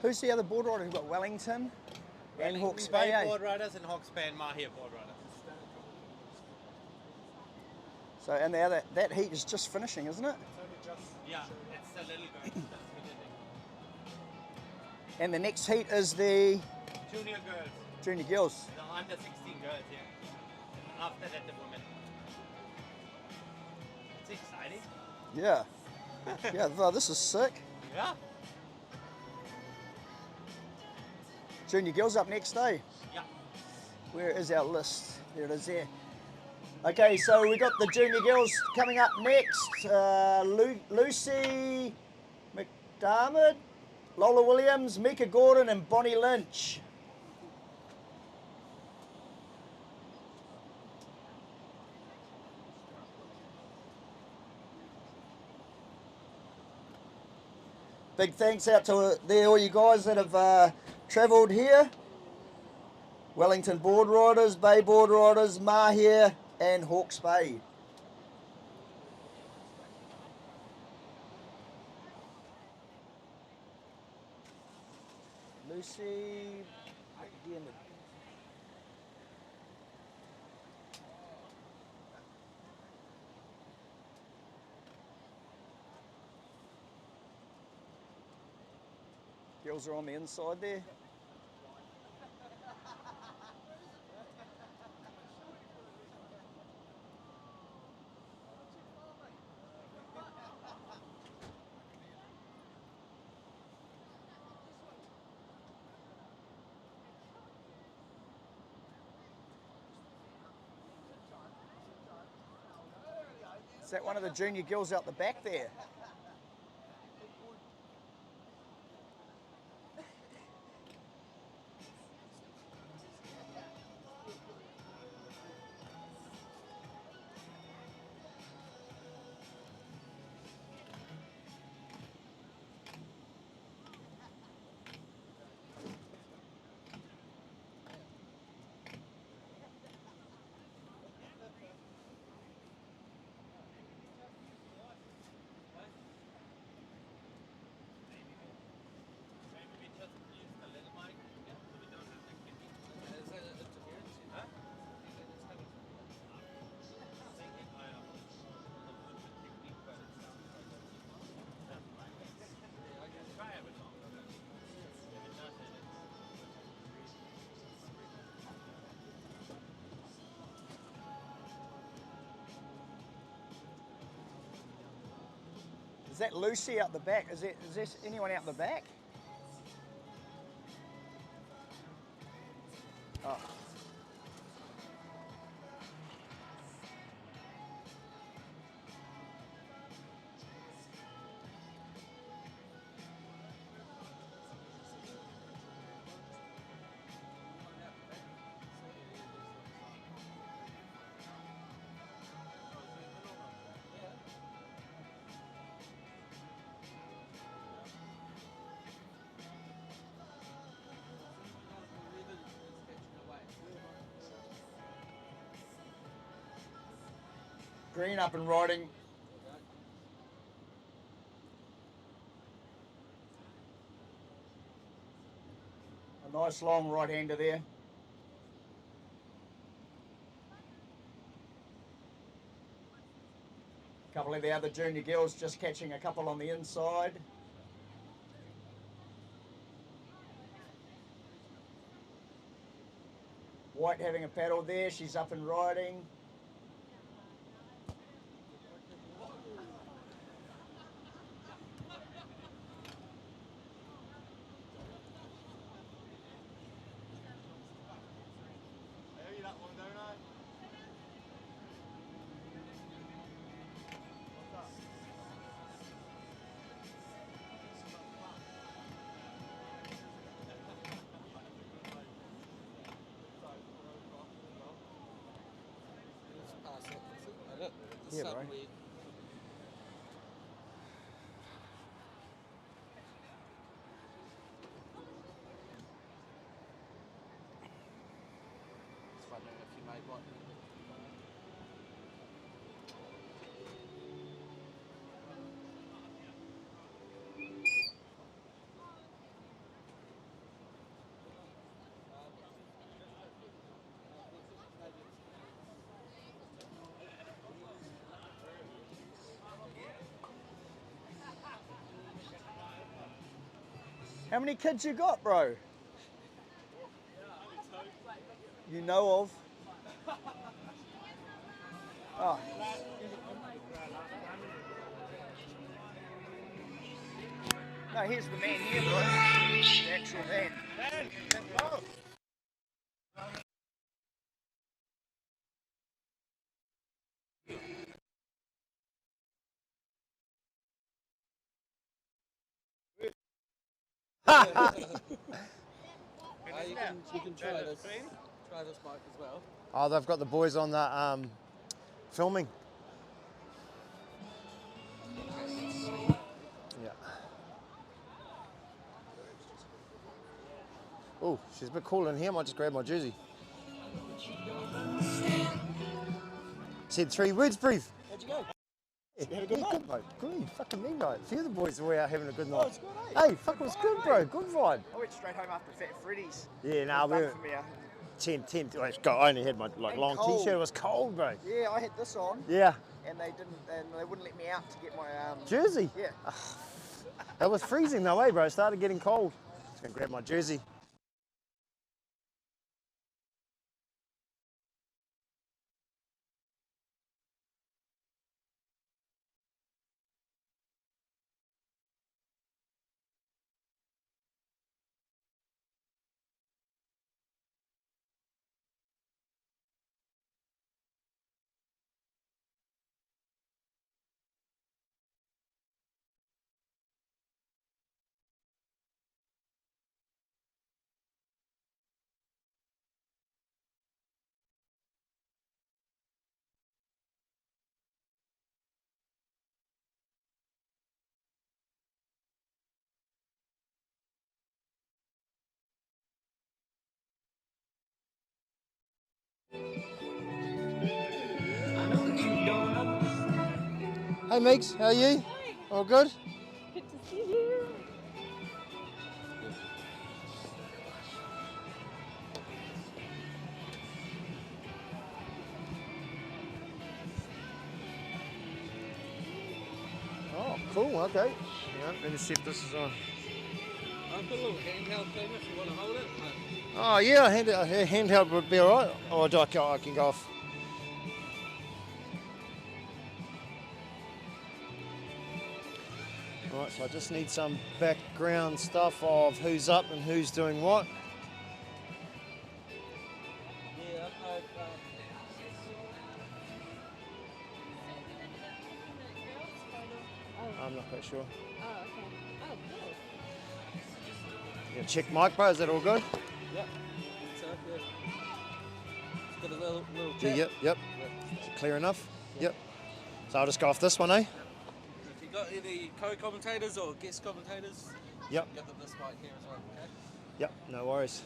Who's the other board rider? We've got Wellington and Hawke's Bay Bay. Boardriders and Hawke's Bay and Mahia Boardriders. So, and the other, that heat is just finishing, isn't it? Yeah, it's a little going. And the next heat is the Junior girls. junior girls. The under 16 girls, yeah. After that, the women. It's exciting. Yeah. Yeah, well, this is sick. Yeah. Junior girls up next, eh? Yeah. Where is our list? There it is there. Okay, so we got the junior girls coming up next. Lucy McDermott, Lola Williams, Mika Gordon and Bonnie Lynch. Big thanks out to all you guys that have travelled here. Wellington Boardriders, Bay Boardriders, Mahia and Hawke's Bay. Lucy, again. Girls are on the inside there. Is that one of the junior girls out the back there? Is that Lucy out the back? Is this anyone out the back? Oh. Green up and riding. A nice long right-hander there. A couple of the other junior girls just catching a couple on the inside. White having a paddle there, she's up and riding. Yeah, right. Just wondering if you made one. How many kids you got, bro? You know of? Oh. No, here's the man here, bro. The actual man. You can try this mic as well. Oh, they've got the boys on the filming. Yeah. Oh, she's a bit cool in here. I might just grab my jersey. Said 3 words, brief. How'd you go? Yeah, You had a good night? good, mate. Good. Fucking me, mate. A few of the boys were out having a good night. Oh, it's good, eh? Hey, fuck, it was good, bro. Good vibe. I went straight home after Fat Freddy's. Yeah, nah, we were 10. Let's go. I only had my And long cold. t-shirt. It was cold, bro. Yeah, I had this on, Yeah. and they wouldn't let me out to get my Jersey. Yeah. It was freezing though, eh, bro? It started getting cold. Just gonna grab my jersey. Hey, Meeks, how are you? Hi. All good? Good to see you. Oh, cool. Okay. Yeah, let me see if this is on. I've got a little handheld thing if you want to hold it. Oh, yeah, a handheld would be all right. Or I can go off. Right, so I just need some background stuff of who's up and who's doing what. Yeah, I'm not quite sure. Oh, okay. Oh, cool. Yeah, check mic, bro. Is that all good? Yep. So, yeah. It's got a little Yeah, tap. yep. Yep. Is it clear enough? Yep. So I'll just go off this one, eh? If you got any co-commentators or guest commentators, Yep. get them this mic here as well, okay? Yep, no worries.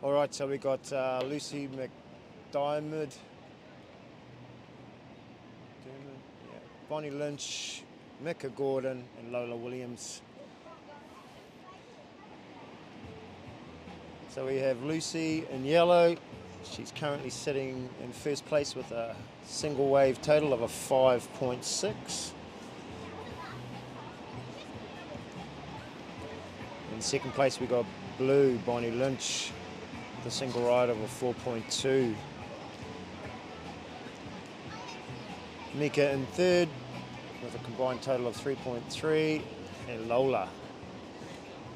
All right, so we got Lucy McDiarmid, Bonnie Lynch, Micah Gordon, and Lola Williams. So we have Lucy in yellow. She's currently sitting in first place with a single wave total of a 5.6. In second place we got blue, Bonnie Lynch, the single ride of a 4.2. Mika in third with a combined total of 3.3, and Lola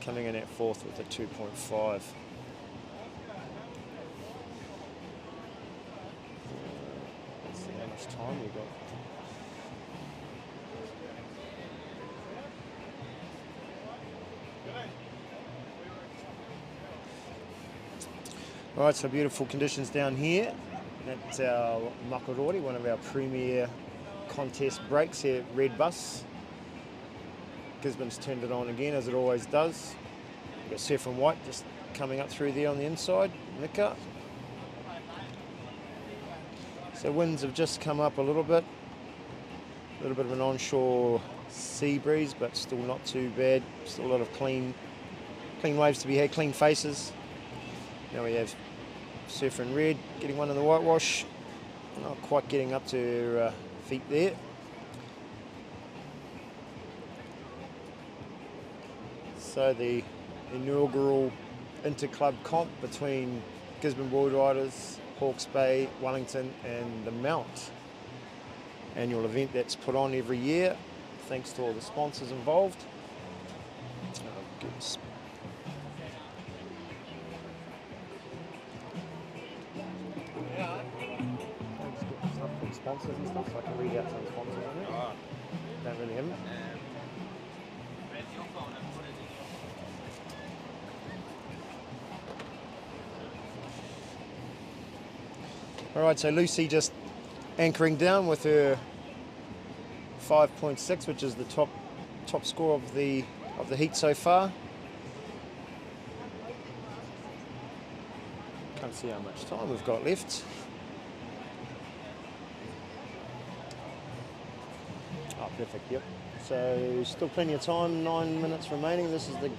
coming in at fourth with a 2.5. Let's see how much time we got. All right, so beautiful conditions down here. That's our Makarori, one of our premier contest breaks here at Red Bus. Gisborne's turned it on again, as it always does. We've got Surf and White just coming up through there on the inside, Mika. So winds have just come up a little bit of an onshore sea breeze, but still not too bad. Still a lot of clean waves to be had, clean faces. Now we have Surfer in red, getting one in the whitewash. Not quite getting up to her feet there. So the inaugural Interclub comp between Gisborne Boardriders, Hawke's Bay, Wellington and the Mount. Annual event that's put on every year, thanks to all the sponsors involved. Sponsors and stuff, so I can read out some sponsors on there. Oh. Don't really have them. Grab your phone and put it in your... Alright, so Lucy just anchoring down with her 5.6, which is the top score of the heat so far. Can't see how much time we've got left. Oh, perfect, yep. So still plenty of time, 9 minutes remaining. This is look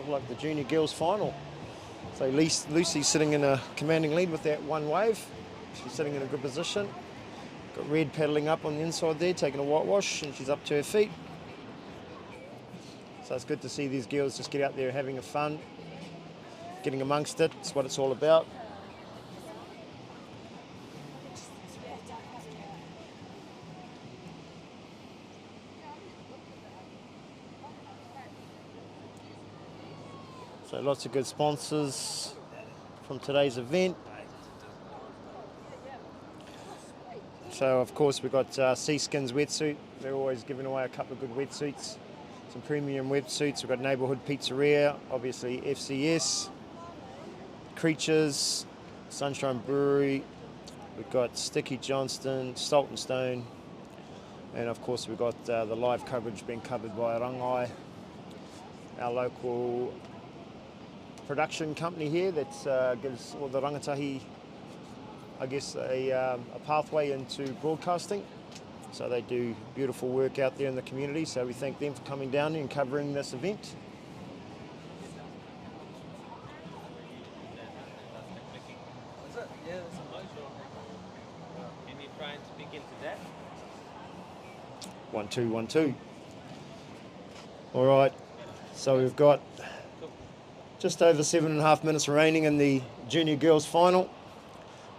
like the junior girls final. So Lucy's sitting in a commanding lead with that one wave. She's sitting in a good position. Got Red paddling up on the inside there, taking a whitewash, and she's up to her feet. So it's good to see these girls just get out there having a fun, getting amongst it. It's what it's all about. So lots of good sponsors from today's event. So of course we've got Seaskins wetsuit. They're always giving away a couple of good wetsuits. Some premium wetsuits. We've got Neighbourhood Pizzeria, obviously FCS, Creatures, Sunshine Brewery. We've got Sticky Johnston, Salt and Stone, and of course we've got the live coverage being covered by Rangai, our local production company here that gives all the rangatahi, I guess, a pathway into broadcasting. So they do beautiful work out there in the community, so we thank them for coming down and covering this event. Is it? Yeah, that's a motor. Can you try and speak into that? 1 2 1 2. All right, so we've got just over 7.5 minutes remaining in the junior girls final.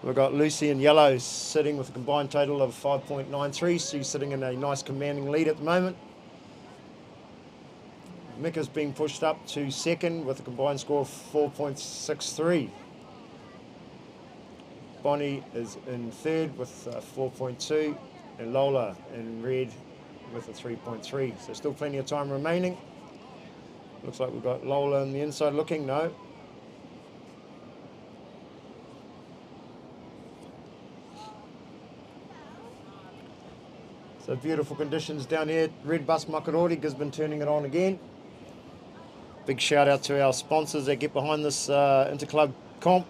We've got Lucy in yellows sitting with a combined total of 5.93. She's sitting in a nice commanding lead at the moment. Mika's being pushed up to second with a combined score of 4.63. Bonnie is in third with 4.2, and Lola in red with a 3.3. So still plenty of time remaining. Looks like we've got Lola on the inside looking. No. So beautiful conditions down here. Red Bus Makarori, Gisborne turning it on again. Big shout out to our sponsors that get behind this Interclub comp.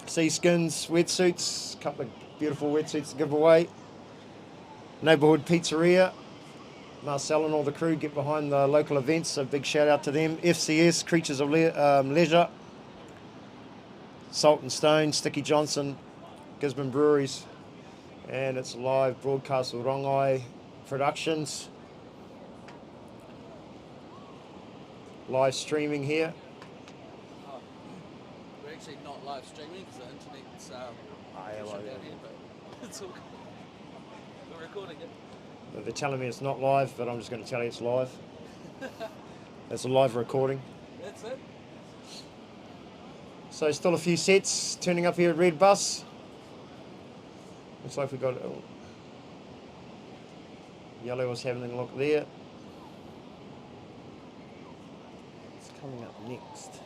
Seaskins wetsuits, a couple of beautiful wetsuits to give away. Neighbourhood Pizzeria. Marcel and all the crew get behind the local events, so big shout out to them. FCS, Creatures of Leisure. Salt and Stone, Sticky Johnson, Gisborne Breweries. And it's live broadcast with Rangai Productions. Live streaming here. Oh, we're actually not live streaming because the internet's shut down here, but it's all good. We're recording it. They're telling me it's not live, but I'm just going to tell you it's live. It's a live recording. That's it. So still a few sets turning up here at Red Bus. Looks like we got yellow was having a look there. It's coming up next.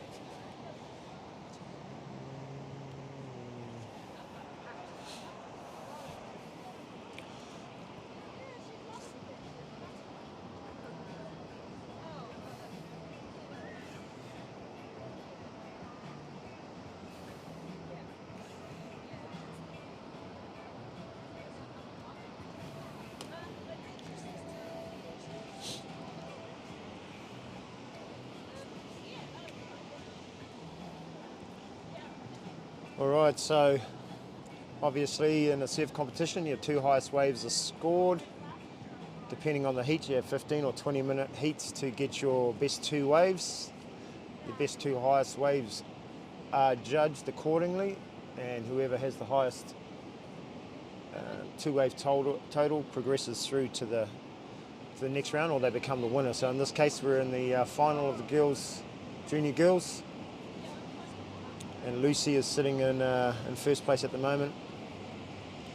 Alright, so obviously in a surf competition your two highest waves are scored. depending on the heat, you have 15 or 20-minute heats to get your best 2 waves. Your best 2 highest waves are judged accordingly, and whoever has the highest 2 wave total progresses through to the next round, or they become the winner. So in this case, we're in the final of the girls, junior girls, and Lucy is sitting in first place at the moment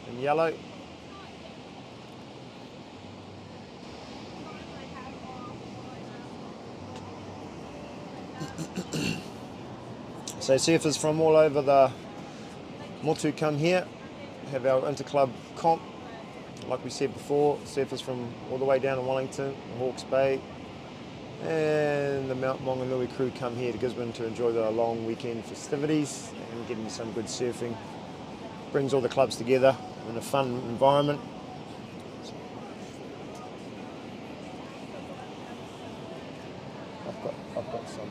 in yellow. So surfers from all over the Motu come here, have our Interclub comp. Like we said before, surfers from all the way down to Wellington, Hawke's Bay, and the Mount Maunganui crew come here to Gisborne to enjoy the long weekend festivities and getting some good surfing. Brings all the clubs together in a fun environment. I've got some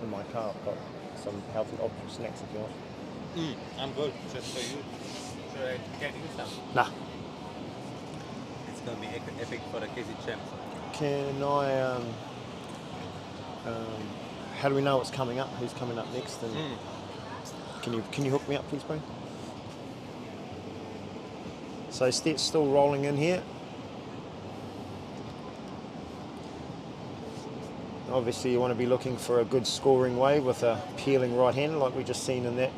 in my car. I've got some healthy optional snacks if you want. I'm good, just for you. Should I get you some? Nah. It's going to be epic for the Casey Champs. Can I, how do we know what's coming up? Who's coming up next? And can you hook me up, please, Breen? So Stet's still rolling in here. Obviously you want to be looking for a good scoring wave with a peeling right hand like we just seen in that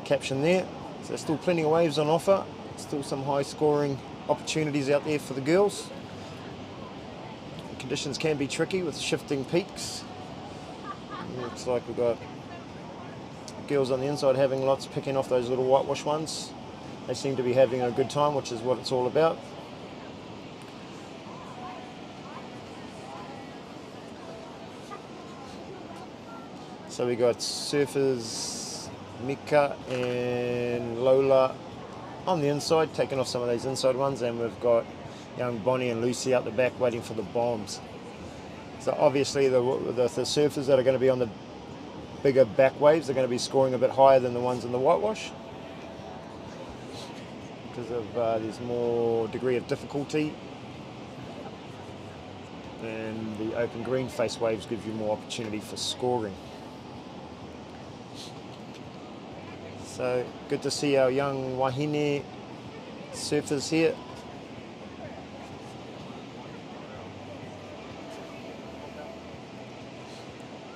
caption there. So there's still plenty of waves on offer. Still some high scoring opportunities out there for the girls. Conditions can be tricky with shifting peaks. Looks like we've got girls on the inside having lots, picking off those little whitewash ones. They seem to be having a good time, which is what it's all about. So we got surfers Mika and Lola on the inside, taking off some of these inside ones, and we've got young Bonnie and Lucy out the back waiting for the bombs. So obviously the surfers that are going to be on the bigger back waves are going to be scoring a bit higher than the ones in the whitewash because of there's more degree of difficulty, and the open green face waves give you more opportunity for scoring. So good to see our young Wahine surfers here.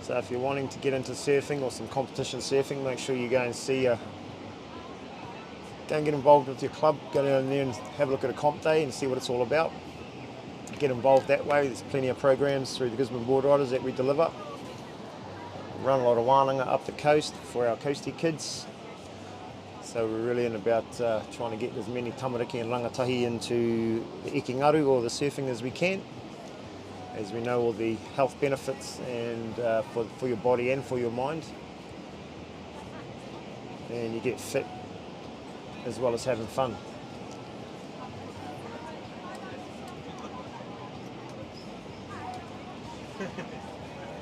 So if you're wanting to get into surfing or some competition surfing, make sure you go and see go and get involved with your club. Go down there and have a look at a comp day and see what it's all about. Get involved that way. There's plenty of programs through the Gisborne Boardriders that we deliver. Run a lot of wānanga up the coast for our coastie kids. So we're really in about trying to get as many tamariki and rangatahi into the ekingaru or the surfing as we can, as we know all the health benefits and for your body and for your mind, and you get fit as well as having fun.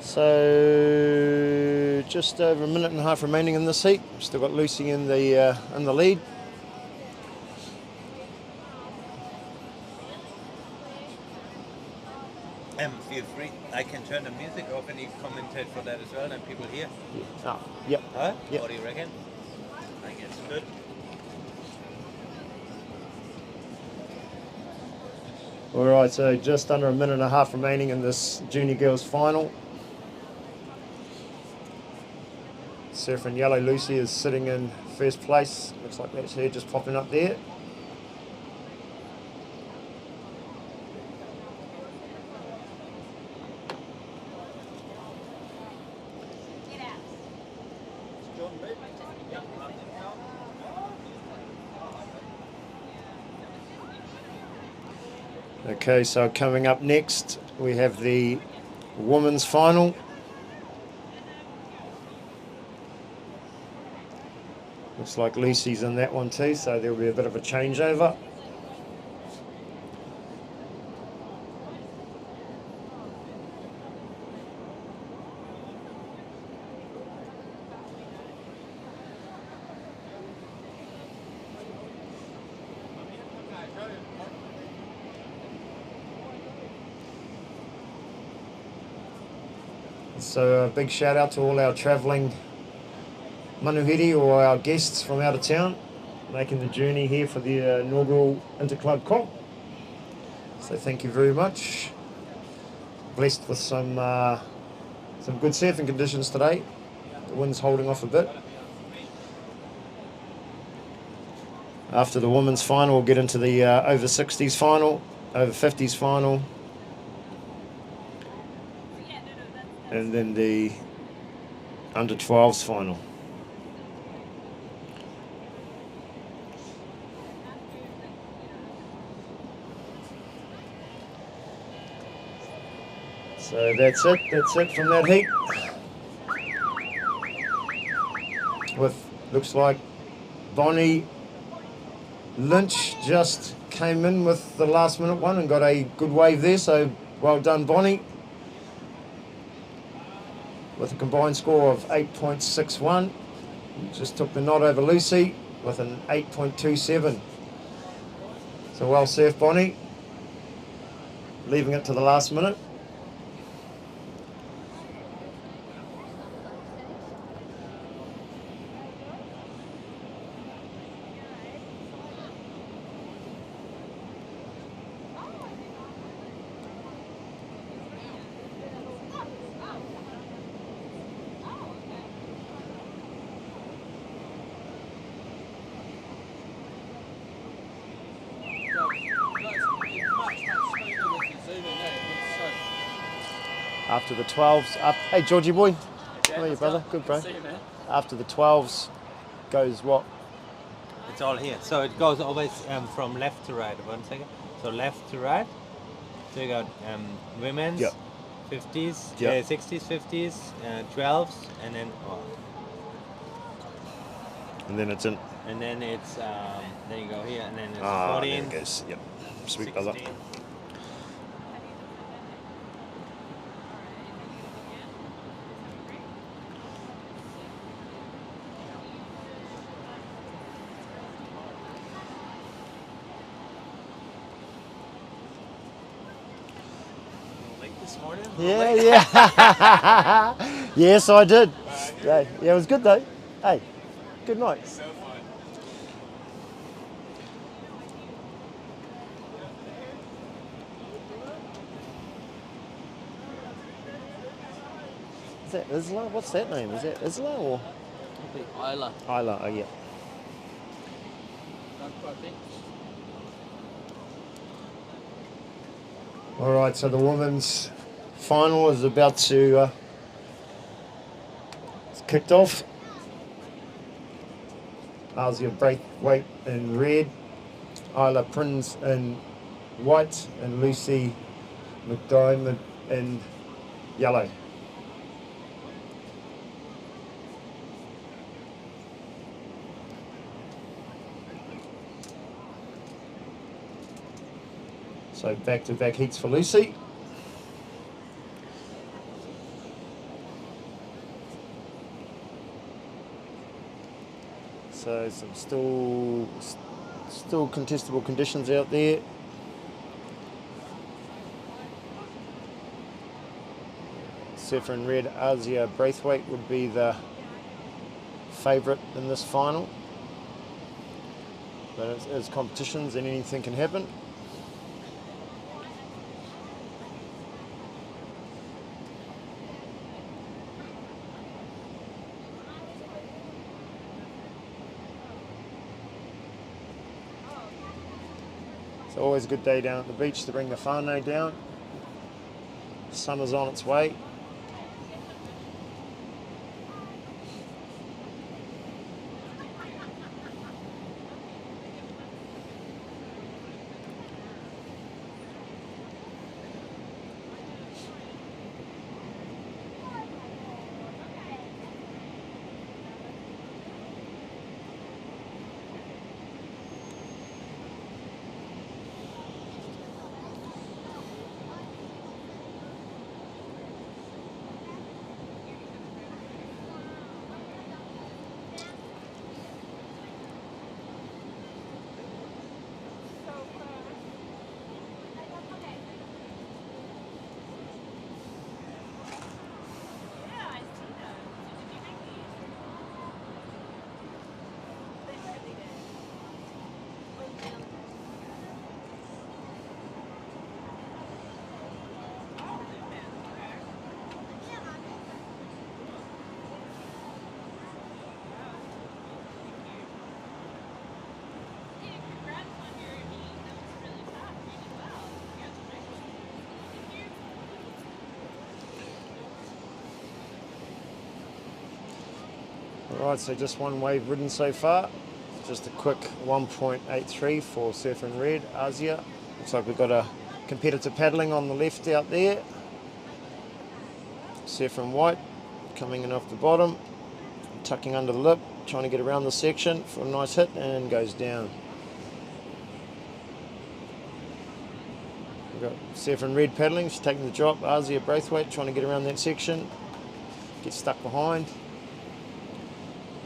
So just over a minute and a half remaining in this heat. Still got Lucy in the lead. Feel free. I can turn the music off and you commentate for that as well, and people hear. Yeah. Yep. Huh? Yep. What do you reckon? I guess good. All right, so just under a minute and a half remaining in this junior girls final. Surfing yellow Lucy is sitting in first place. Looks like that's her just popping up there. Okay, so coming up next, we have the women's final. Looks like Lucy's in that one too, so there'll be a bit of a changeover. So a big shout out to all our travelling manuhiri or our guests from out of town making the journey here for the inaugural Interclub comp. So thank you very much. Blessed with some good surfing conditions today. The wind's holding off a bit. After the women's final, we'll get into the over 60s final, over 50s final, and then the under 12s final. So that's it from that heat. With, looks like Bonnie Lynch just came in with the last minute one and got a good wave there, so well done Bonnie. With a combined score of 8.61. Just took the nod over Lucy with an 8.27. So well surfed Bonnie. Leaving it to the last minute. After the 12s, up. Hey Georgie boy, how are you brother? Good bro. See you, man. After the 12s goes what? It's all here. So it goes always from left to right. 1 second. So left to right. So you got women's, Yep. 50s, Yep. 60s, 50s, 12s, and then And then it's in. and then it's then you go here, and then it's Ah, there 14, it goes. Yep. Sweet 16. brother. Late this morning. Yeah, yeah. Yes, I did. Yeah, it was good though. Hey, good night. So fun. Is that Isla? What's that name? Is that Isla or Isla. Isla? Oh yeah. All right, so the women's final is about to it's kicked off. Asia Braithwaite in red, Isla Prinz in white, and Lucy McDiarmid in yellow. So back-to-back heats for Lucy. So some still contestable conditions out there. Surfer in red, Asia Braithwaite would be the favourite in this final. But it's competitions and anything can happen. It's always a good day down at the beach to bring the whānau down. Summer's on its way. Alright, so just one wave ridden so far. Just a quick 1.83 for Surfer in Red, Asia. Looks like we've got a competitor paddling on the left out there. Surfer in White coming in off the bottom, tucking under the lip, trying to get around the section for a nice hit, and goes down. We've got Surfer in Red paddling, she's taking the drop. Asia Braithwaite trying to get around that section, gets stuck behind.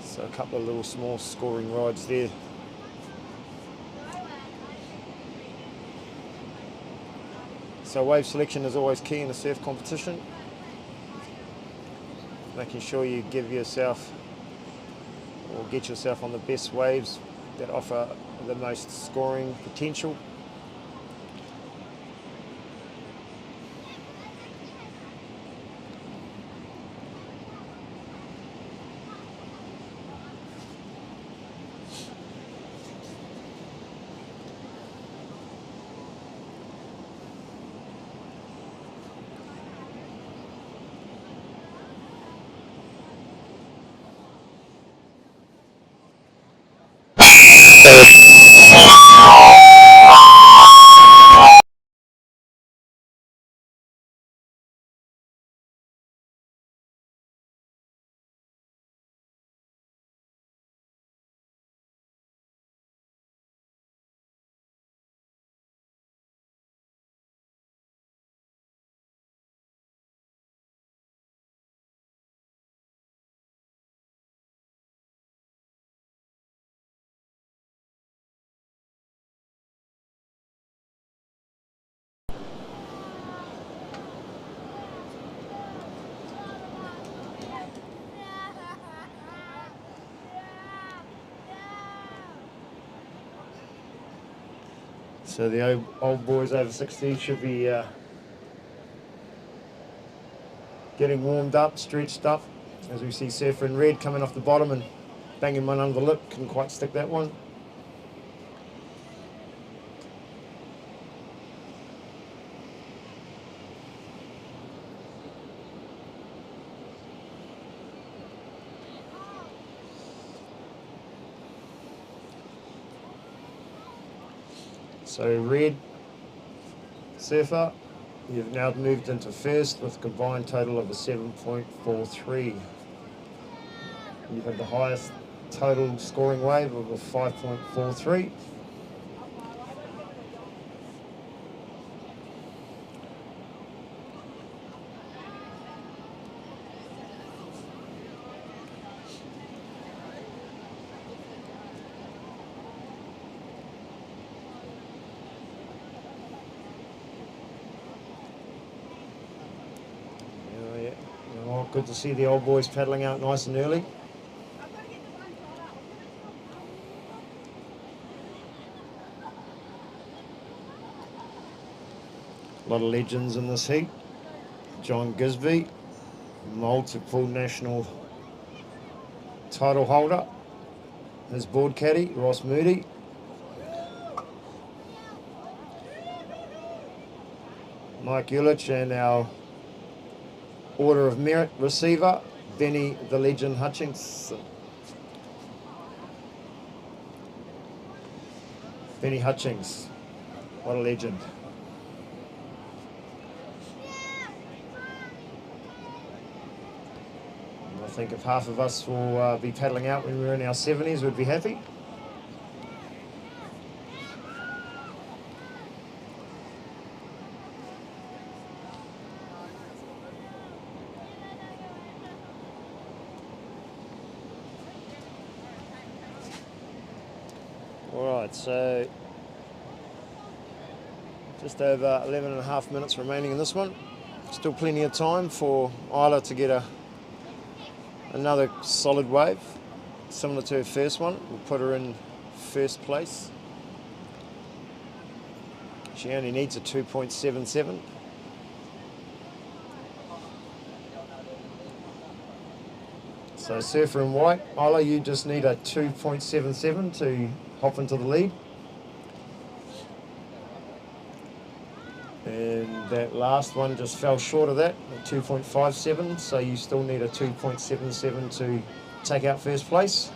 So a couple of little small scoring rides there. So wave selection is always key in a surf competition. Making sure you give yourself or get yourself on the best waves that offer the most scoring potential. So the old boys over 60 should be getting warmed up, stretched up. As we see Surfer in Red coming off the bottom and banging one under the lip. Couldn't quite stick that one. So Red Surfer, you've now moved into first with a combined total of a 7.43. You've had the highest total scoring wave of a 5.43. Oh, good to see the old boys paddling out nice and early. A lot of legends in this heat. John Gisborne, multiple national title holder. His board caddy, Ross Moody. Mike Ulich, and our Order of Merit receiver, Benny the Legend Hutchings. Benny Hutchings, what a legend. And I think if half of us will be paddling out when we're in our 70s, we'd be happy. Alright, so just over 11 and a half minutes remaining in this one. Still plenty of time for Isla to get another solid wave, similar to her first one. We'll put her in first place. She only needs a 2.77. So Surfer in White, Isla, you just need a 2.77 to hop into the lead. And that last one just fell short of that, at 2.57, so you still need a 2.77 take out first place.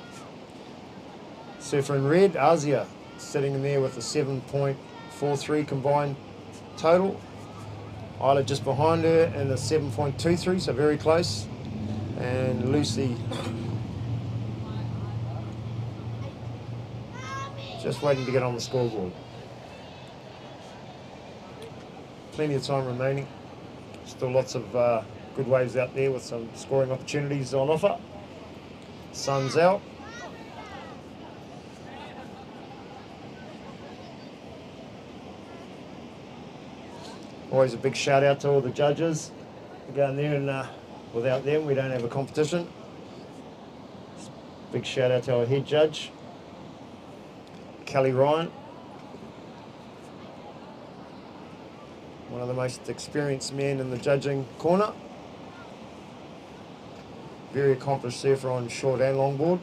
Surfer in red, Asia, sitting in there with a 7.43 combined total. Isla just behind her and a 7.23, so very close. And Lucy just waiting to get on the scoreboard. Plenty of time remaining. Still lots of good waves out there with some scoring opportunities on offer. Sun's out. Always a big shout out to all the judges. We go in there and without them we don't have a competition. Big shout out to our head judge, Kelly Ryan. One of the most experienced men in the judging corner. Very accomplished surfer on short and longboard.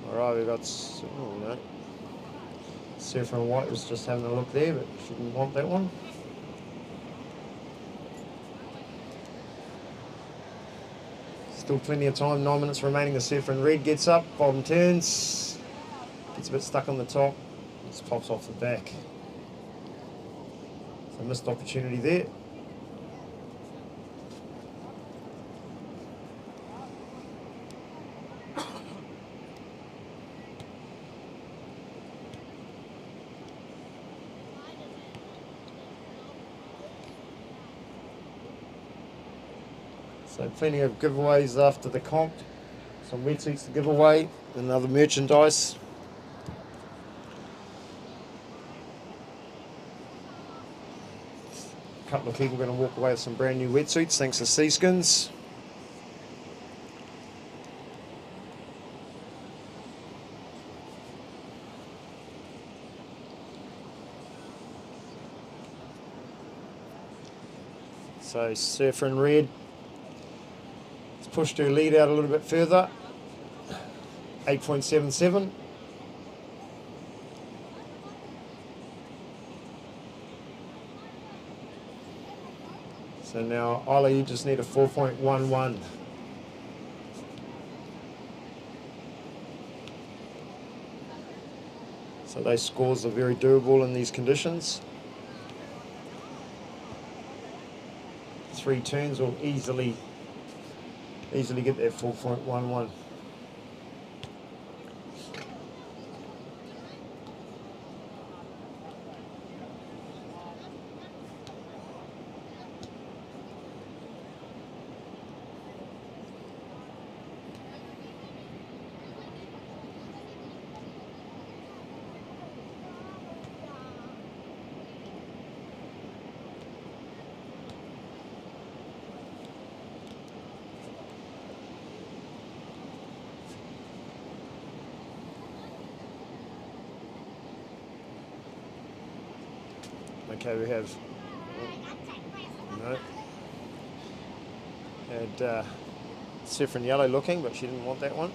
Alright, we've got, Surfer in white was just having a look there, but she didn't want that one. Still plenty of time, 9 minutes remaining. The surfer in red gets up, bottom turns, gets a bit stuck on the top, just pops off the back. So missed opportunity there. So plenty of giveaways after the comp. Some wetsuits to give away, and other merchandise. A couple of people are going to walk away with some brand new wetsuits thanks to Seaskins. So surfer in red pushed her lead out a little bit further, 8.77. So now, Isla, you just need a 4.11. So those scores are very doable in these conditions. 3 turns will easily get that 4.11. Okay, we have had surfer in yellow looking, but she didn't want that one.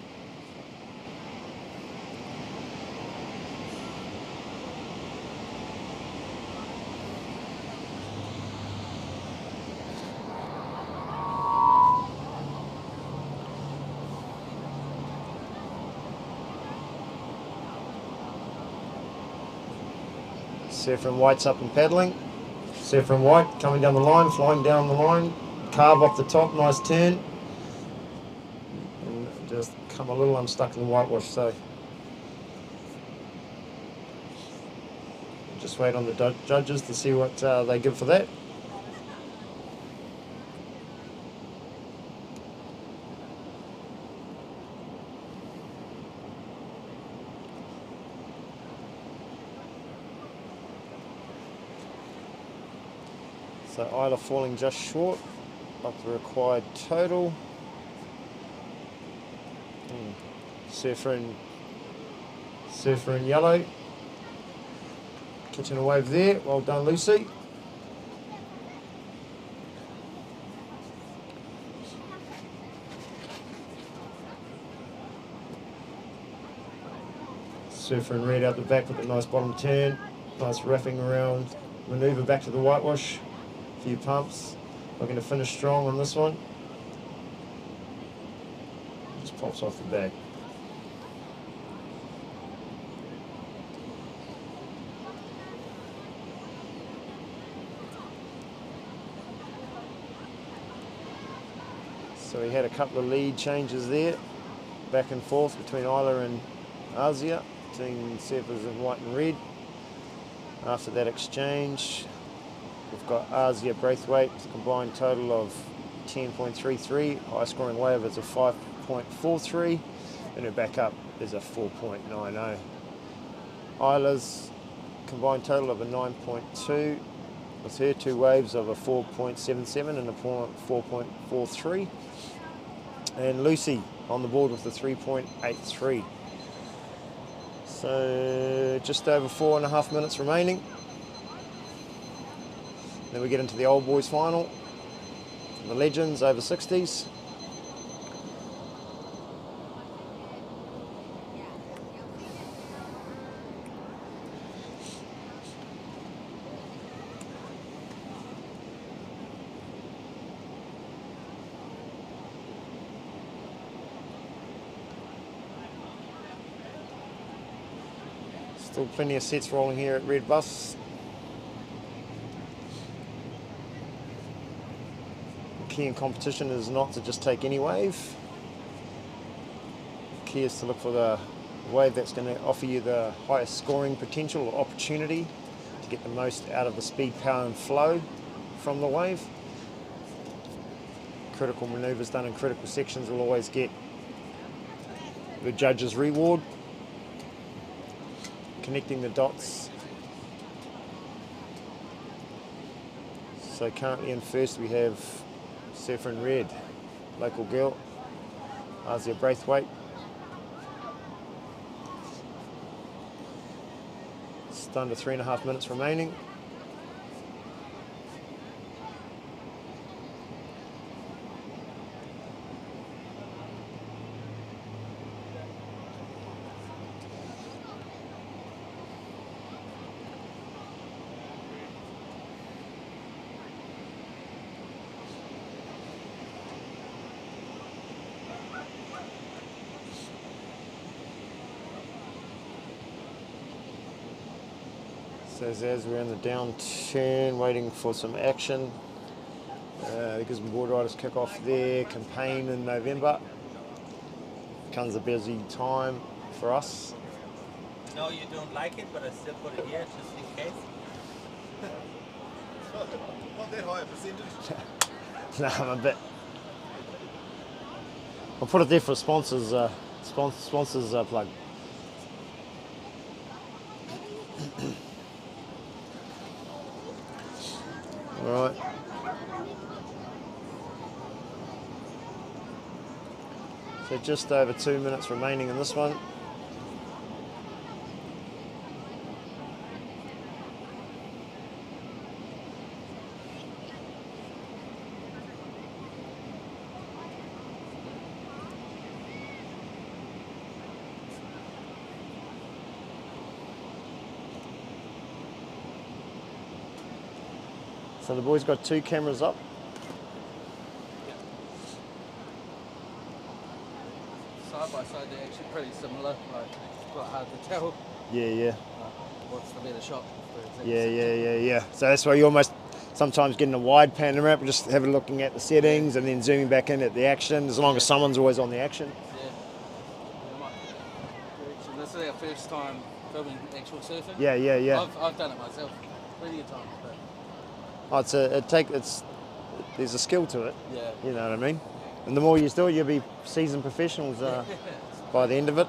Surfer in white's up and paddling. Surfer in white coming down the line, flying down the line, carve off the top, nice turn. And just come a little unstuck in the whitewash, so just wait on the judges to see what they give for that. So Isla falling just short of the required total. Surfer in yellow. Catching a wave there. Well done, Lucy. Surfer in red out the back with a nice bottom turn. Nice wrapping around manoeuvre back to the whitewash. A few pumps. Looking to finish strong on this one. Just pops off the back. So we had a couple of lead changes there, back and forth between Isla and Asia, between surfers in white and red. After that exchange, we've got Asia Braithwaite with a combined total of 10.33, high scoring wave is a 5.43, and her backup is a 4.90. Isla's combined total of a 9.2, with her two waves of a 4.77 and a 4.43. And Lucy on the board with a 3.83. So just over 4.5 minutes remaining. Then we get into the old boys final. The legends over 60s. Still plenty of sets rolling here at Red Bus. The key in competition is not to just take any wave. The key is to look for the wave that's going to offer you the highest scoring potential or opportunity to get the most out of the speed, power and flow from the wave. Critical manoeuvres done in critical sections will always get the judge's reward. Connecting the dots. So currently in first we have Surfer in red, local girl, Asia Braithwaite. Just under 3.5 minutes remaining. So as we're in the downturn, waiting for some action. The Gisborne Boardriders kick off their campaign in November. Comes a busy time for us. No, you don't like it, but I still put it here just in case. Not that high a percentage. No, I'm a bit. I'll put it there for sponsors. Sponsors plug. All right. So just over 2 minutes remaining in this one. So the boys got 2 cameras up. Side by side, they're actually pretty similar. Like, it's quite hard to tell Yeah. what's the better shot. Yeah. So that's why you almost sometimes getting a wide panorama, just have a looking at the settings and then zooming back in at the action, as long as someone's always on the action. Yeah. This is our first time filming actual surfing. Yeah. I've done it myself plenty of times, but there's a skill to it. yeah. You know what I mean? And the more you do it, you'll be seasoned professionals by the end of it.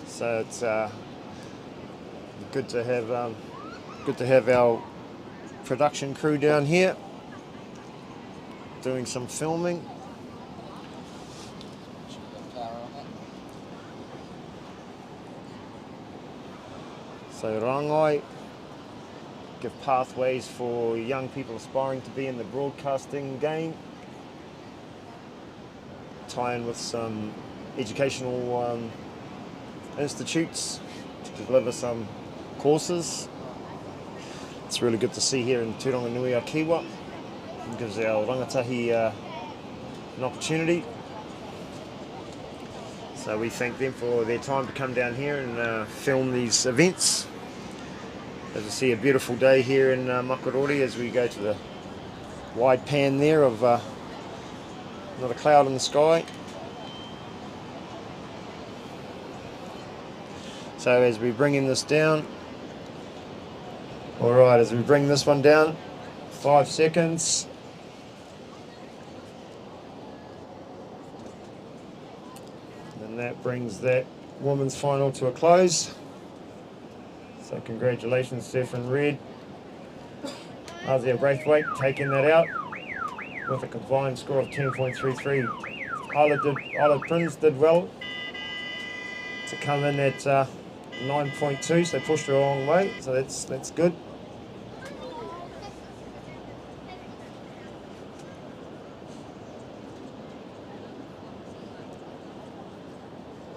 So it's Good to have our production crew down here doing some filming. Power on that. So rangai, give pathways for young people aspiring to be in the broadcasting game. Tie in with some educational institutes to deliver some courses. It's really good to see here in Turanganui Kiwa. It gives our rangatahi an opportunity. So we thank them for their time to come down here and film these events. As you see, a beautiful day here in Makarori as we go to the wide pan there of not a cloud in the sky. So as we bring this down, all right, as we bring this one down, 5 seconds. And that brings that women's final to a close. So congratulations, Steph in red. Asia Braithwaite taking that out with a combined score of 10.33. Isla Prince did well to come in at 9.2, so they pushed her a long way, so that's good.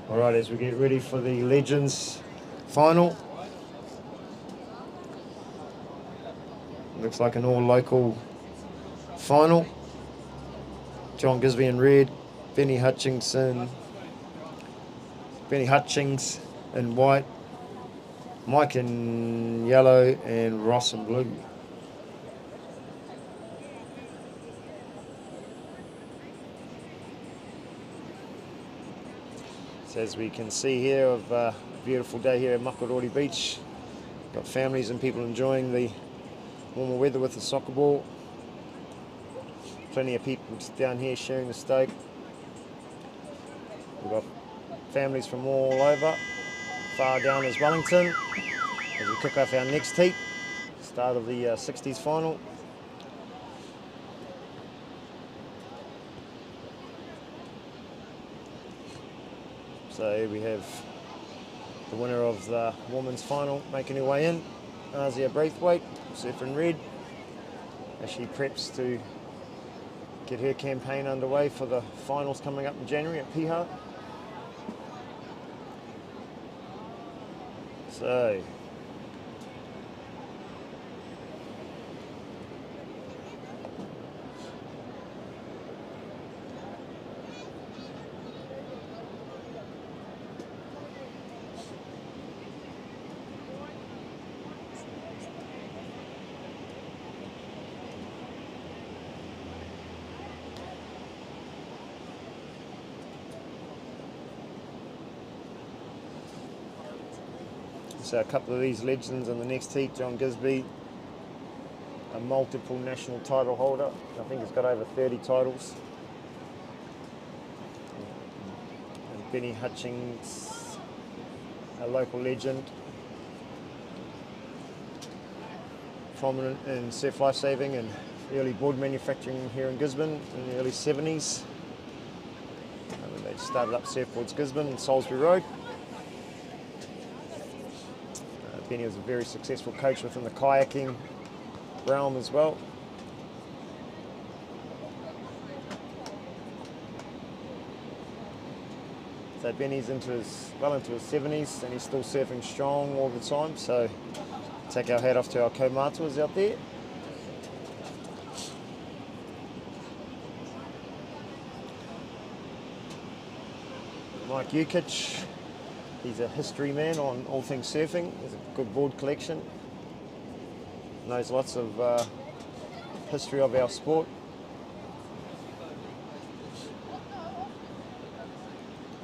All right, as we get ready for the Legends final. Looks like an all-local final. John Gisborne in red, Benny Hutchings in white, Mike in yellow, and Ross in blue. So as we can see here, of a beautiful day here at Makarori Beach. Got families and people enjoying the warmer weather with the soccer ball. Plenty of people down here sharing the stoke. We've got families from all over. Far down is Wellington as we kick off our next heat, start of the 60s final. So here we have the winner of the women's final making her way in, Asia Braithwaite, surf in red, as she preps to get her campaign underway for the finals coming up in January at Piha. So a couple of these legends in the next heat. John Gisborne, a multiple national title holder. I think he's got over 30 titles. And Benny Hutchings, a local legend. Prominent in surf lifesaving and early board manufacturing here in Gisborne in the early 70s. And they started up Surfboards Gisborne in Salisbury Road. Benny was a very successful coach within the kayaking realm as well. So Benny's well into his 70s and he's still surfing strong all the time. So take our hat off to our kaumātuas out there. Mike Ukic. He's a history man on all things surfing. He has a good board collection. Knows lots of history of our sport.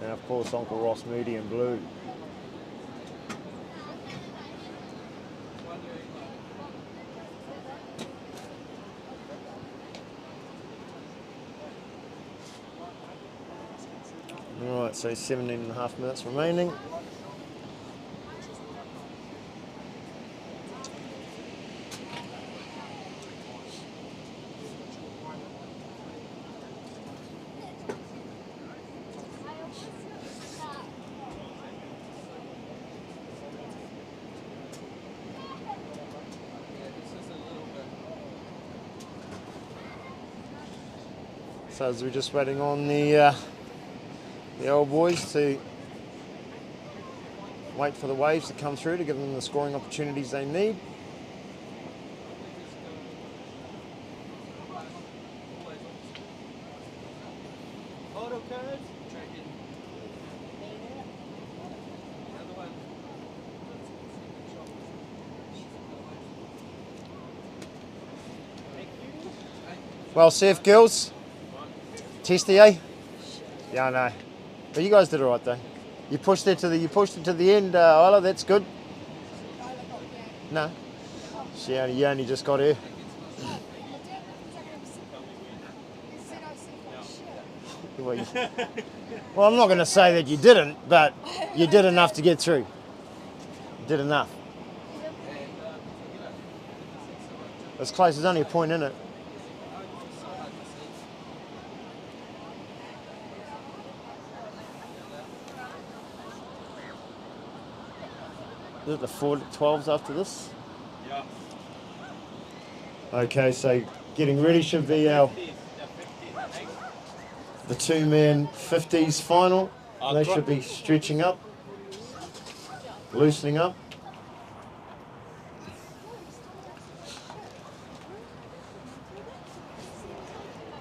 And of course Uncle Ross Moody in blue. Alright, so 17.5 minutes remaining. So as we're just waiting on the old boys to wait for the waves to come through to give them the scoring opportunities they need. Well, safe girls. Testy, eh? Yeah, I know. But you guys did all right though. You pushed it to the end, Isla. That's good. No, you only just got her. Well, I'm not going to say that you didn't, but you did enough to get through. You did enough. It's close. There's only a point in it. Is it the 12s after this? Yeah. Okay, so getting ready should be the 2-man 50s final. They should be stretching up, loosening up.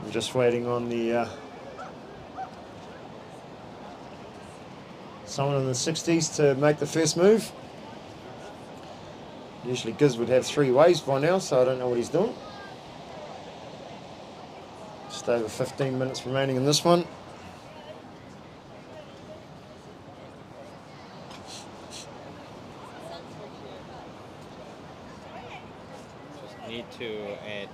I'm just waiting on the someone in the 60s to make the first move. Usually Giz would have 3 waves by now, so I don't know what he's doing. Just over 15 minutes remaining in this one. Just need to add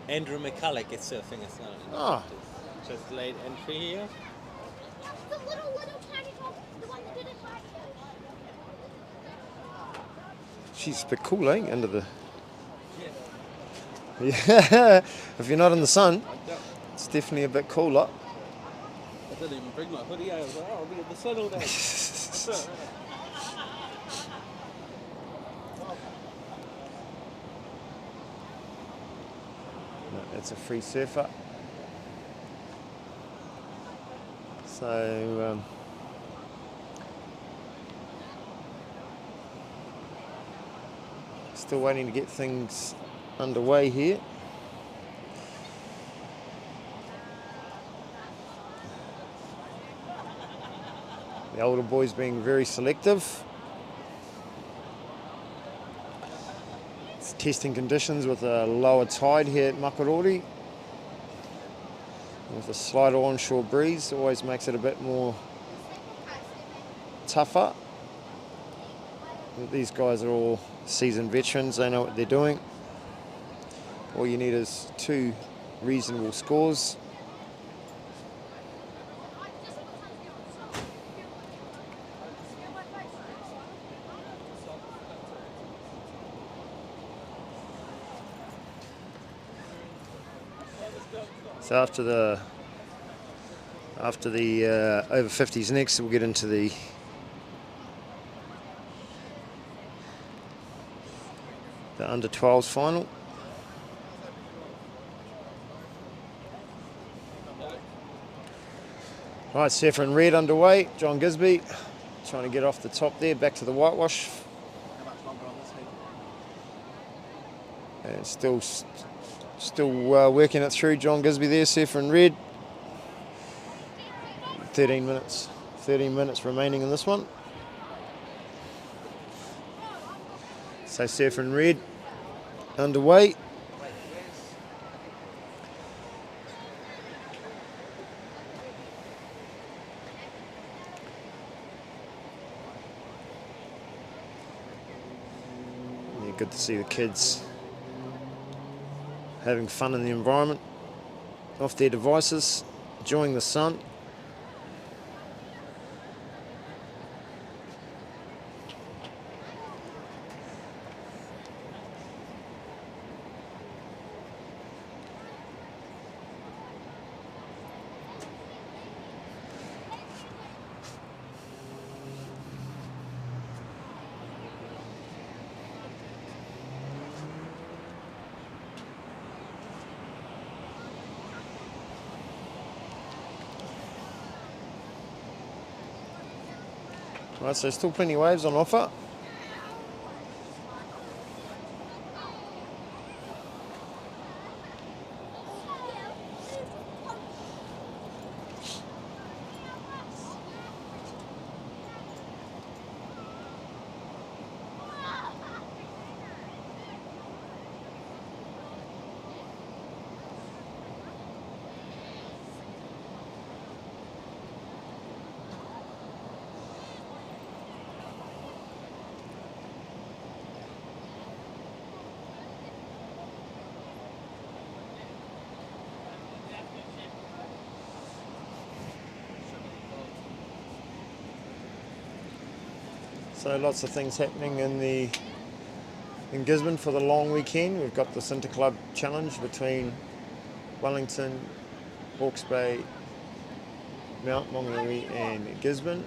Andrew McCulloch is surfing as well. Ah. Just late entry here. The little tiny dog, the one that didn't like She's a bit cool, eh? Under the... Yeah, if you're not in the sun, it's definitely a bit cooler. I didn't even bring my hoodie. I was like, oh, I'll be in the sun all day. No, it's a free surfer. So... still waiting to get things underway here. The older boys being very selective. It's testing conditions with a lower tide here at Makarori. With a slight onshore breeze, always makes it a bit more tougher. These guys are all seasoned veterans, they know what they're doing. All you need is 2 reasonable scores. So after the over 50s next, we'll get into the under 12s final. Right, Surfer in red underway. John Gisby trying to get off the top there, back to the whitewash. How much longer on this heat? And still working it through. John Gisby there, Surfer in red. 13 minutes remaining in this one. So Surfer in red underway. Yeah, good to see the kids having fun in the environment, off their devices, enjoying the sun. Right, so still plenty of waves on offer. So lots of things happening in Gisborne for the long weekend. We've got this Interclub challenge between Wellington, Hawke's Bay, Mount Maunganui and Gisborne.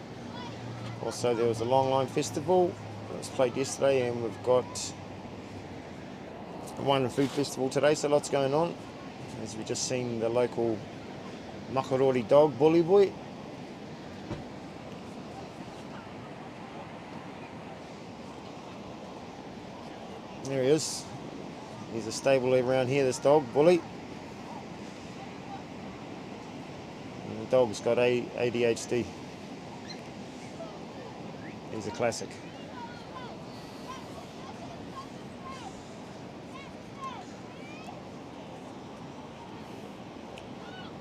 Also there was a Long Line Festival that was played yesterday, and we've got a wine and food festival today, so lots going on. As we've just seen the local Makarori dog, Bully Boy. There he is. He's a stable around here, this dog, Bully. And the dog's got ADHD. He's a classic.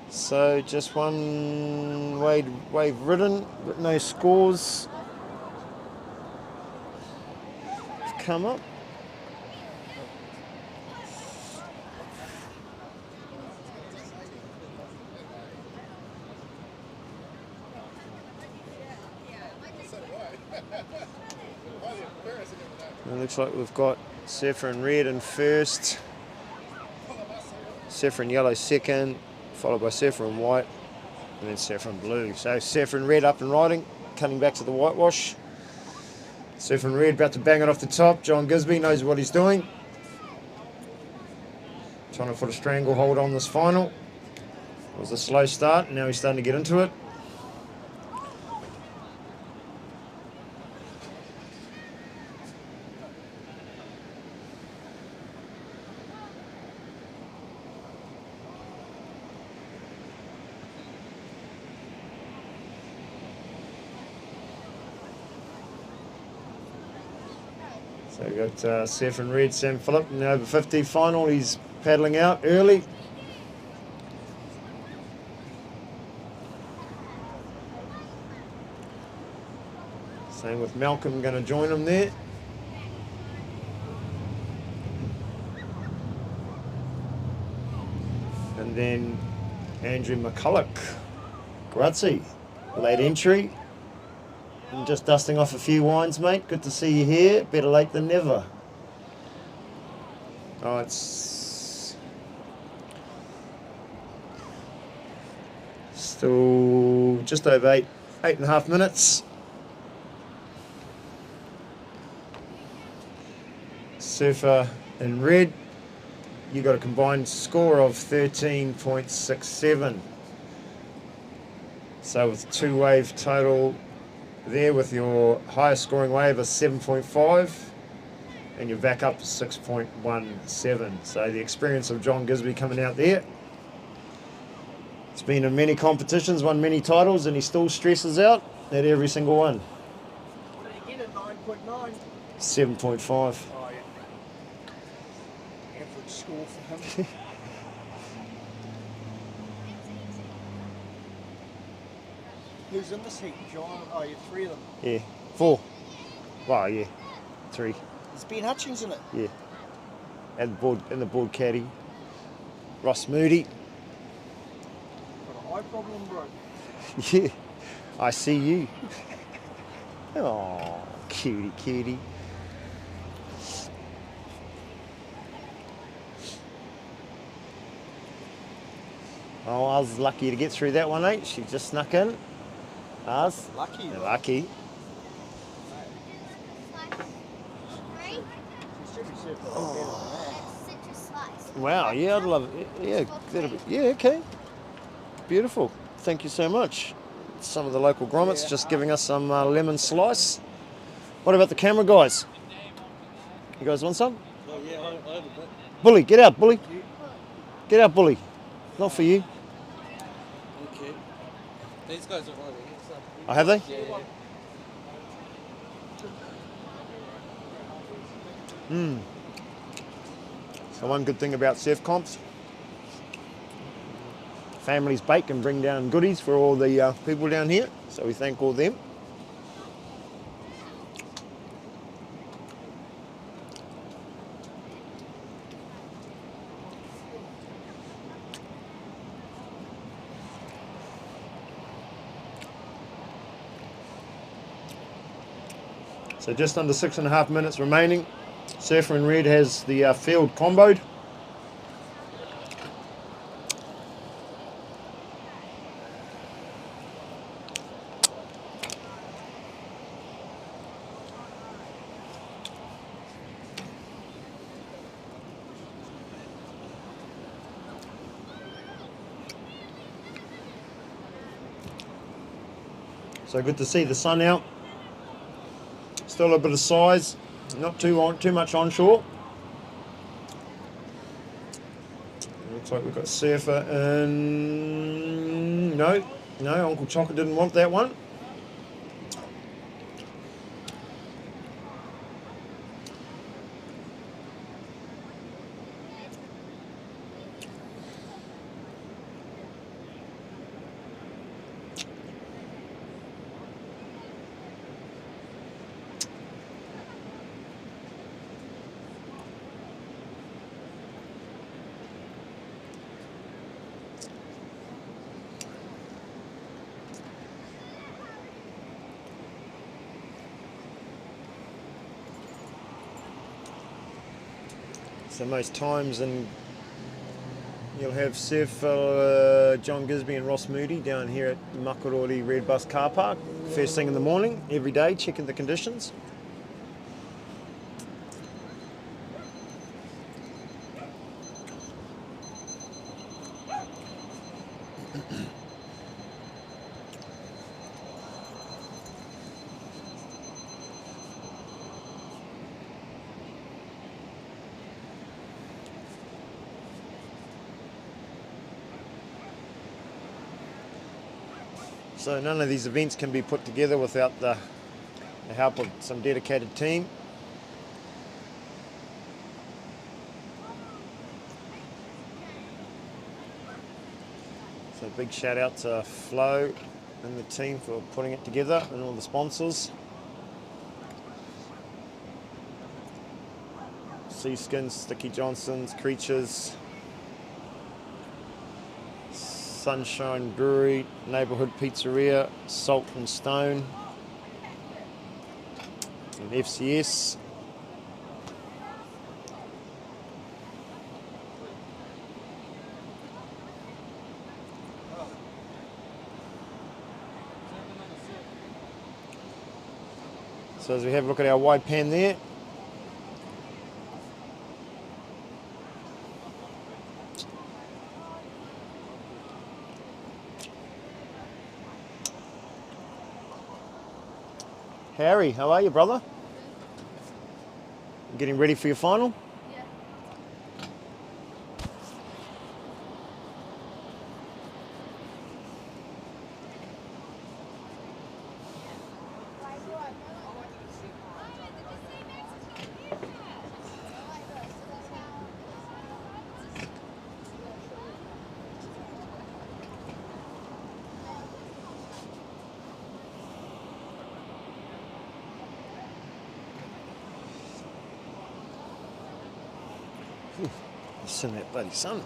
So just one wave ridden, but no scores have come up. It looks like we've got Saffron Red in first, Saffron Yellow second, followed by Saffron White, and then Saffron Blue. So Saffron Red up and riding, coming back to the whitewash. Saffron Red about to bang it off the top. John Gisby knows what he's doing. Trying to put a stranglehold on this final. It was a slow start, and now he's starting to get into it. So we've got Saffron Red, Sam Phillip in the over 50 final. He's paddling out early. Same with Malcolm, going to join him there. And then Andrew McCulloch, Grazie, late entry. I'm just dusting off a few wines, mate. Good to see you here. Better late than never. Oh, it's still just over eight and a half minutes. Surfer in red, you got a combined score of 13.67. So with two wave total there, with your highest scoring wave of 7.5 and you're back up to 6.17. So the experience of John Gisby coming out there. It's been in many competitions, won many titles, and he still stresses out at every single one. So you get a 9.9. 7.5. Oh, yeah. Average score for him. Who's in this heat? John? Oh, you're three of them. Yeah, 4. Well, yeah, 3. There's Ben Hutchings in it. Yeah. And the board caddy, Ross Moody. Got an eye problem, bro. Yeah, I see you. Oh, cutie, cutie. Oh, I was lucky to get through that one, eh? She just snuck in. Ours. Lucky. Yeah, lucky. Wow, yeah, I'd love it. Yeah, that'll be, yeah, okay. Beautiful. Thank you so much. some of the local grommets just giving us some lemon slice. What about the camera guys? You guys want some? Oh, yeah, I have a bit. Bully, get out, Bully. Get out, Bully. Not for you. Okay. These guys are right here. So. Oh, have they? Yeah, yeah. So one good thing about surf comps, families bake and bring down goodies for all the people down here. So we thank all them. So just under 6.5 minutes remaining. Surfer in red has the field comboed. So good to see the sun out. Still a bit of size, not too much onshore. Looks like we've got surfer and no, Uncle Chocolate didn't want that one. So most times, and you'll have surf John Gisborne and Ross Moody down here at Makarori Red Bus Car Park, first thing in the morning, every day, checking the conditions. So none of these events can be put together without the help of some dedicated team. So big shout out to Flo and the team for putting it together, and all the sponsors. Seaskins, Sticky Johnson's, Creatures, Sunshine Brewery, Neighbourhood Pizzeria, Salt and Stone, and FCS. So as we have a look at our wide pan there, Harry, how are you, brother? Getting ready for your final? It's in that bloody sun.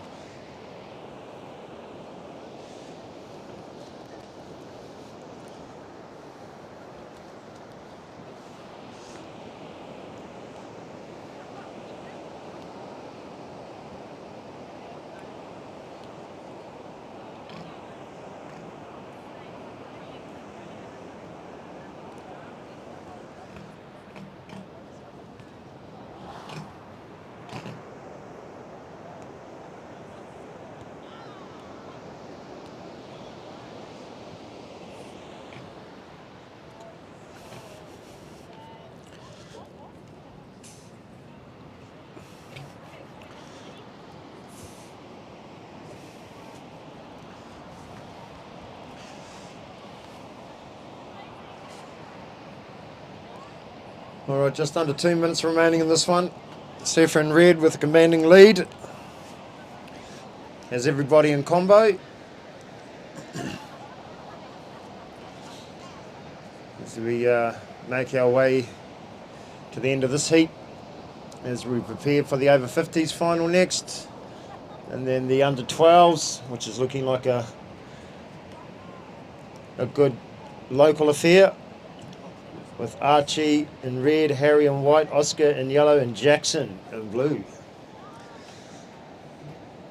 All right, just under 2 minutes remaining in this one. Surfer in red with a commanding lead. Has everybody in combo. As we make our way to the end of this heat, as we prepare for the over 50s final next, and then the under 12s, which is looking like a good local affair, with Archie in red, Harry in white, Oscar in yellow, and Jackson in blue.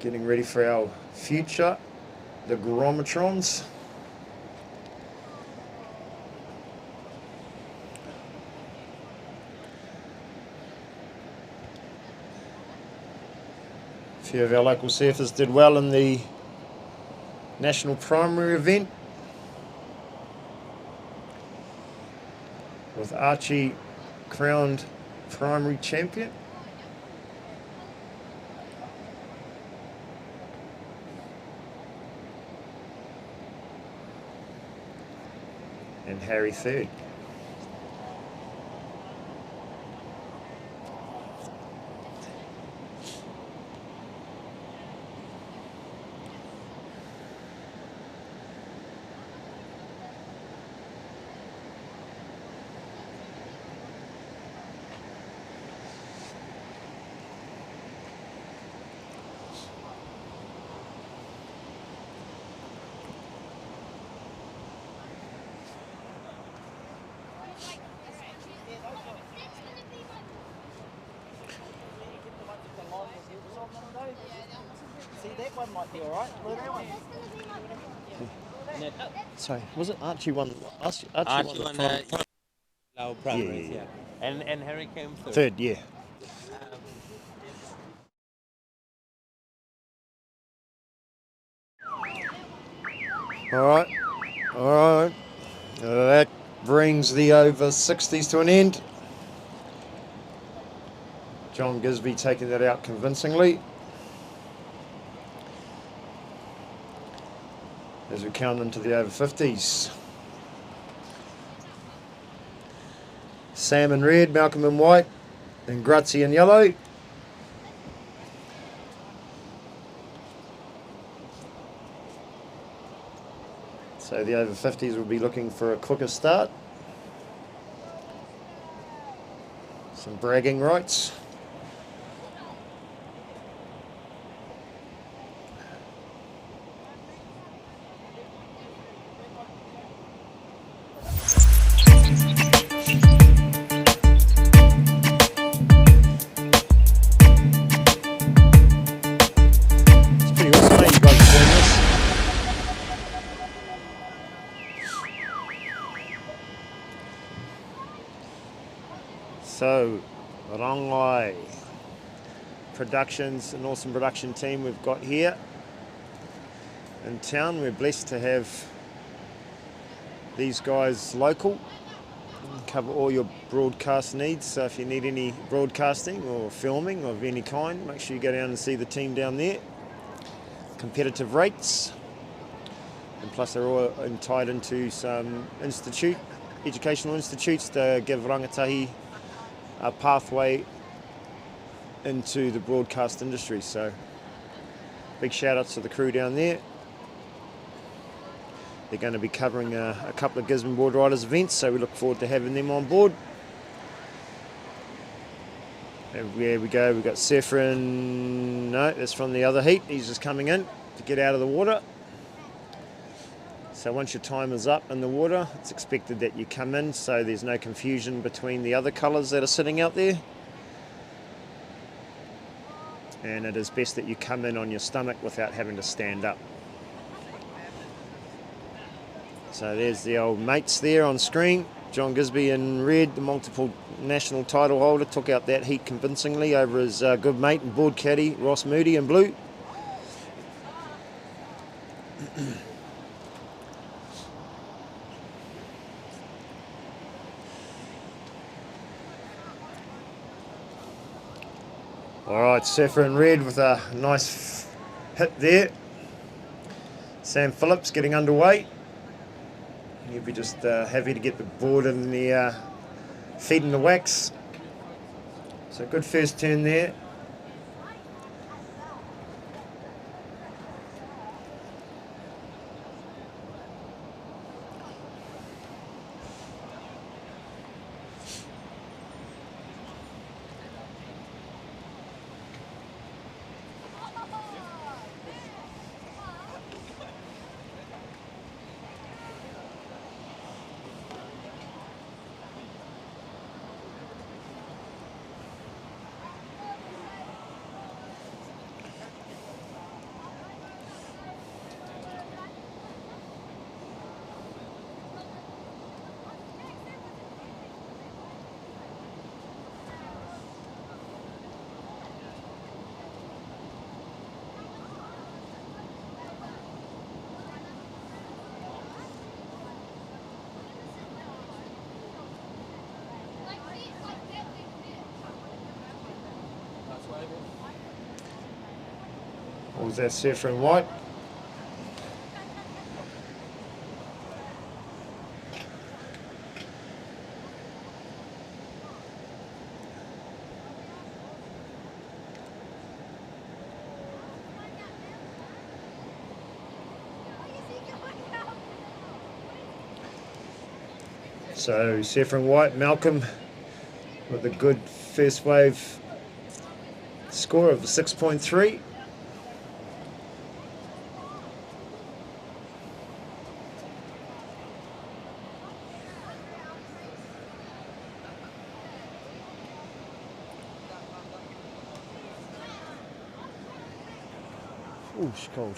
Getting ready for our future, the Gromatrons. A few of our local surfers did well in the national primary event, with Archie crowned primary champion. And Harry third. See, that one might be alright. Sorry, was it Archie won? Archie Archie won won the our primaries, Yeah. And Harry came third. third, yeah. Alright, alright. That brings the over 60s to an end. John Gisby taking that out convincingly. As we count into the over 50s. Sam in red, Malcolm in white, and Grutzy in yellow. So the over 50s will be looking for a quicker start. Some bragging rights. So, Rangai Productions, an awesome production team we've got here in town. We're blessed to have these guys local, cover all your broadcast needs. So if you need any broadcasting or filming of any kind, make sure you go down and see the team down there. Competitive rates, and plus they're all tied into some educational institutes to give rangatahi a pathway into the broadcast industry. So big shout outs to the crew down there. They're going to be covering a couple of Gisborne Boardriders events, so we look forward to having them on board. And there we go, we've got Saffron, no, that's from the other heat. He's just coming in to get out of the water. So once your time is up in the water, it's expected that you come in so there's no confusion between the other colours that are sitting out there. And it is best that you come in on your stomach without having to stand up. So there's the old mates there on screen. John Gisby in red, the multiple national title holder, took out that heat convincingly over his good mate and board caddy, Ross Moody, in blue. Alright, Surfer in red with a nice hit there. Sam Phillips getting underway. He'll be just happy to get the board in the feeding the wax. So good first turn there. What was that, Surfer and White? So Surfer and White, Malcolm with a good first wave score of 6.3. Ooh, it's cold.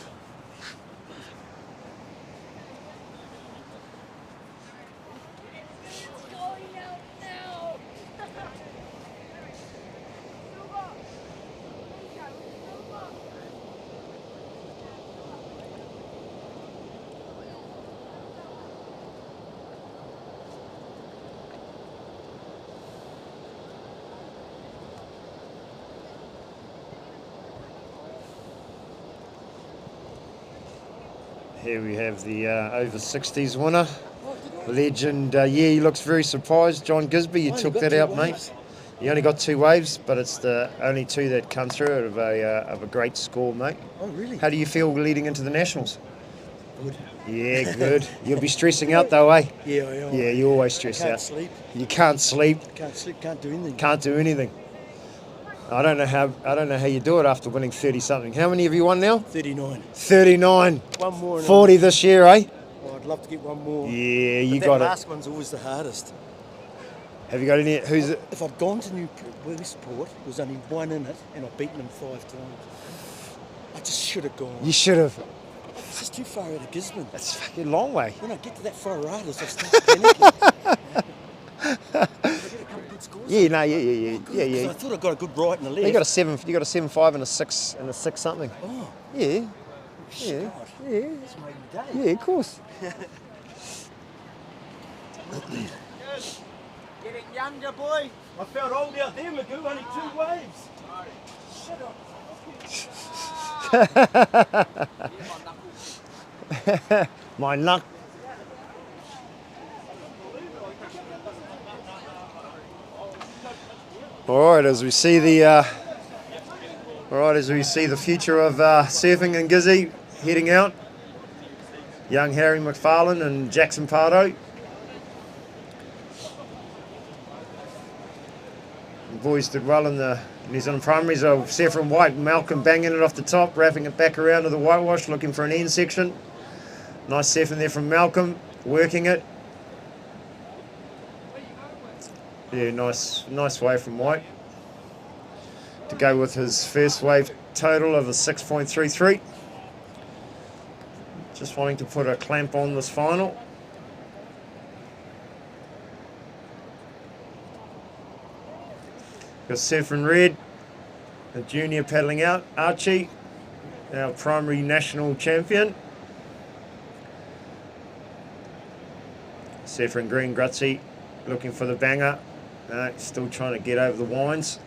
Here we have the over 60s winner, legend. Yeah, he looks very surprised. John Gisborne, you took that out, mate. You only got 2 waves, but it's the only 2 that come through out of a great score, mate. Oh, really? How do you feel leading into the Nationals? Good. Yeah, good. You'll be stressing out though, eh? Yeah, I am. Yeah, you always stress Can't out. sleep. You can't sleep. Can't sleep. Can't do anything. Can't do anything. I don't know how you do it after winning 30 something. How many have you won now? 39. 39. One more. And 40 this year, eh? Oh, I'd love to get one more. Yeah, you But got that it. last one's always the hardest. Have you got any? Who's it? If I'd gone to New Westport, there was only one in it, and I've beaten them 5 times. I just should have gone. You should have. It's just too far out of Gisborne. That's a fucking long way. When I get to that Boardriders, I start panicking. I get a couple good scores. Yeah, no, yeah. I thought I got a good right and a left. You got a 7.5 and a 6 and a 6 something. Oh, Yeah, yeah, God. yeah, That's made me day. yeah. Of course. Getting younger, boy. I felt old out there, Magoo. Only 2 waves. Shut up. My luck. All right, as we see the future of surfing and Gizzy heading out. Young Harry McFarlane and Jackson Pardo. The boys did well in the New Zealand primaries of Surfer and White. Malcolm banging it off the top, wrapping it back around to the whitewash, looking for an end section. Nice surfing there from Malcolm, working it. Yeah, nice wave from White to go with his first wave total of a 6.33. Just wanting to put a clamp on this final. Got Surfer in red, a junior paddling out, Archie, our primary national champion. Surfer in green, Grutzy, looking for the banger. Still trying to get over the winds.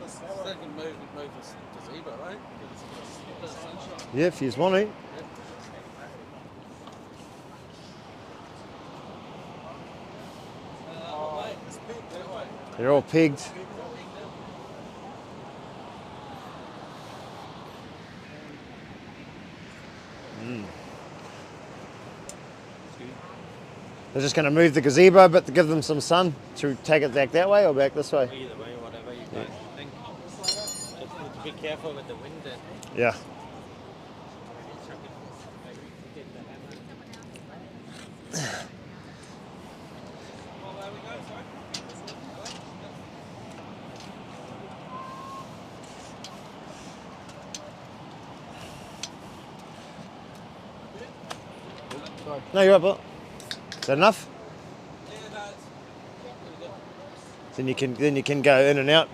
So they can move this gazebo, right? Bit of sunshine. Yeah, if you want to. They're all pegged. They're just going to move the gazebo, but to give them some sun to take it back that way or back this way. Either way, whatever you guys think. Just need to be careful with the wind then. Yeah. No, you're up. Is that enough? Then you can go in and out.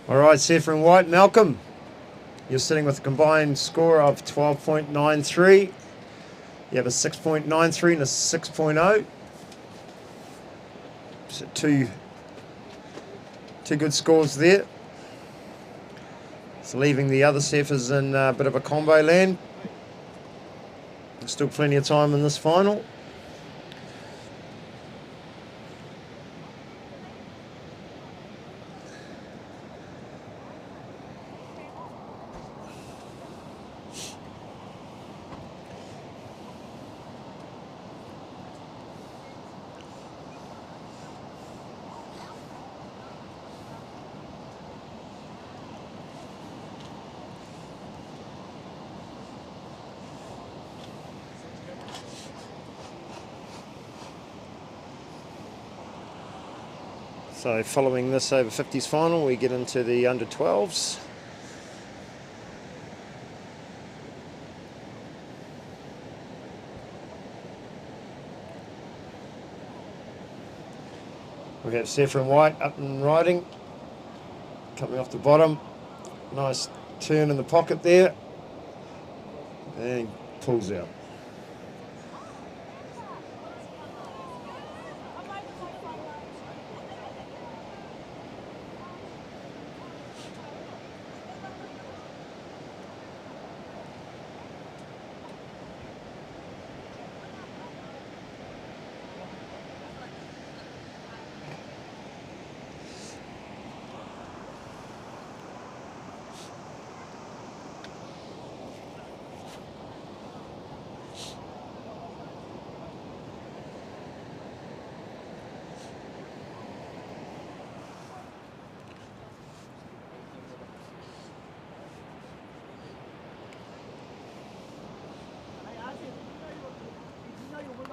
All right, Saffron White, Malcolm. You're sitting with a combined score of 12.93. You have a 6.93 and a 6.0. So two good scores there. So leaving the other Saffers in a bit of a combo land. There's still plenty of time in this final. So following this over 50s final, we get into the under 12s. We have Saffron White up and riding, coming off the bottom. Nice turn in the pocket there, and pulls out.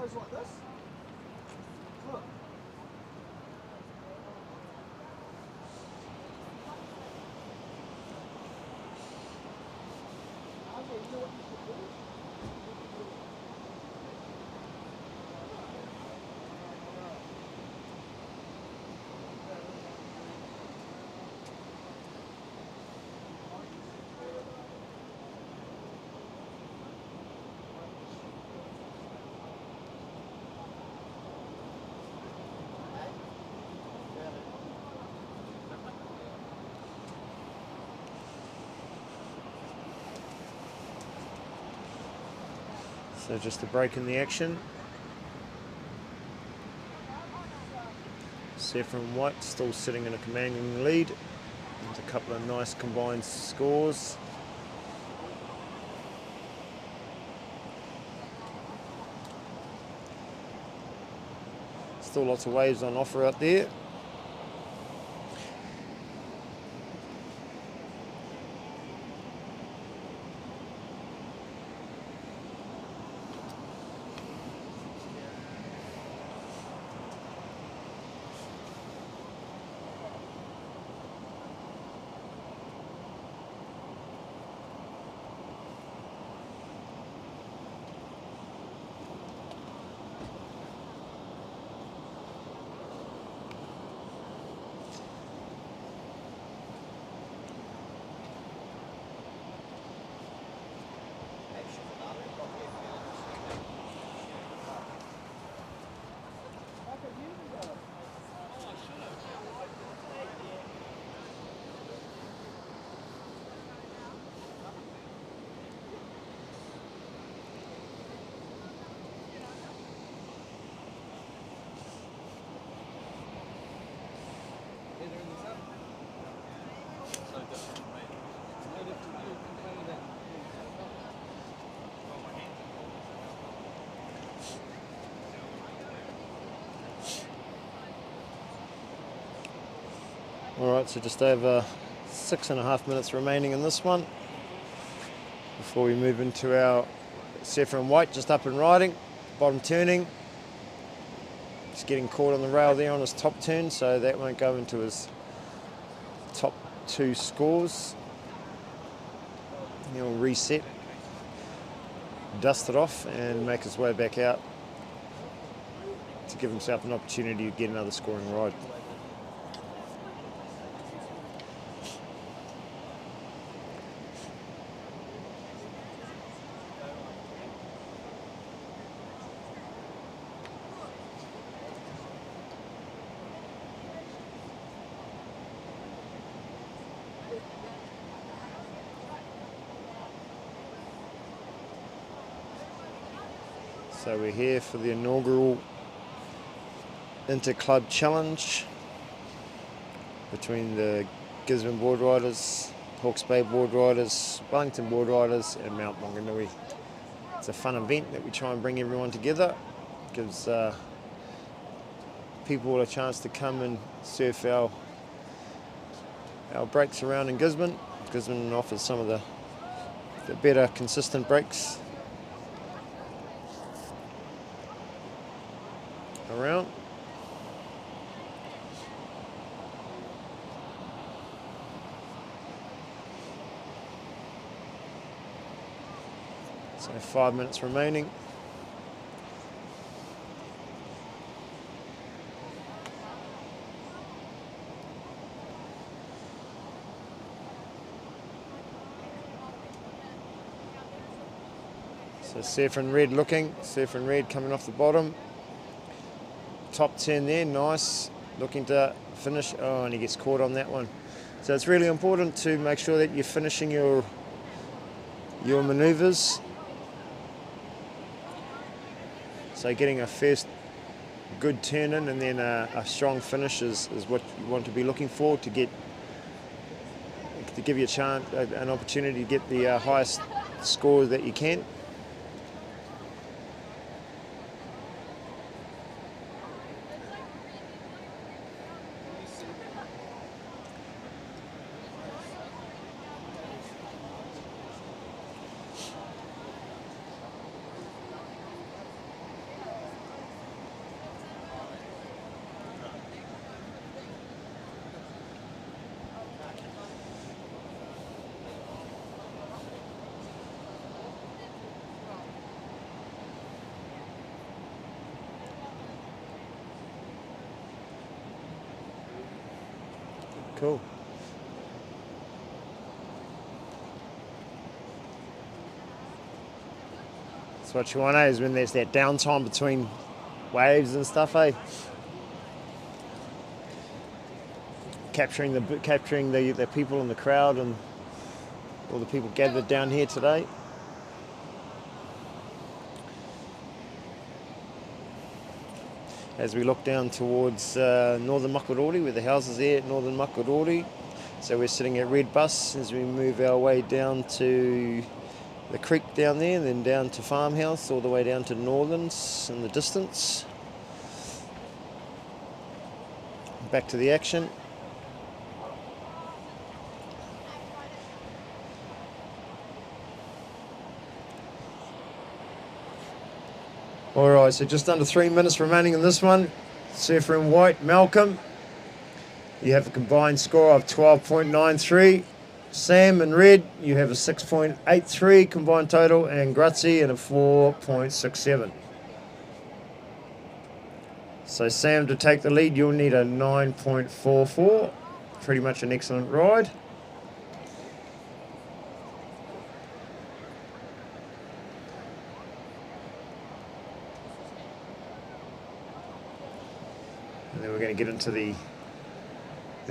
Like this? Look. So just a break in the action. Saffron White still sitting in a commanding lead. There's a couple of nice combined scores. Still lots of waves on offer out there. Alright, so just over 6.5 minutes remaining in this one before we move into our Saffron White, just up and riding, bottom turning. Just getting caught on the rail there on his top turn, so that won't go into his top 2 scores. He'll reset, dust it off and make his way back out to give himself an opportunity to get another scoring ride. So we're here for the inaugural Interclub challenge between the Gisborne Boardriders, Hawke's Bay Boardriders, Wellington Boardriders and Mount Maunganui. It's a fun event that we try and bring everyone together. Gives people a chance to come and surf our breaks around in Gisborne. Gisborne offers some of the better consistent breaks around. So 5 minutes remaining. So Saffron Red looking, Saffron Red coming off the bottom. Top 10 there, nice, looking to finish. Oh, and he gets caught on that one. So it's really important to make sure that you're finishing your manoeuvres. So getting a first good turn in and then a strong finish is what you want to be looking for to give you a chance, an opportunity to get the highest score that you can. Cool. That's what you want, is when there's that downtime between waves and stuff, eh? Capturing the people in the crowd and all the people gathered down here today. As we look down towards northern Makarori, where the houses are at northern Makarori. So we're sitting at Red Bus as we move our way down to the creek down there, and then down to Farmhouse, all the way down to Northerns in the distance. Back to the action. Alright, so just under 3 minutes remaining in this one. Saffron White, Malcolm. You have a combined score of 12.93. Sam and Red, you have a 6.83 combined total, and Grutzy and a 4.67. So Sam, to take the lead, you'll need a 9.44. Pretty much an excellent ride. And then we're going to get into the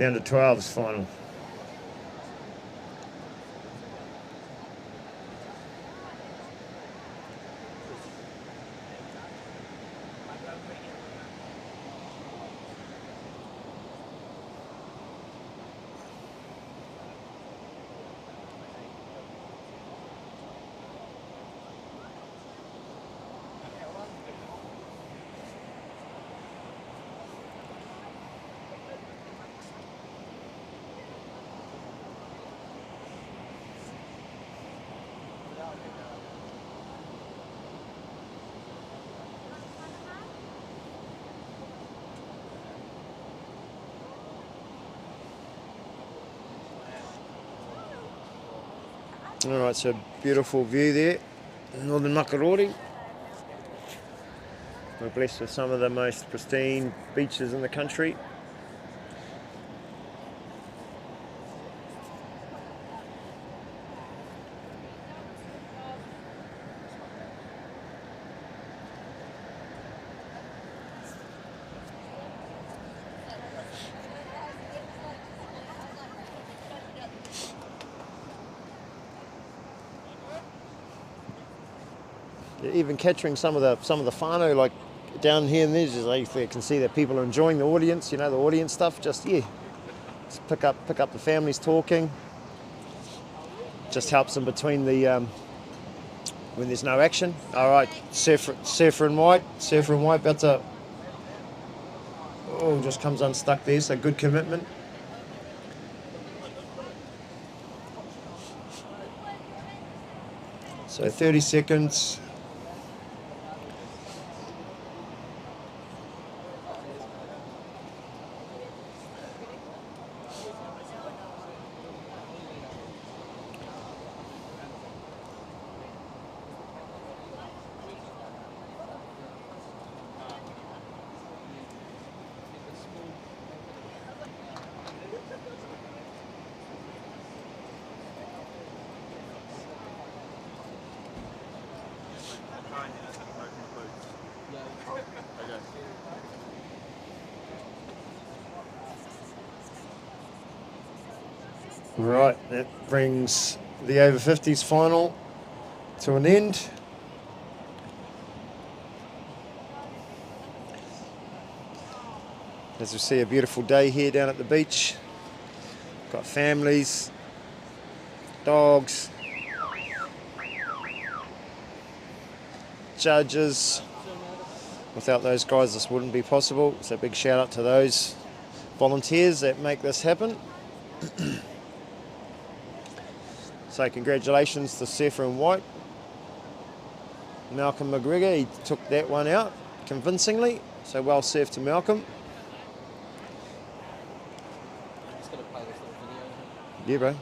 under 12s final. All right, so beautiful view there, Northern Makarori. We're blessed with some of the most pristine beaches in the country. Even capturing some of the whānau, like down here and there, just like you can see that people are enjoying the audience, the audience stuff. Just pick up the families talking. Just helps them between the when there's no action. All right, surfer and white about to just comes unstuck there. So good commitment. So 30 seconds. Right, that brings the over 50s final to an end. As we see, a beautiful day here down at the beach. Got families, dogs, judges. Without those guys, this wouldn't be possible. So big shout out to those volunteers that make this happen. So congratulations to Surfer in White. Malcolm McGregor, he took that one out convincingly. So well served to Malcolm. I'm just going to play this little video. Yeah, bro.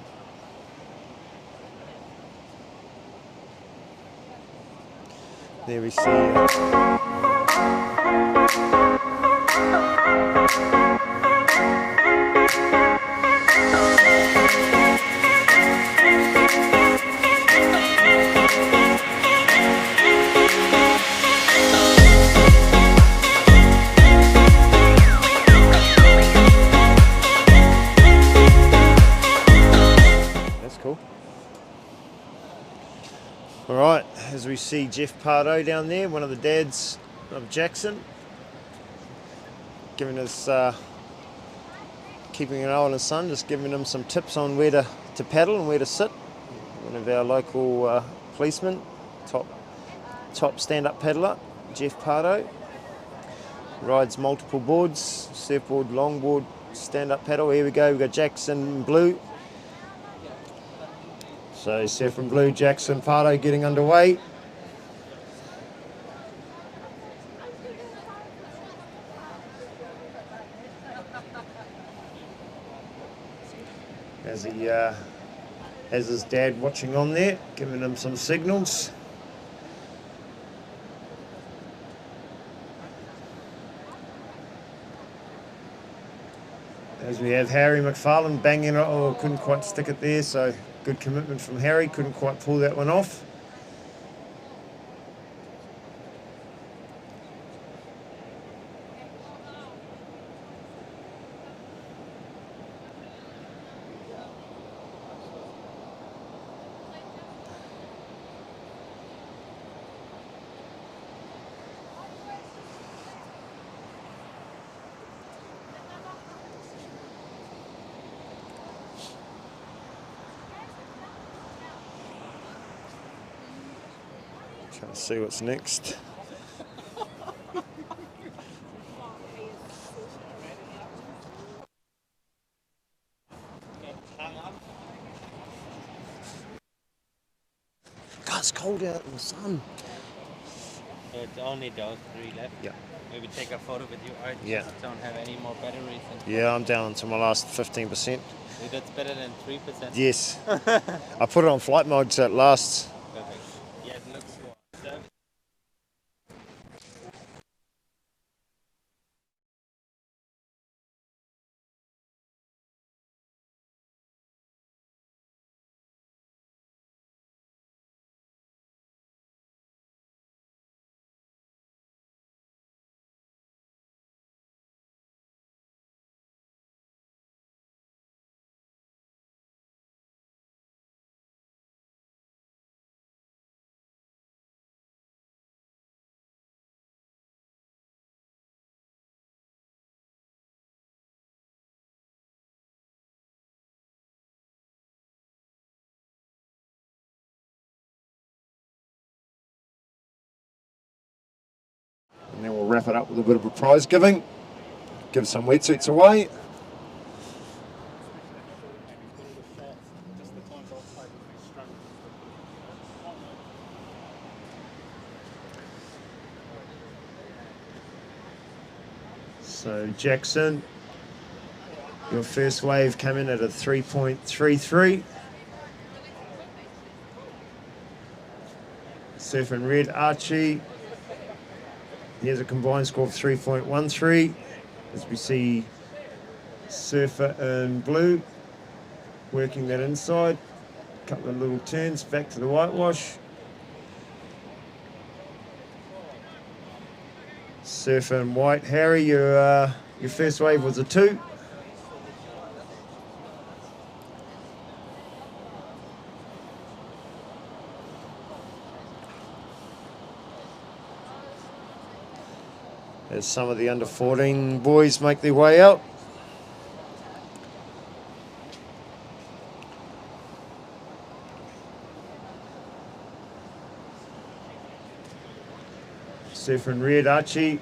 There we see. Cool. All right, as we see Jeff Pardo down there, one of the dads of Jackson, giving us, keeping an eye on his son, just giving him some tips on where to paddle and where to sit. One of our local policemen, top stand-up paddler, Jeff Pardo, rides multiple boards, surfboard, longboard, stand-up paddle. Here we go, we've got Jackson Blue. So Surfer in Blue, Jackson Pardo getting underway. As he has his dad watching on there, giving him some signals. As we have Harry McFarlane banging it, couldn't quite stick it there, so good commitment from Harry, couldn't quite pull that one off. Trying to see what's next. God, it's cold out in the sun. So it's only those three left. Yeah. Maybe take a photo with you. I Yeah. just don't have any more batteries. Yeah, I'm down to my last 15%. That's better than 3%. Yes. I put it on flight mode so it lasts. Perfect. Yeah, it looks more. And then we'll wrap it up with a bit of a prize giving. Give some wetsuits away. So Jackson, your first wave came in at a 3.33. Surfer in red, Archie. He has a combined score of 3.13. As we see Surfer in blue, working that inside. Couple of little turns back to the whitewash. Surfer in white. Harry, your first wave was a 2. As some of the under 14 boys make their way out. Surfer in red, Archie,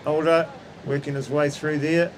older, working his way through there.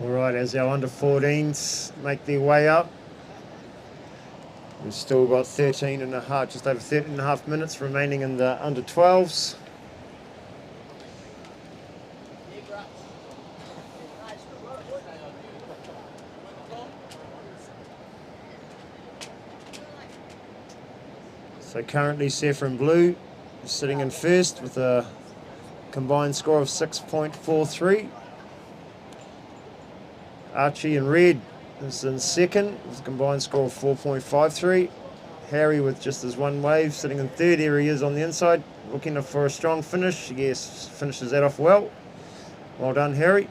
All right, as our under 14s make their way up, we've still got 13 and a half, just over 13 and a half minutes remaining in the under 12s. So currently Surfer in blue is sitting in first with a combined score of 6.43. Archie in red is in second with a combined score of 4.53. Harry with just his one wave sitting in third. There he is on the inside, looking for a strong finish. Yes, finishes that off well. Well done, Harry.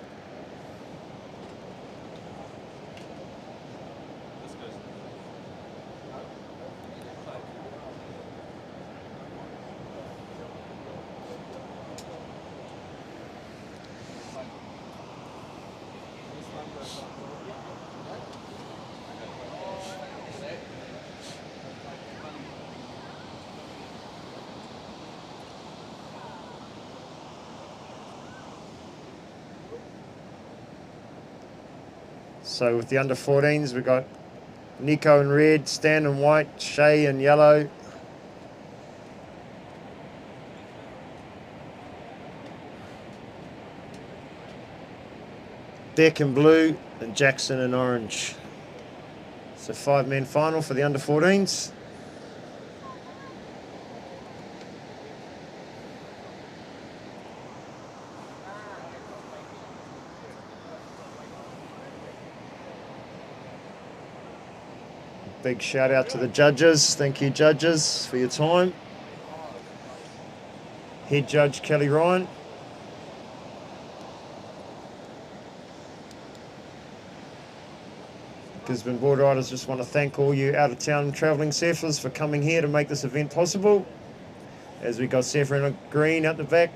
So with the under 14s, we've got Nico in red, Stan in white, Shay in yellow. Beck in blue and Jackson in orange. So 5-man final for the under 14s. Big shout out to the judges. Thank you, judges, for your time. Head judge Kelly Ryan. Gisborne Boardriders just want to thank all you out-of-town travelling surfers for coming here to make this event possible. As we got surfer in green out the back.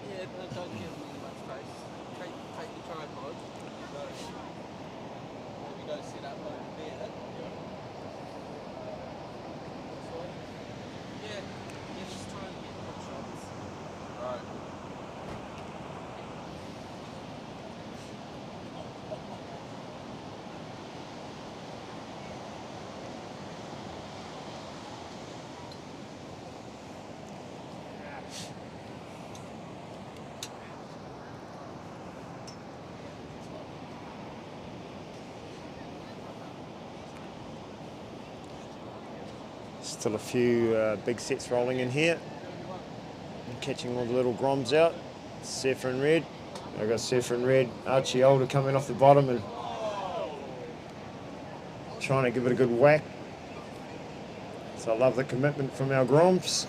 Yeah, don't give them much space. Take the tripod. Maybe go sit up over there. Yeah, just try and get good shots. Right. Still a few big sets rolling in here. And catching all the little groms out. Surfer in red. I've got Surfer in red. Archie Older coming off the bottom and trying to give it a good whack. So I love the commitment from our groms.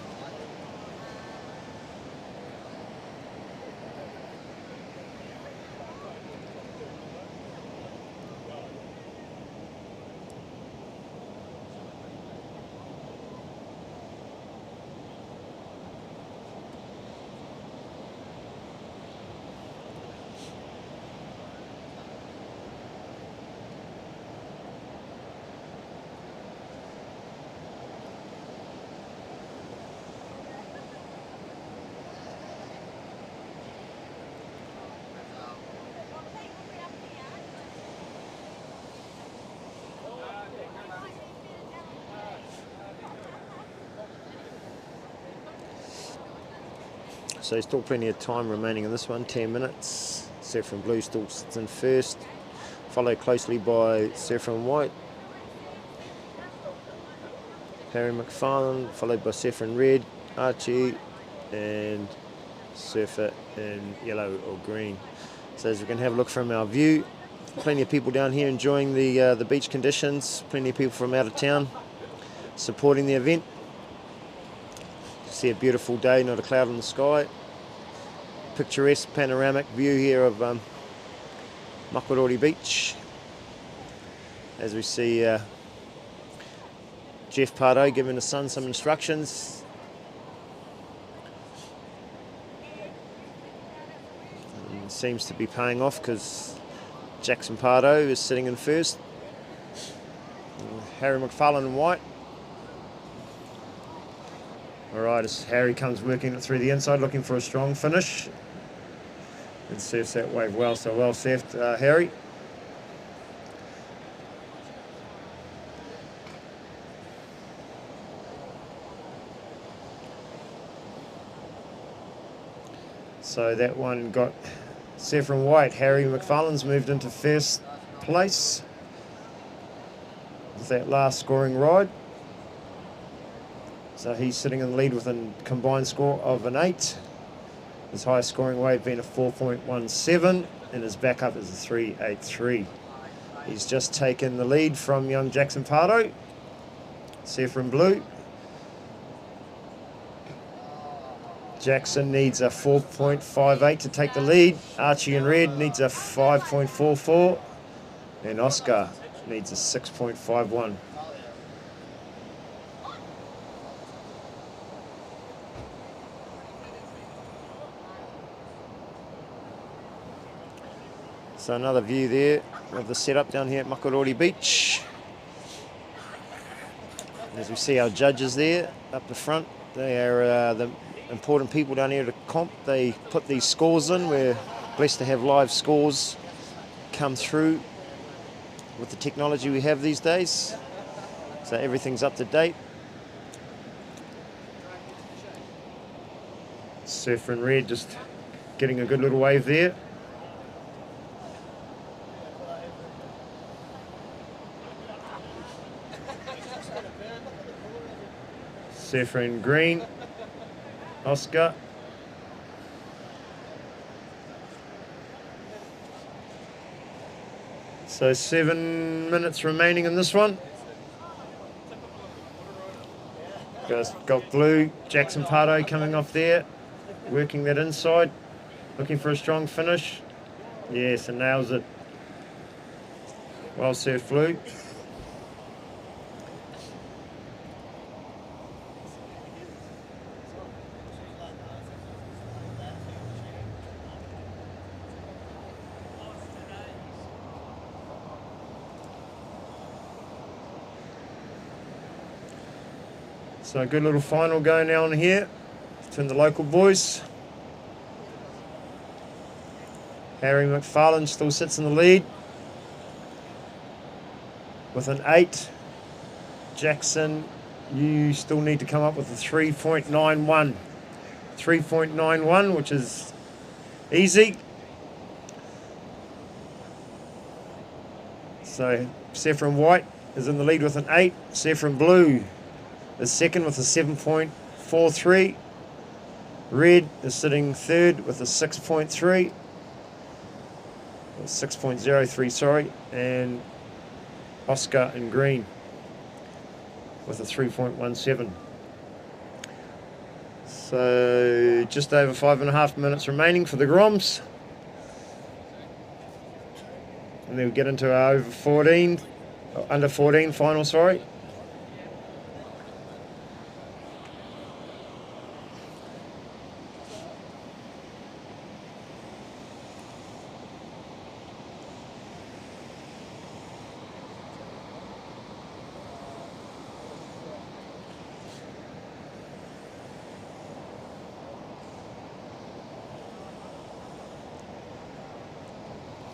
So still plenty of time remaining in this one, 10 minutes. Surfer in blue still sits in first, followed closely by Surfer in white. Harry McFarlane, followed by Surfer in red, Archie, and Surfer in yellow or green. So as we can have a look from our view, plenty of people down here enjoying the beach conditions, plenty of people from out of town supporting the event. See a beautiful day, not a cloud in the sky. Picturesque panoramic view here of Makarori Beach. As we see Jeff Pardo giving his son some instructions. And seems to be paying off because Jackson Pardo is sitting in first. And Harry McFarlane in white. Alright, as Harry comes working it through the inside, looking for a strong finish. And surfs that wave well, so well surfed, Harry. So that one got Surfer in white. Harry McFarlane's moved into first place with that last scoring ride. So he's sitting in the lead with a combined score of an 8. His highest scoring wave being a 4.17, and his backup is a 3.83. He's just taken the lead from young Jackson Pardo. Surfer in blue. Jackson needs a 4.58 to take the lead. Archie in red needs a 5.44, and Oscar needs a 6.51. So another view there of the setup down here at Makarori Beach. As we see our judges there up the front, they are the important people down here to comp. They put these scores in. We're blessed to have live scores come through with the technology we have these days. So everything's up to date. Surfer in red just getting a good little wave there. Surfer in green, Oscar. So 7 minutes remaining in this one. Got blue, Jackson Pardo coming off there, working that inside, looking for a strong finish. Yes, and nails it. Well surfed, blue. So a good little final going on here between the local boys. Harry McFarlane still sits in the lead with an 8. Jackson, you still need to come up with a 3.91. 3.91, which is easy. So Saffron White is in the lead with an 8. Saffron Blue is second with a 7.43. Red is sitting third with a 6.3. 6.03, sorry. And Oscar in green with a 3.17. So just over 5.5 minutes remaining for the Groms. And then we get into our under 14 final, sorry.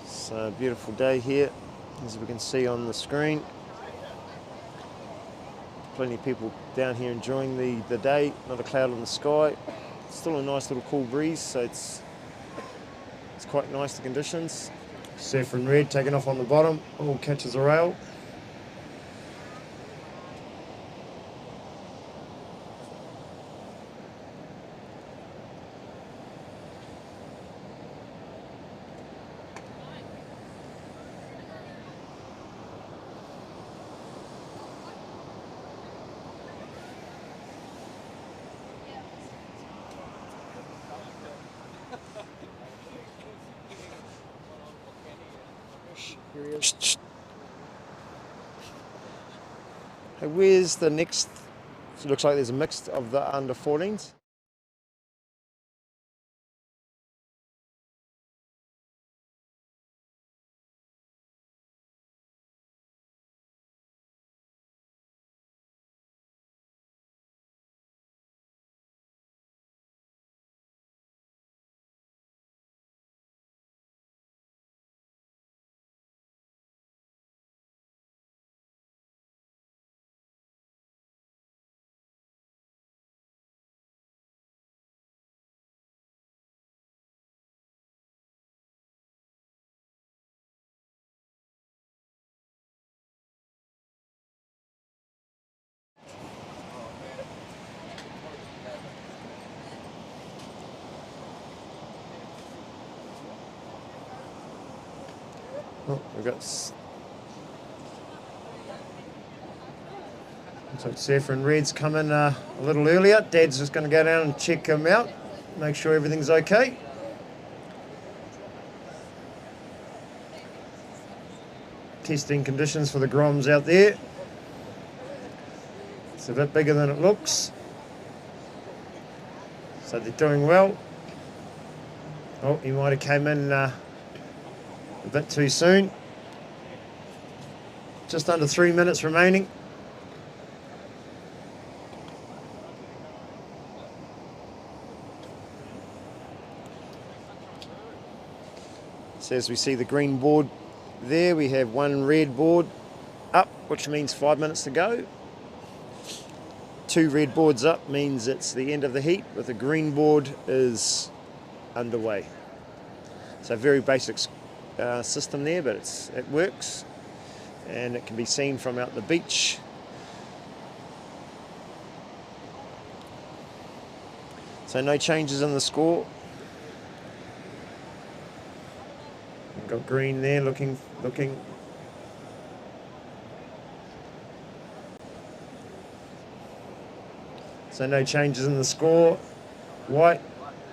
So a beautiful day here, as we can see on the screen. Plenty of people down here enjoying the day, not a cloud in the sky. Still a nice little cool breeze, so it's quite nice, the conditions. Saffron red taking off on the bottom, all catches a rail. Hey, where's the next? It looks like there's a mix of the under 14s. Oh, we've got so Saffron Red's coming a little earlier. Dad's just going to go down and check him out, make sure everything's okay. Testing conditions for the Groms out there. It's a bit bigger than it looks. So they're doing well. Oh, he might have came in a bit too soon. Just under 3 minutes remaining. So as we see the green board there, we have one red board up, which means 5 minutes to go. 2 red boards up means it's the end of the heat, but the green board is underway. So very basic system there, but it works, and it can be seen from out the beach. So no changes in the score. We've got green there looking. So no changes in the score. White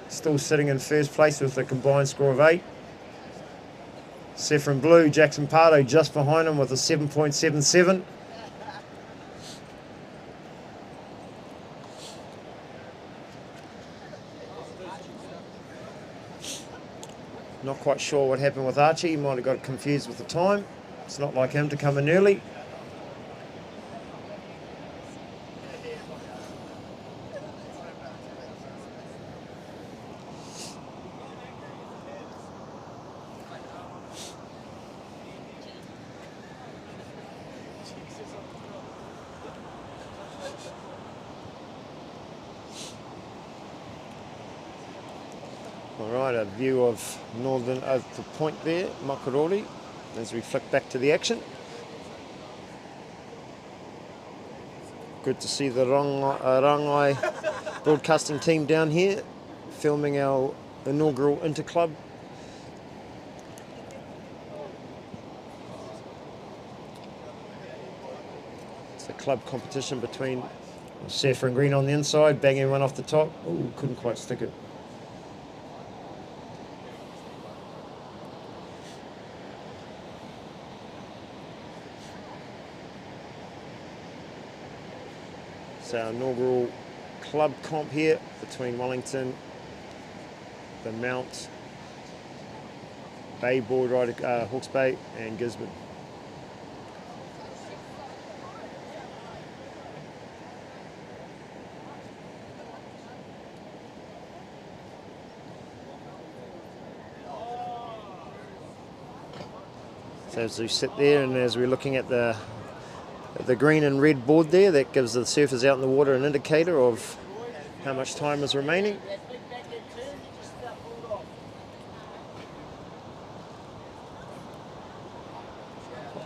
still sitting in first place with a combined score of 8. Saffron Blue, Jackson Pardo just behind him with a 7.77. Not quite sure what happened with Archie. He might have got confused with the time. It's not like him to come in early. Alright, a view of Northern the point there, Makarori, as we flick back to the action. Good to see the Rangai broadcasting team down here, filming our inaugural Interclub. It's a club competition between Saffron Green on the inside, banging one off the top. Oh, couldn't quite stick it. It's our inaugural club comp here between Wellington, the Mount, Bay Boardriders, Hawke's Bay and Gisborne. So as we sit there and as we're looking at the green and red board there, that gives the surfers out in the water an indicator of how much time is remaining.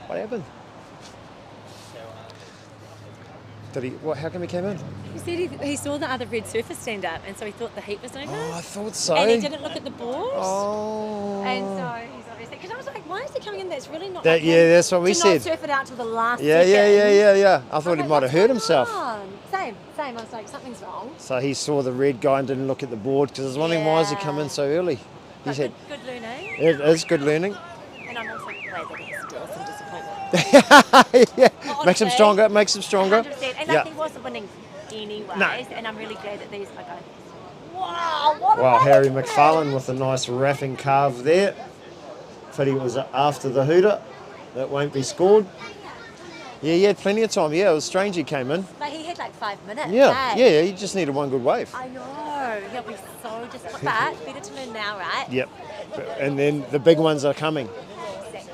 What happened? How come he came in? He said he saw the other red surfer stand up, and so he thought the heat was over. Oh, I thought so. And he didn't look at the board. Oh. And so he's obviously, because I was like, why is he coming in? That's really not. That, like yeah, him that's what we to said. Not surf it out till the last. Yeah. I thought he might have hurt himself. Same. I was like, something's wrong. So he saw the red guy and didn't look at the board because I was wondering why has he come in so early. But good learning. It is good learning. And I'm also glad that he's still some disappointment. Yeah, makes him stronger. 100%. And like, he wasn't winning anyways. No. And I'm really glad that these are going. Wow, what a Harry moment. McFarlane with a nice wrapping carve there. Pity it was after the hooter. That won't be scored. Yeah, he had plenty of time. Yeah, it was strange he came in. Like, he had like 5 minutes. Yeah, he just needed one good wave. I know. He'll be so disappointed. But better to learn now, right? Yep. And then the big ones are coming. Exactly.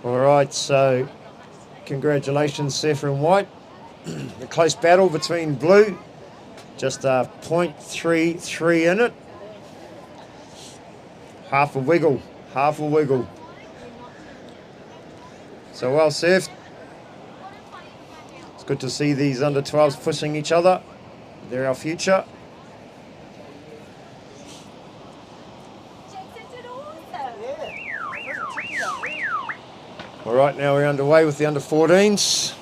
All right, so congratulations, Saffron White. A close battle between Blue. Just a 0.33 in it. Half a wiggle. So well surfed. It's good to see these under 12s pushing each other. They're our future. All right, now we're underway with the under 14s.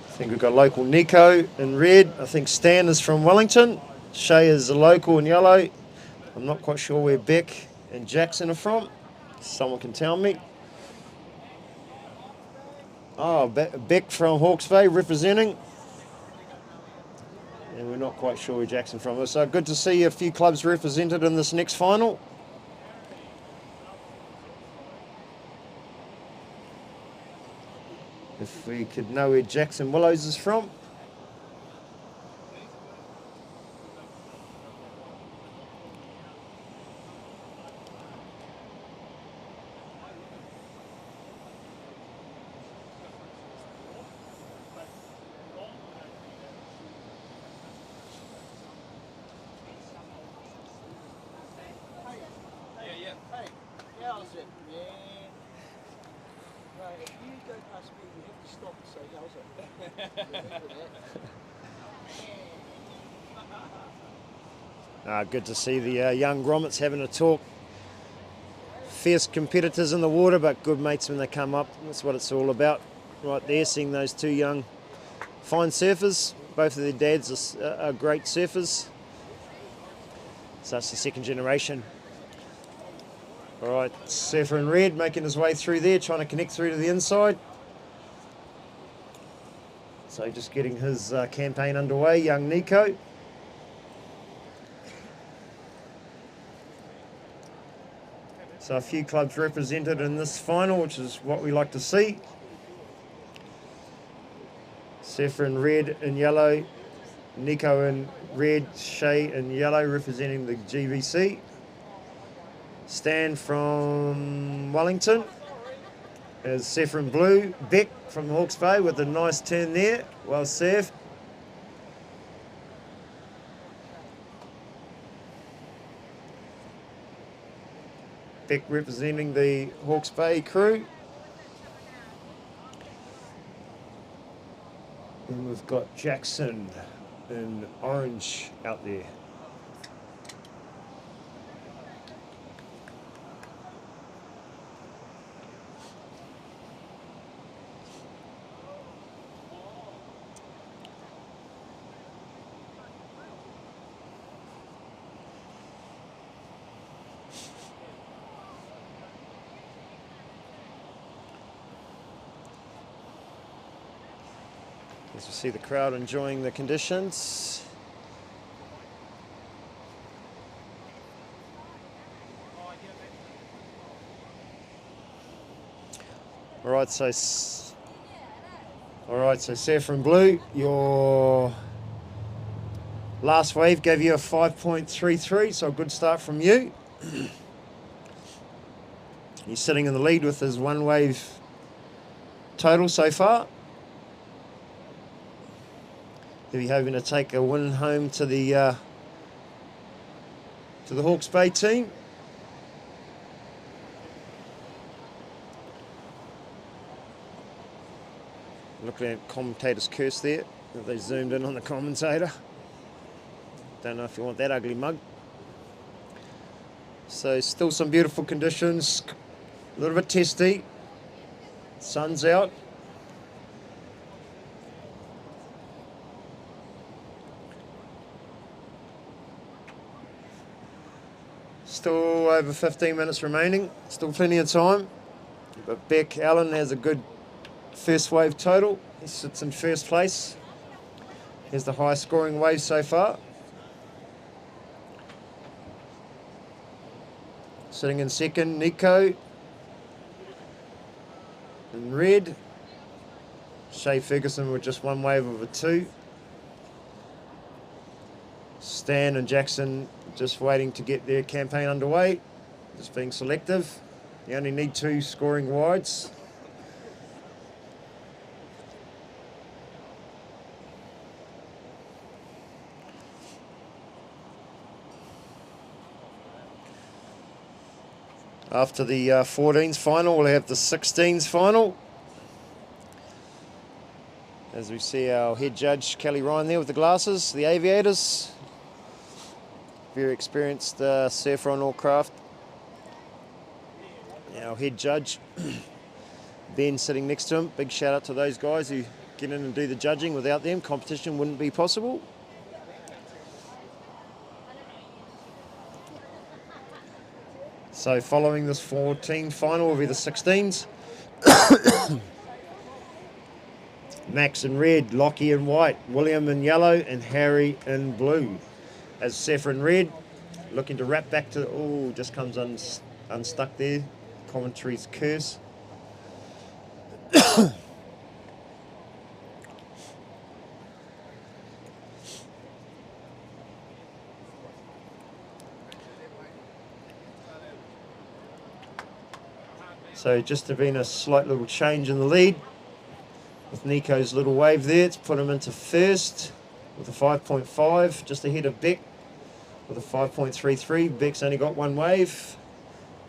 I think we've got local Nico in red. I think Stan is from Wellington. Shay is a local in yellow. I'm not quite sure where Beck and Jackson are from. Someone can tell me. Oh, Beck from Hawke's Bay representing. And we're not quite sure where Jackson from. So good to see a few clubs represented in this next final. If we could know where Jackson Willows is from. How's it, man? Right, if you go past me, you have to stop and say, how's it? Remember that. Good to see the young grommets having a talk. Fierce competitors in the water, but good mates when they come up. That's what it's all about. Right there, seeing those two young fine surfers. Both of their dads are great surfers. So that's the second generation. All right, surfer in red making his way through there, trying to connect through to the inside. So just getting his campaign underway, young Nico. So a few clubs represented in this final, which is what we like to see. Surfer in red and yellow, Nico in red, Shay in yellow representing the GVC. Stan from Wellington is surfer in blue, Beck from Hawke's Bay with a nice turn there, well surfed. Beck representing the Hawke's Bay crew. And we've got Jackson in orange out there. As we see the crowd enjoying the conditions. All right, so surfer in blue, your last wave gave you a 5.33, so a good start from you. He's sitting in the lead with his one wave total so far. He'll be hoping to take a win home to the Hawke's Bay team. Looking at commentator's curse there. They zoomed in on the commentator. Don't know if you want that ugly mug. So still some beautiful conditions. A little bit testy. Sun's out. Still over 15 minutes remaining, still plenty of time. But Beck Allen has a good first wave total. He sits in first place. He has the highest scoring wave so far. Sitting in second, Nico in red. Shay Ferguson with just one wave of a 2. Stan and Jackson just waiting to get their campaign underway, just being selective. You only need 2 scoring wides. After the 14s final, we'll have the 16s final. As we see our head judge, Kelly Ryan, there with the glasses, the aviators. Very experienced surfer on all craft. Our head judge, Ben, sitting next to him. Big shout out to those guys who get in and do the judging. Without them, competition wouldn't be possible. So following this 14 final will be the 16s. Max in red, Lockie in white, William in yellow, and Harry in blue. As surfer in red, looking to wrap back to, oh, just comes unstuck there. Commentary's curse. So just have been a slight little change in the lead with Nico's little wave there. It's put him into first with a 5.5, just ahead of Beck with a 5.33. Beck's only got one wave.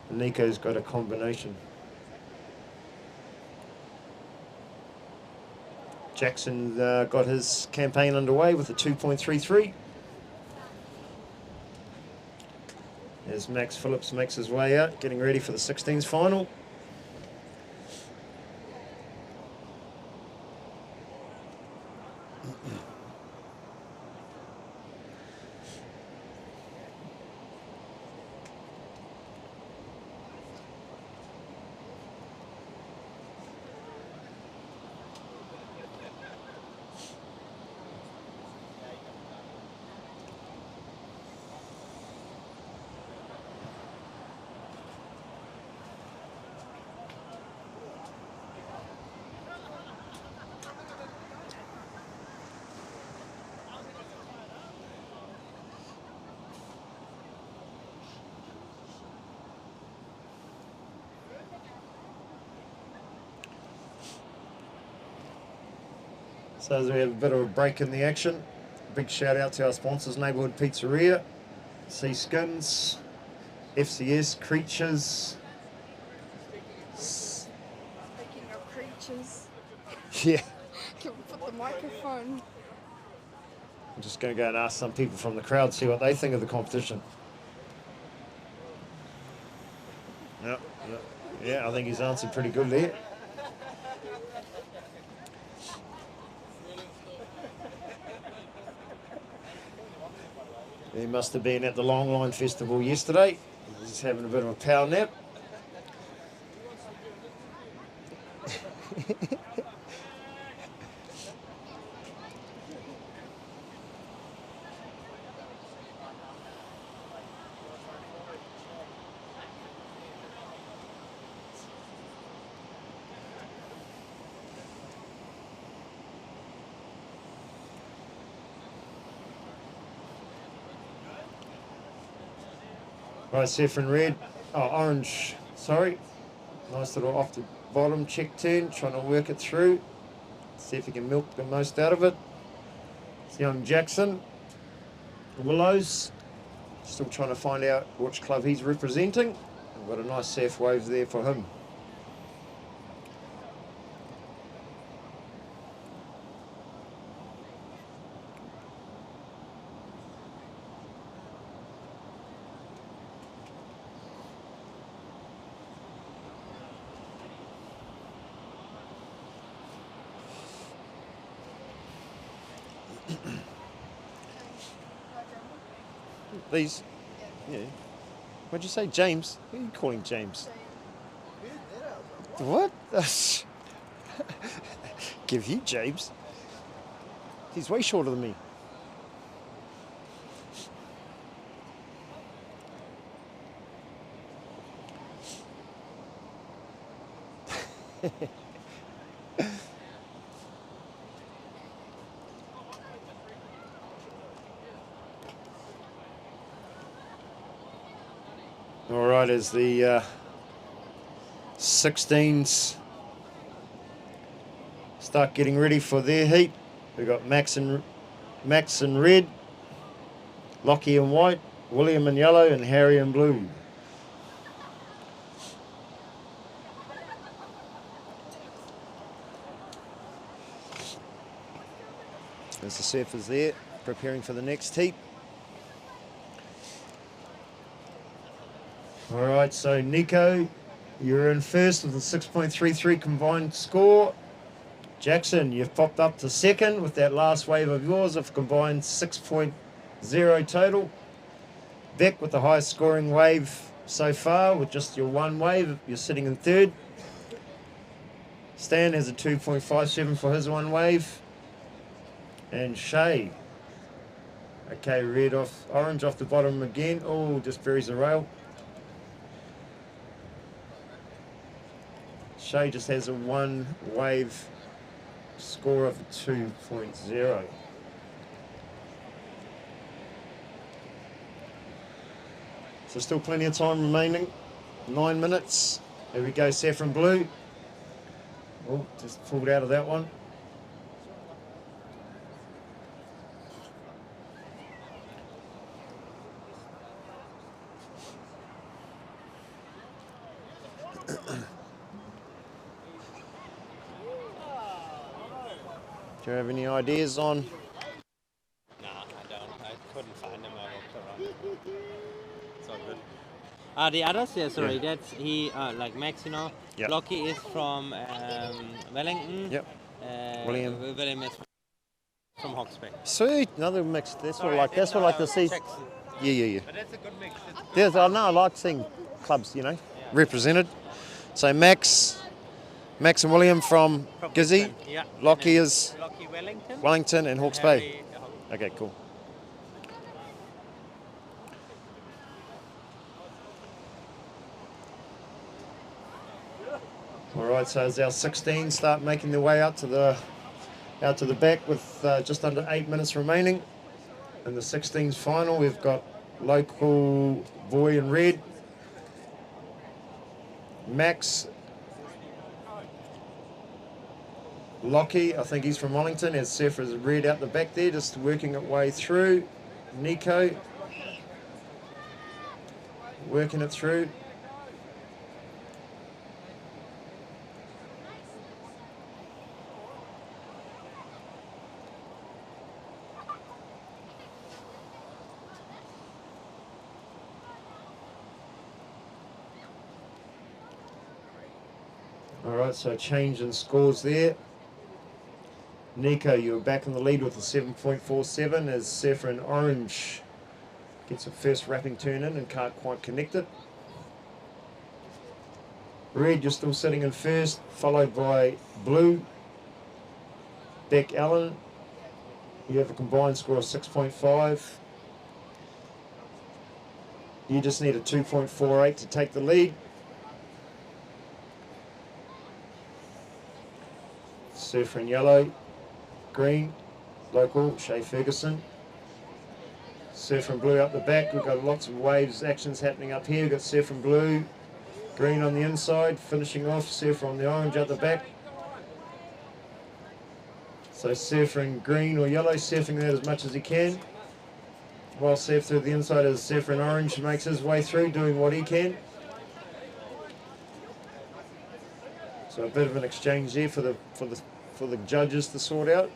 Nico's got a combination. Jackson got his campaign underway with a 2.33. As Max Phillips makes his way out, getting ready for the 16s final. So as we have a bit of a break in the action, big shout out to our sponsors, Neighbourhood Pizzeria, Sea Skins, FCS, Creatures. Speaking of creatures, Yeah. can we put the microphone? I'm just going to go and ask some people from the crowd, see what they think of the competition. Yep, yep. Yeah, I think he's answered pretty good there. He must have been at the Longline Festival yesterday. He's just having a bit of a power nap. Right, saffron red, orange, sorry. Nice little off the bottom check turn, trying to work it through. See if he can milk the most out of it. It's young Jackson, Willows, still trying to find out which club he's representing. We've got a nice saff wave there for him. These, yeah. What'd you say, James? Who are you calling James? What? Give you James? He's way shorter than me. All right, as the 16s start getting ready for their heat, we've got Max in red, Lockie in white, William in yellow, and Harry in blue. As the surfers there, preparing for the next heat. All right, so Nico, you're in first with a 6.33 combined score. Jackson, you've popped up to second with that last wave of yours of combined 6.0 total. Beck with the highest scoring wave so far with just your one wave, you're sitting in third. Stan has a 2.57 for his one wave. And Shay, okay, orange off the bottom again. Oh, just buries the rail. Shay just has a one wave score of 2.0. So still plenty of time remaining. 9 minutes. There we go, saffron blue. Oh, just pulled out of that one. Do you have any ideas on? No, I don't. I couldn't find them. I looked around. It's all good. The others, yeah, sorry, Yeah. that's like Max, you know. Yep. Lockie is from Wellington. Yep. William. William is from Hawke's Bay. Sweet, another mix. That's what I like. That's what I like to see. Jackson. Yeah. But that's a good mix. It's a good There's, I know. I like seeing clubs, represented. So Max and William from Gizzy. Gisborne, yeah. Lockie is Lockie Wellington. Wellington and Hawke's Bay. Okay, cool. All right, so as our 16 start making their way out to the back with just under 8 minutes remaining. In the 16s final, we've got local boy in red, Max. Lockie, I think he's from Wellington, as Surfer is red out the back there, just working its way through. Nico, working it through. All right, so change in scores there. Nico, you're back in the lead with a 7.47 as Surfer in orange gets a first wrapping turn in and can't quite connect it. Red, you're still sitting in first, followed by blue. Beck Allen, you have a combined score of 6.5. You just need a 2.48 to take the lead. Surfer in yellow. Green, local, Shay Ferguson. Surfer in blue up the back. We've got lots of waves, actions happening up here. We've got Surfer in blue, green on the inside, finishing off Surfer on the orange at the back. So Surfer in green or yellow, surfing that as much as he can. While Surf through the inside as Surfer in orange makes his way through, doing what he can. So a bit of an exchange there for the judges to sort out,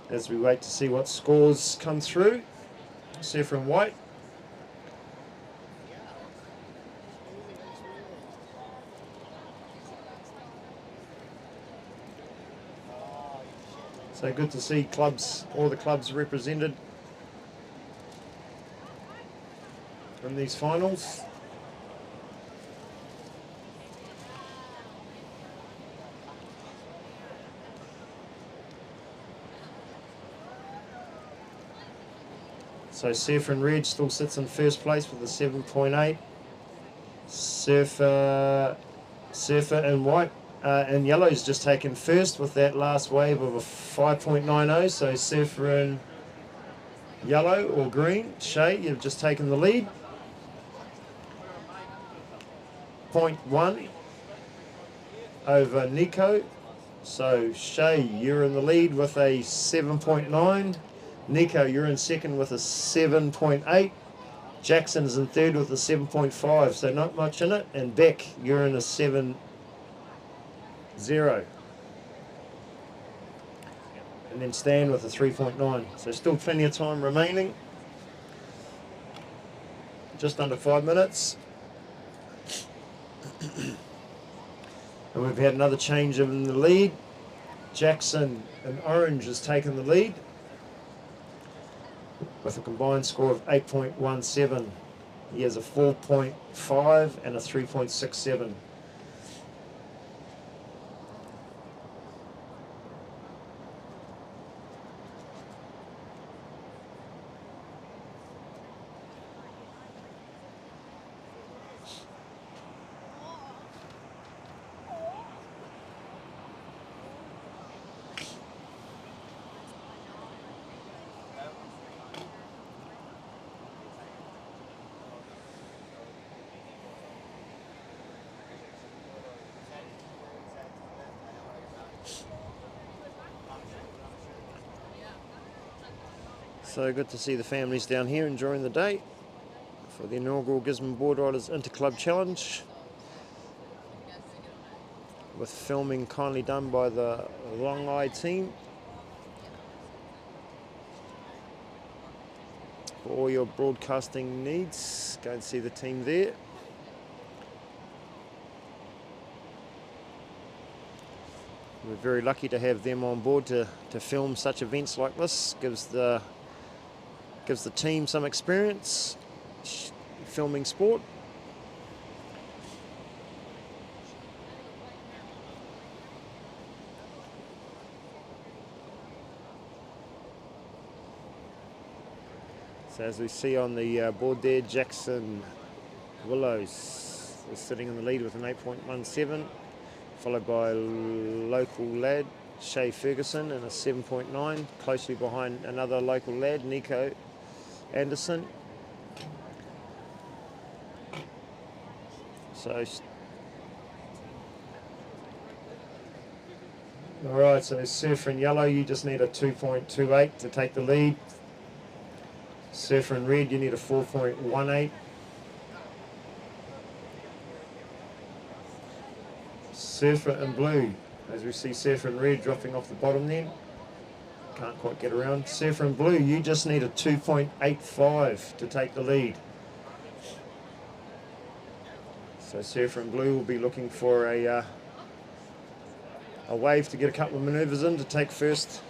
as we wait to see what scores come through. Surfer in white. So good to see all the clubs represented in these finals. So Surfer in red still sits in first place with a 7.8. Surfer in white and yellow's just taken first with that last wave of a 5.90. So Surfer in yellow or green, Shay, you've just taken the lead. 0.1 over Nico. So Shay, you're in the lead with a 7.9. Nico, you're in second with a 7.8. Jackson's in third with a 7.5, so not much in it. And Beck, you're in a 7.0. And then Stan with a 3.9. So still plenty of time remaining. Just under 5 minutes. And we've had another change in the lead. Jackson in orange has taken the lead with a combined score of 8.17. He has a 4.5 and a 3.67. So good to see the families down here enjoying the day for the inaugural Gisborne Boardriders Interclub Challenge. with filming kindly done by the Wrong team. For all your broadcasting needs, go and see the team there. We're very lucky to have them on board to film such events like this. Gives the team some experience filming sport. So as we see on the board there, Jackson Willows is sitting in the lead with an 8.17, followed by local lad Shay Ferguson in a 7.9, closely behind another local lad, Nico Anderson. So, all right, so Surfer in yellow, you just need a 2.28 to take the lead. Surfer in red, you need a 4.18. Surfer in blue, as we see Surfer in red dropping off the bottom then. Can't quite get around. Surfer in blue, you just need a 2.85 to take the lead. So Surfer in blue will be looking for a wave to get a couple of manoeuvres in to take first.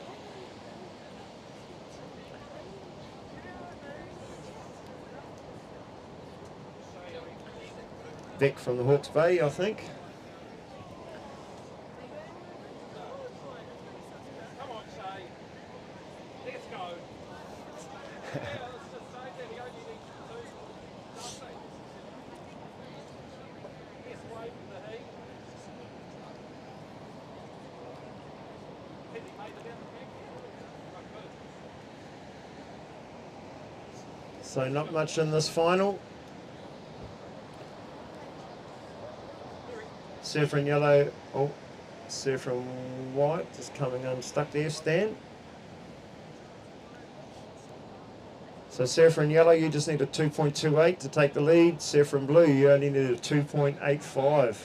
Vic from the Hawke's Bay, I think. So not much in this final. Surfer in yellow, oh, Surfer in white, just coming unstuck there, Stan. So Surfer in yellow, you just need a 2.28 to take the lead. Surfer in blue, you only need a 2.85.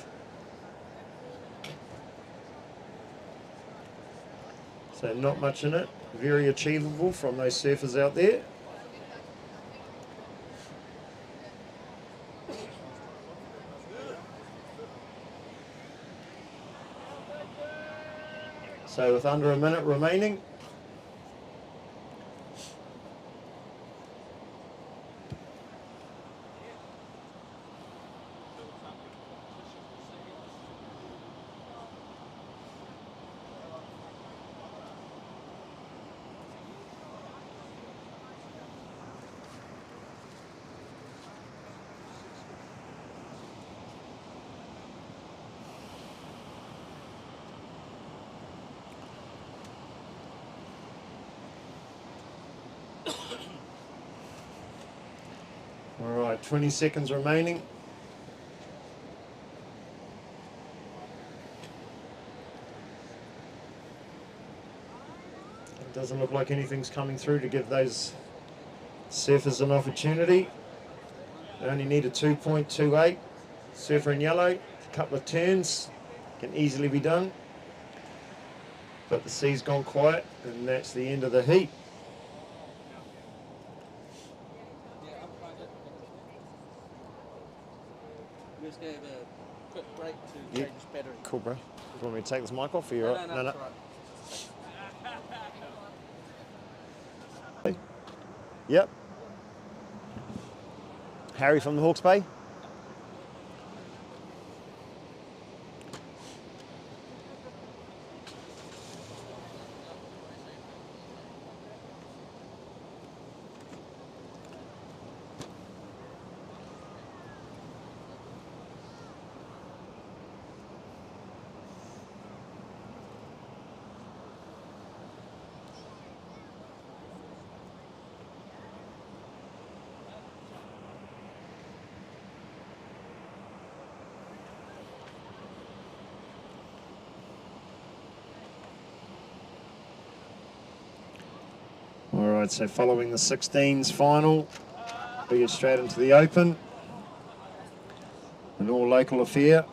So not much in it, very achievable from those surfers out there. So with under a minute remaining, all right, 20 seconds remaining. It doesn't look like anything's coming through to give those surfers an opportunity. They only need a 2.28. Surfer in yellow, a couple of turns, can easily be done. But the sea's gone quiet, and that's the end of the heat. We just gave a quick break to Yep. change battery. Cool, bro. Do you want me to take this mic off? Or you're right? No. That's all right. Yep. Harry from the Hawke's Bay. All right, so following the 16s final, we get straight into the Open. An all local affair.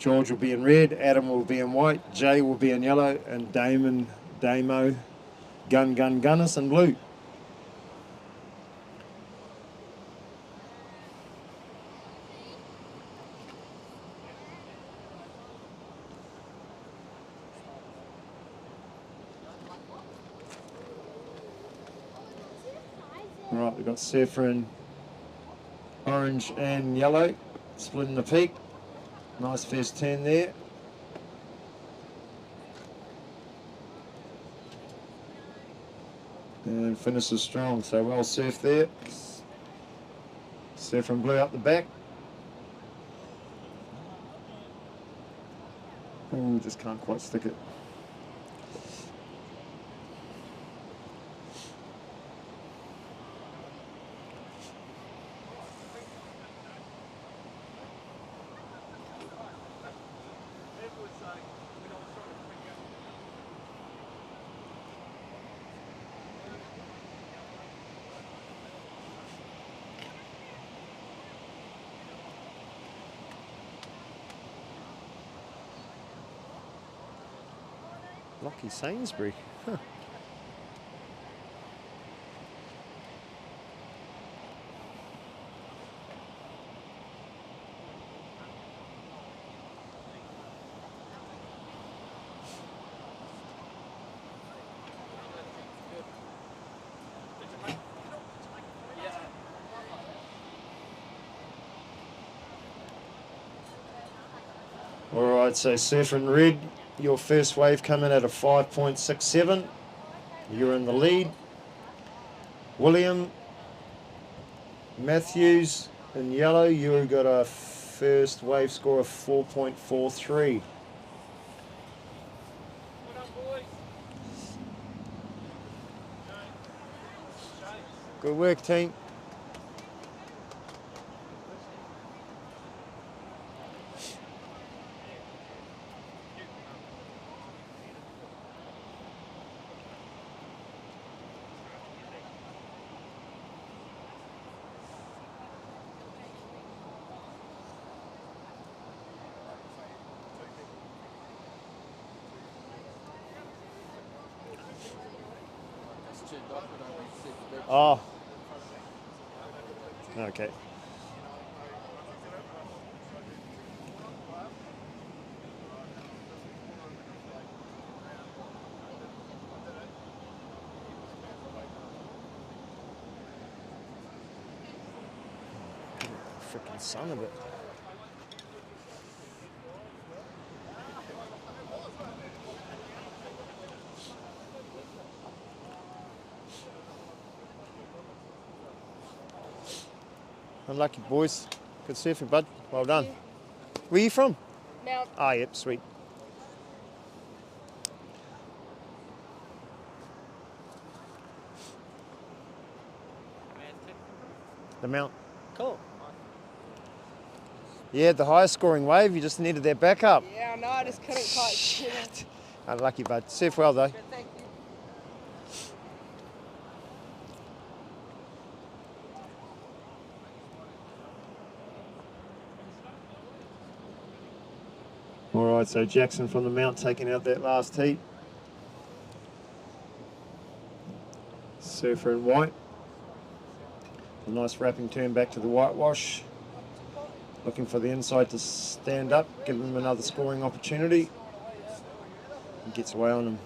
George will be in red, Adam will be in white, Jay will be in yellow, and Damon, Damo, Gunnis in blue. Right, we've got Surfer in orange and yellow, splitting the peak. Nice first turn there. And finishes strong, so well surfed there. Surfer in blue up the back. Oh, just can't quite stick it. Lucky Sainsbury. Huh. Alright, so Surfer in red, your first wave coming at a 5.67. You're in the lead. William Matthews in yellow, you got a first wave score of 4.43. Good work, team. Oh. Okay. Freaking son of it. Unlucky, boys. Good surfing, bud. Well done. Where are you from? Mount. Ah, yep, sweet. The Mount. Cool. Yeah, the highest scoring wave, you just needed that backup. Yeah, no, I just couldn't quite get it. Unlucky, bud. Surf well, though. Thank you. All right, so Jackson from the Mount taking out that last heat. Surfer in white. A nice wrapping turn back to the whitewash. Looking for the inside to stand up, give him another scoring opportunity. He gets away on him.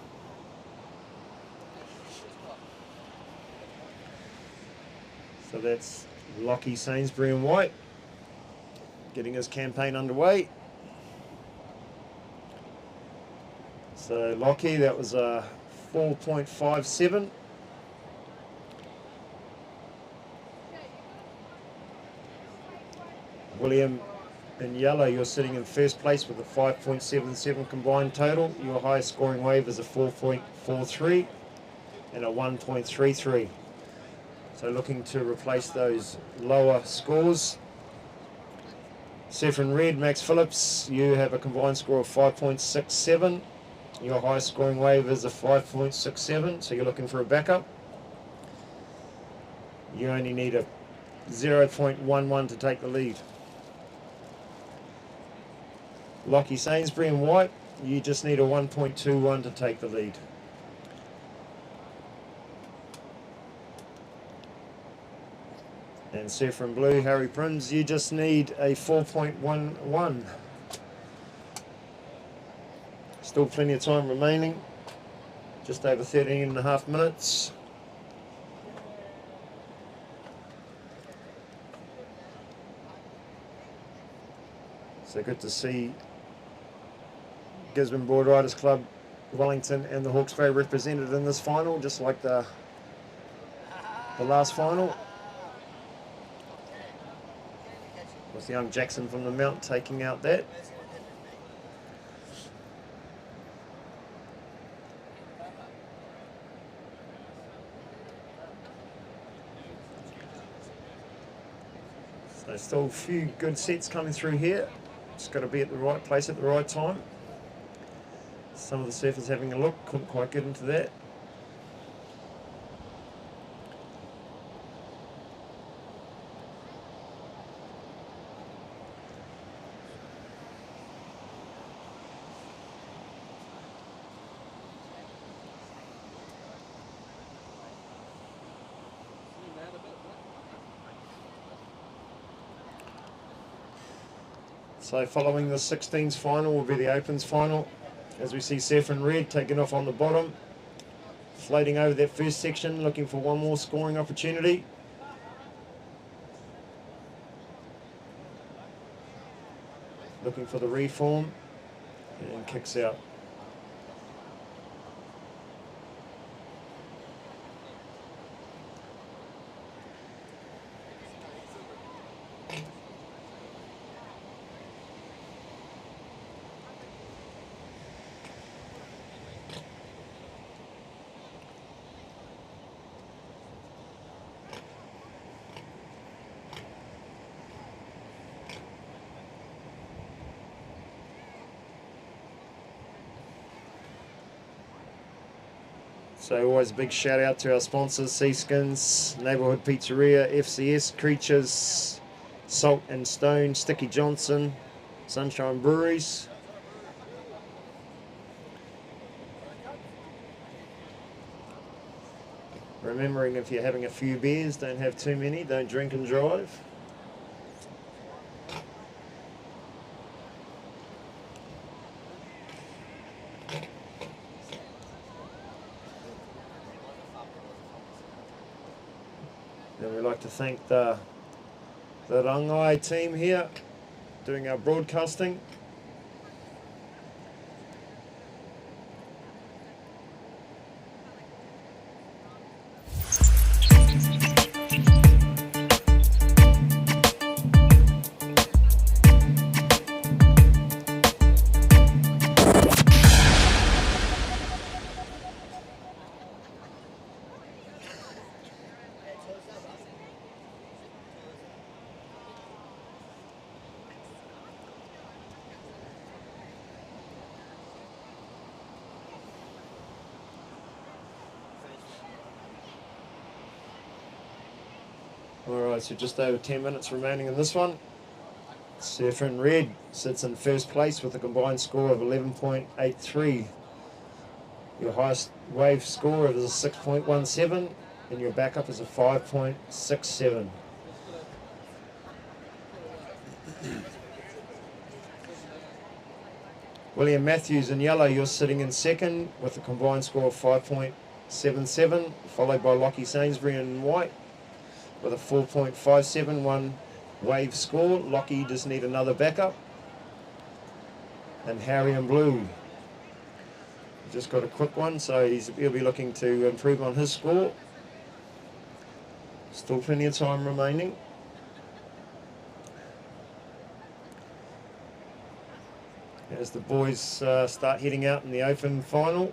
So that's Lockie Sainsbury in white, getting his campaign underway. So Lockie, that was a 4.57. William in yellow, you're sitting in first place with a 5.77 combined total. Your highest scoring wave is a 4.43 and a 1.33. So looking to replace those lower scores. Surfer in red, Max Phillips, you have a combined score of 5.67. Your highest scoring wave is a 5.67, so you're looking for a backup. You only need a 0.11 to take the lead. Lockie Sainsbury in white, you just need a 1.21 to take the lead. And Surfer in blue, Harry Prinz, you just need a 4.11. Still plenty of time remaining. Just over 13.5 minutes. So good to see Gisborne Boardriders Club, Wellington and the Hawke's Bay represented in this final, just like the last final. With young Jackson from the Mount taking out that. So still a few good sets coming through here. Just got to be at the right place at the right time. Some of the surfers having a look, couldn't quite get into that. So following the 16s final will be the Opens final. As we see Surf in red taking off on the bottom. Floating over that first section, looking for one more scoring opportunity. Looking for the reform and kicks out. So always a big shout out to our sponsors, Seaskins, Neighbourhood Pizzeria, FCS, Creatures, Salt and Stone, Sticky Johnson, Sunshine Breweries. Remembering if you're having a few beers, don't have too many, don't drink and drive. And we'd like to thank the Rangai team here doing our broadcasting. Alright, so just over 10 minutes remaining in this one. Surfer in red sits in first place with a combined score of 11.83. Your highest wave score is a 6.17 and your backup is a 5.67. William Matthews in yellow, you're sitting in second with a combined score of 5.77, followed by Lockie Sainsbury in white with a 4.571 wave score. Lockie does need another backup. And Harry in blue just got a quick one, so he'll be looking to improve on his score. Still plenty of time remaining. As the boys start heading out in the open final.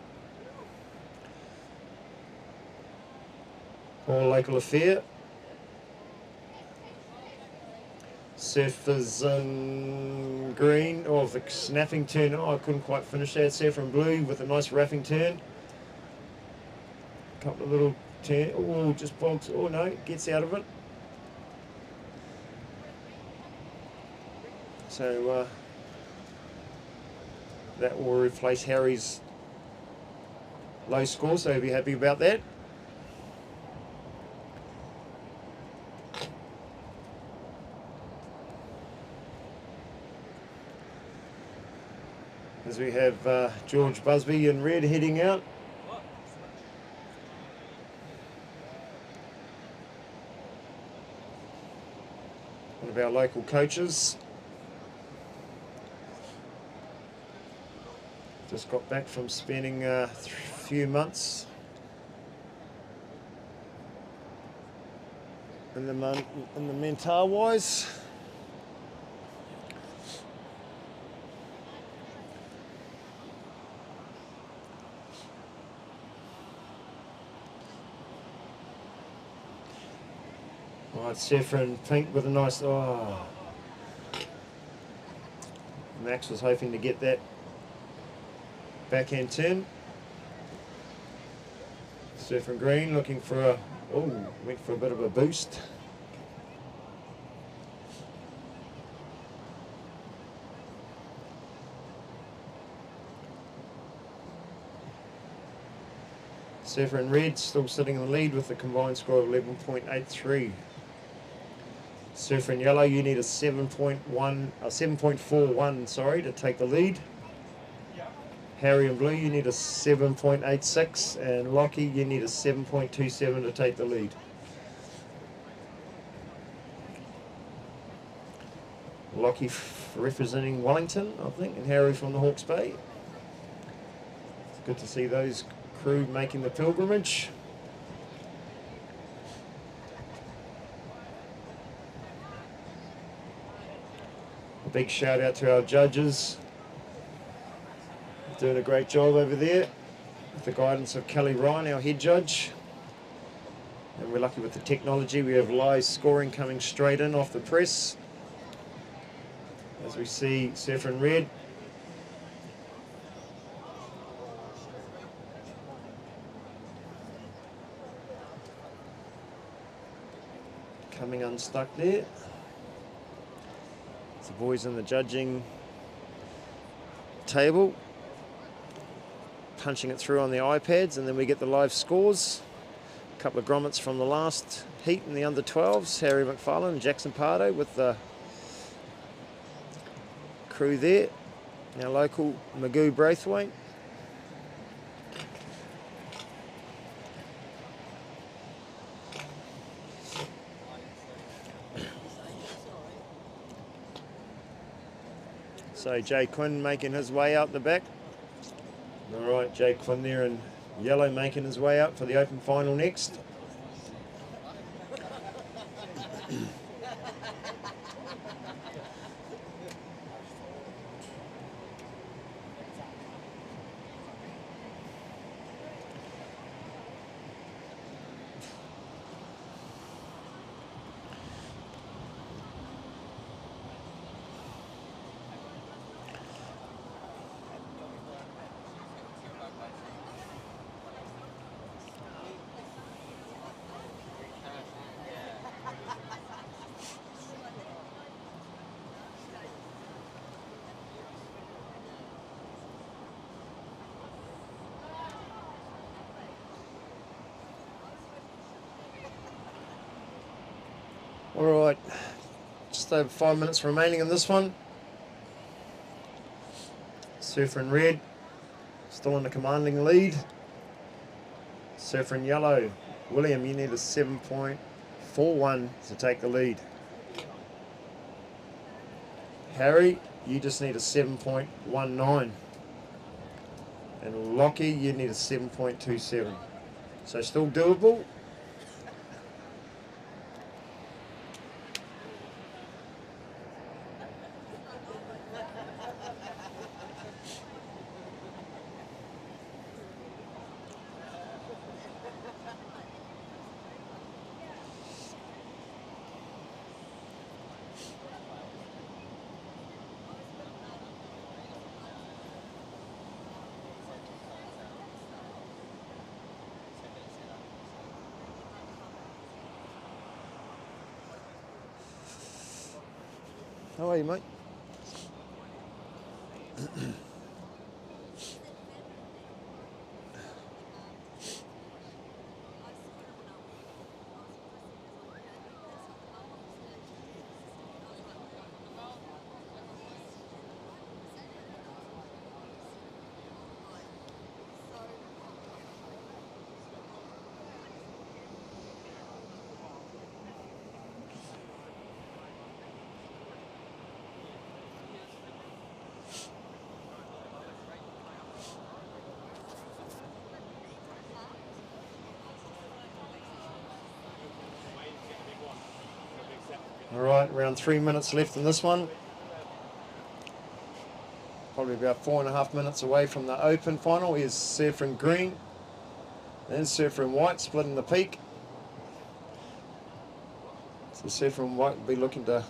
All local affair. Surfers in green, the snapping turn, I couldn't quite finish that. Surfer in blue with a nice raffing turn. Couple of little turn, just bogs, no, gets out of it. So that will replace Harry's low score, so he'll be happy about that. As we have George Busby in red heading out. One of our local coaches. Just got back from spending a few months in the Mentawais. Right, saffron pink with a nice, Max was hoping to get that backhand turn. Saffron green looking for a, went for a bit of a boost. Saffron red still sitting in the lead with a combined score of 11.83. Saffron yellow, you need a 7.41, sorry, to take the lead. Harry and blue, you need a 7.86, and Lockie, you need a 7.27 to take the lead. Lockie representing Wellington, I think, and Harry from the Hawke's Bay. It's good to see those crew making the pilgrimage. A big shout out to our judges. Doing a great job over there with the guidance of Kelly Ryan, our head judge. And we're lucky with the technology. We have live scoring coming straight in off the press. As we see saffron red. Coming unstuck there. The boys in the judging table punching it through on the iPads, and then we get the live scores. A couple of grommets from the last heat in the under 12s. Harry McFarlane and Jackson Pardo with the crew there. Our local Magoo Braithwaite. So Jay Quinn making his way out the back. All right, Jay Quinn there in yellow making his way out for the open final next. All right, just over 5 minutes remaining in this one. Saffron red, still in the commanding lead. Saffron yellow, William, you need a 7.41 to take the lead. Harry, you just need a 7.19. And Lockie, you need a 7.27. So still doable. How are you, mate? All right, around 3 minutes left in this one. Probably about 4.5 minutes away from the open final. Here's surfer in green, then surfer in white, splitting the peak. So surfer in white will be looking to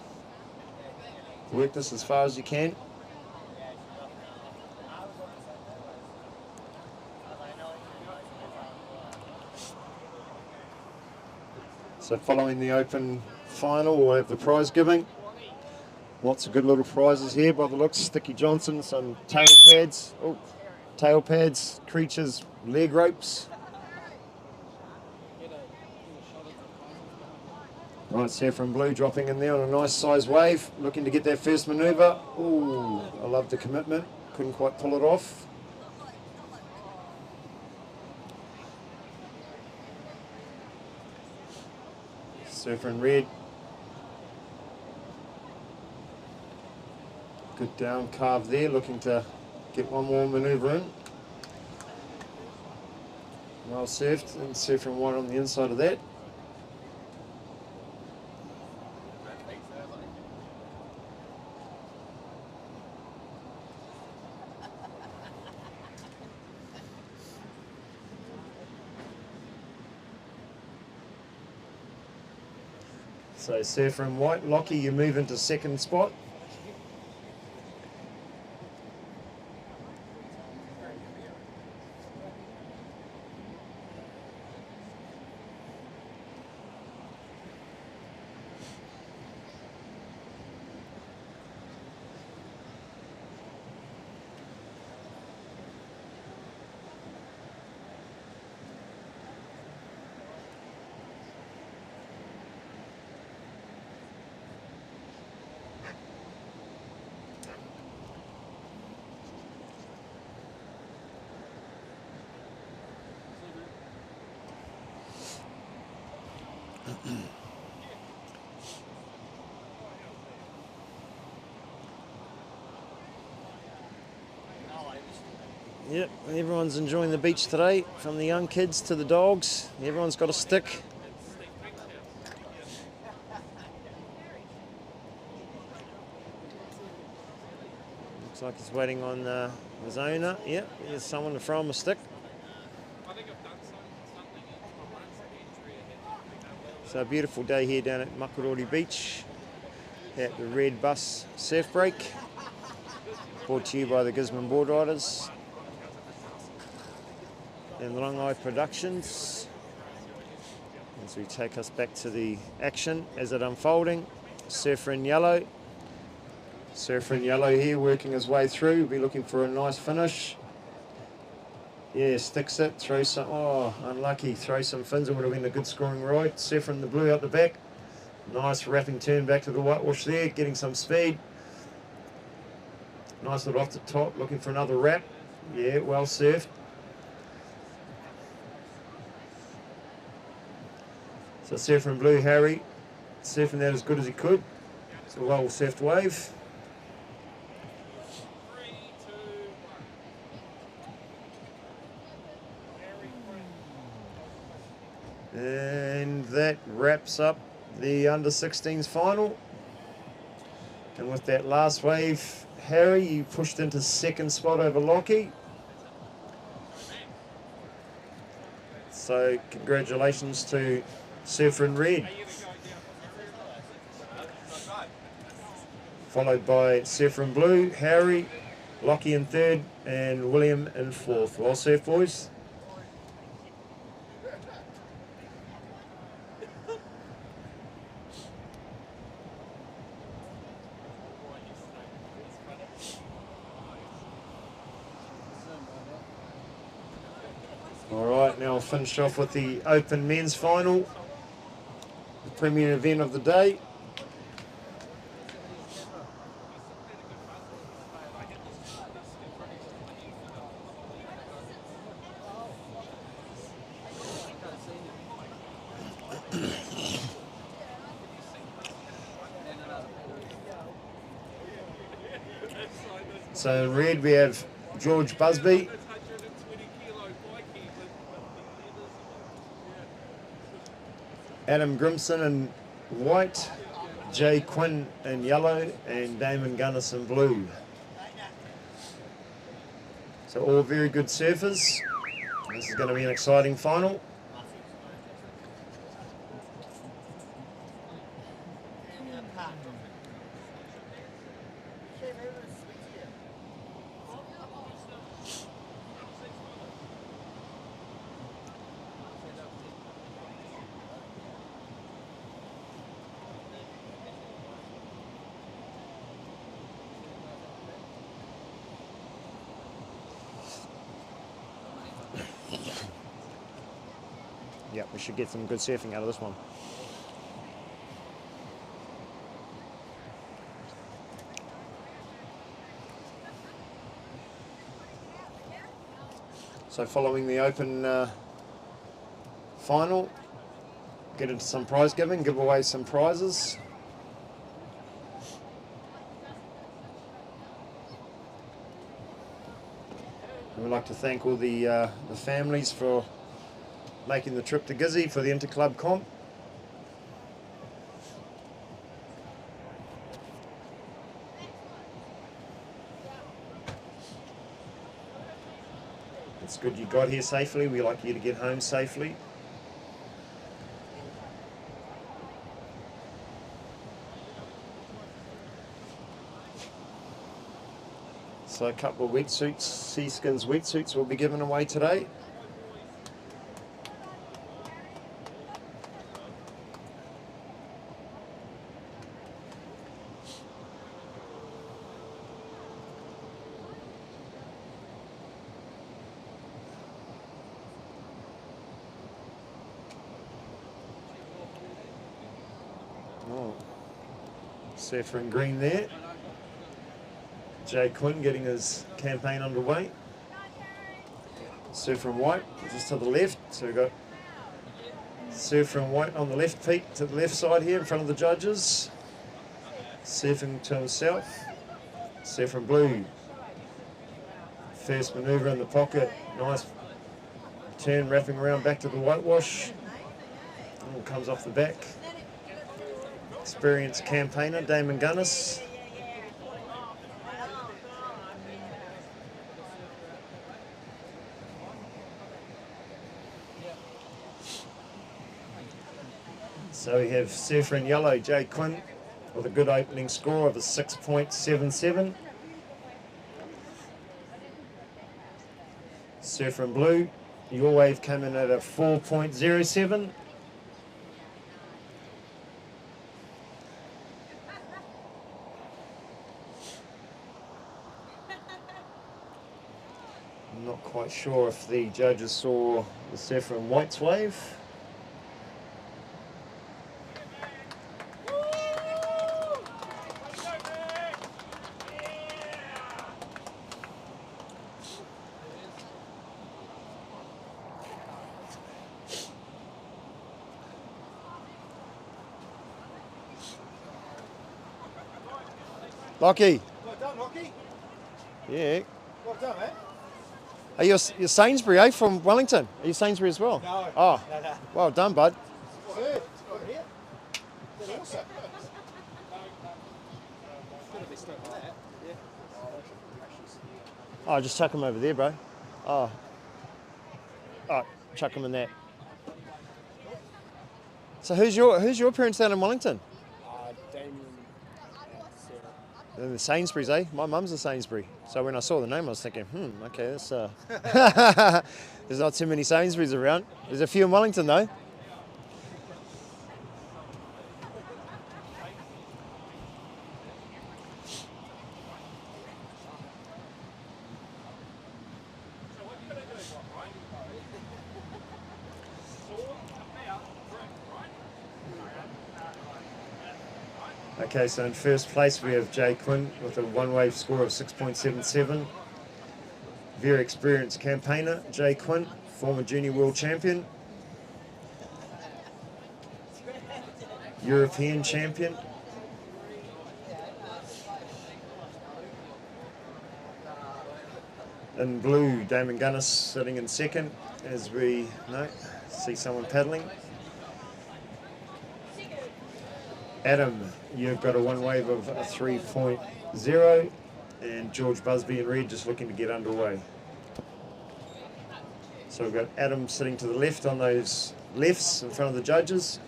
work this as far as you can. So following the open final, we'll have the prize giving. Lots of good little prizes here by the looks. Sticky Johnson, some tail pads, creatures, leg ropes. Right, Saffron Blue dropping in there on a nice size wave, looking to get that first manoeuvre. Ooh, I love the commitment. Couldn't quite pull it off. Surfer in red. Good down carve there, looking to get one more manoeuvre in. Well surfed, and surfer in white on the inside of that. So surfer in white, Lockie, you move into second spot. Yep, everyone's enjoying the beach today, from the young kids to the dogs. Everyone's got a stick. Looks like he's waiting on his owner. Yep, there's someone to throw him a stick. So a beautiful day here down at Makarori Beach at the Red Bus Surf Break, brought to you by the Gisborne Boardriders and Langai Productions, as we take us back to the action as it unfolding. Surfer in yellow. Surfer in yellow here, working his way through. We'll be looking for a nice finish. Yeah, sticks it, throw some, oh, unlucky, throw some fins. It would have been a good scoring ride. Surfer in the blue out the back. Nice wrapping turn back to the whitewash there, getting some speed. Nice little off the top, looking for another wrap. Yeah, well surfed. So surfer in blue, Harry, surfing that as good as he could. It's a well surfed wave. And that wraps up the under-16s final. And with that last wave, Harry, you pushed into second spot over Lockie. So congratulations to Surfer in red. Followed by Surfer in blue, Harry, Lockie in third, and William in fourth. Well surfed, boys. Alright, now I'll finish off with the Open Men's Final, the premier event of the day. So in red we have George Busby. Adam Grimson in white, Jay Quinn in yellow and Damon Gunnis in blue. So all very good surfers. This is going to be an exciting final. Yeah, we should get some good surfing out of this one. So following the open final, get into some prize giving, give away some prizes. We'd like to thank all the families for making the trip to Gizzy for the Interclub comp. It's good you got here safely. We like you to get home safely. So a couple of wetsuits, Seaskins wetsuits will be given away today. Surfer in green there. Jay Quinn getting his campaign underway. Surfer in white just to the left. So we've got Surfer in white on the left, Pete, to the left side here in front of the judges. Surfing to himself. Surfer in blue. First manoeuvre in the pocket. Nice turn, wrapping around back to the whitewash. All comes off the back. Experienced campaigner, Damon Gunnis. So we have surfer in yellow, Jay Quinn, with a good opening score of a 6.77. Surfer in blue, your wave came in at a 4.07. I'm not quite sure if the judges saw the surfer in white's wave. Lockie. Well done, Rocky. Yeah. Well done, man. Are you you're Sainsbury, eh? From Wellington? Are you Sainsbury as well? No. Oh. No. Well done, bud. Third. Over here. That's awesome. Oh, just chuck him over there, bro. Oh. Oh, chuck him in that. So who's your parents down in Wellington? Damien. The Sainsbury's, eh? My mum's a Sainsbury. So when I saw the name, I was thinking, okay, that's there's not too many Sainsbury's around. There's a few in Wellington, though. Okay, so in first place we have Jay Quinn with a one-wave score of 6.77. Very experienced campaigner, Jay Quinn, former junior world champion, European champion. In blue, Damon Gunnis sitting in second as we see someone paddling. Adam, you've got a one wave of a 3.0, and George Busby in red just looking to get underway. So we've got Adam sitting to the left on those lefts in front of the judges.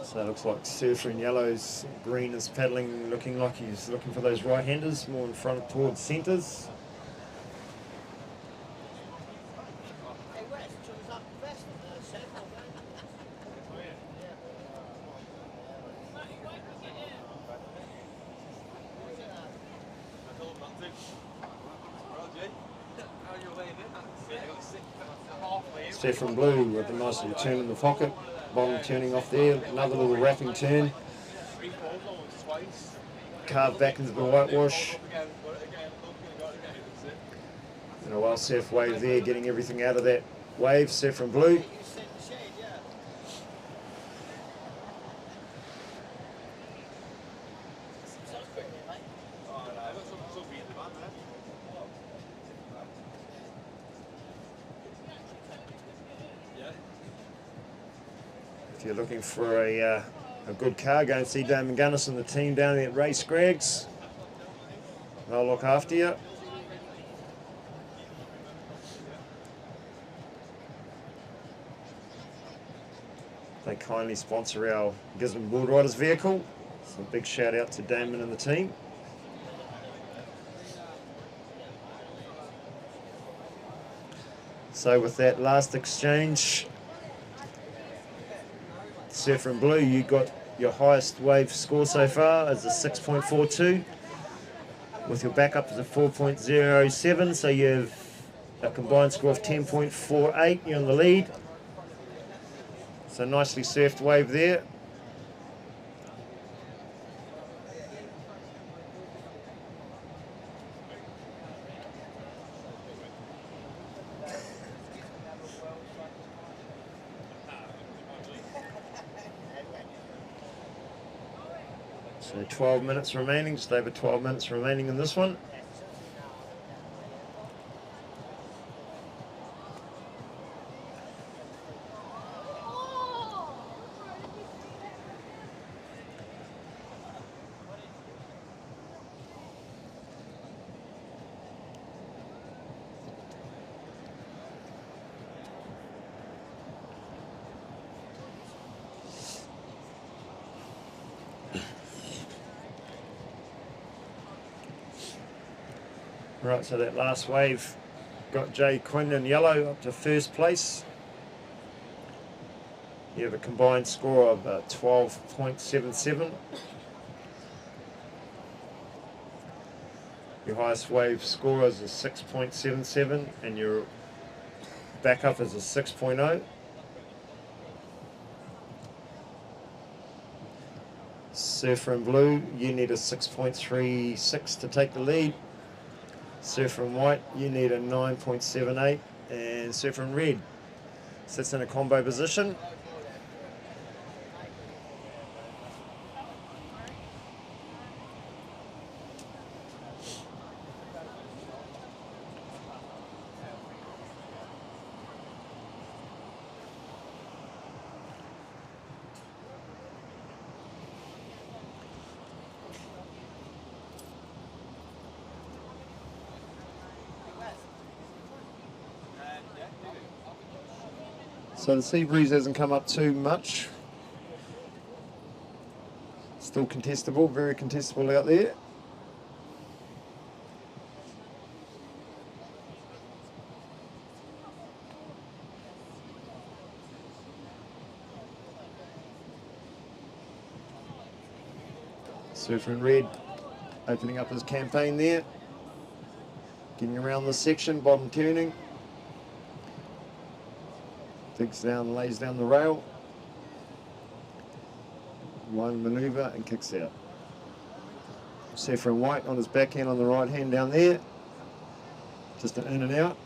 So it looks like Surfer in yellows, green is paddling, looking like he's looking for those right-handers, more in front towards centres. Saffron Blue with a nice little turn in the pocket, bottom turning off there, another little wrapping turn. Carved back into the whitewash. And a well surf wave there, getting everything out of that wave, Saffron Blue. If you're looking for a good car, go and see Damon Gunnis and the team down there at Ray Scraggs. They'll look after you. They kindly sponsor our Gisborne Boardriders vehicle. So a big shout out to Damon and the team. So with that last exchange, Surfer in Blue, you got your highest wave score so far as a 6.42. With your backup as a 4.07, so you've a combined score of 10.48. You're in the lead. So nicely surfed wave there. So 12 minutes remaining, just over 12 minutes remaining in this one. Right, so that last wave got Jay Quinn in yellow up to first place. You have a combined score of 12.77. Your highest wave score is a 6.77 and your backup is a 6.0. Surfer in Blue, you need a 6.36 to take the lead. Surfer in White, you need a 9.78, and Surfer in Red sits in a combo position. So the sea breeze hasn't come up too much. Still contestable, very contestable out there. Surfer in Red opening up his campaign there. Getting around this section, bottom turning. Digs down, lays down the rail. One manoeuvre and kicks out. Surfer in White on his backhand on the right hand down there. Just an in and out.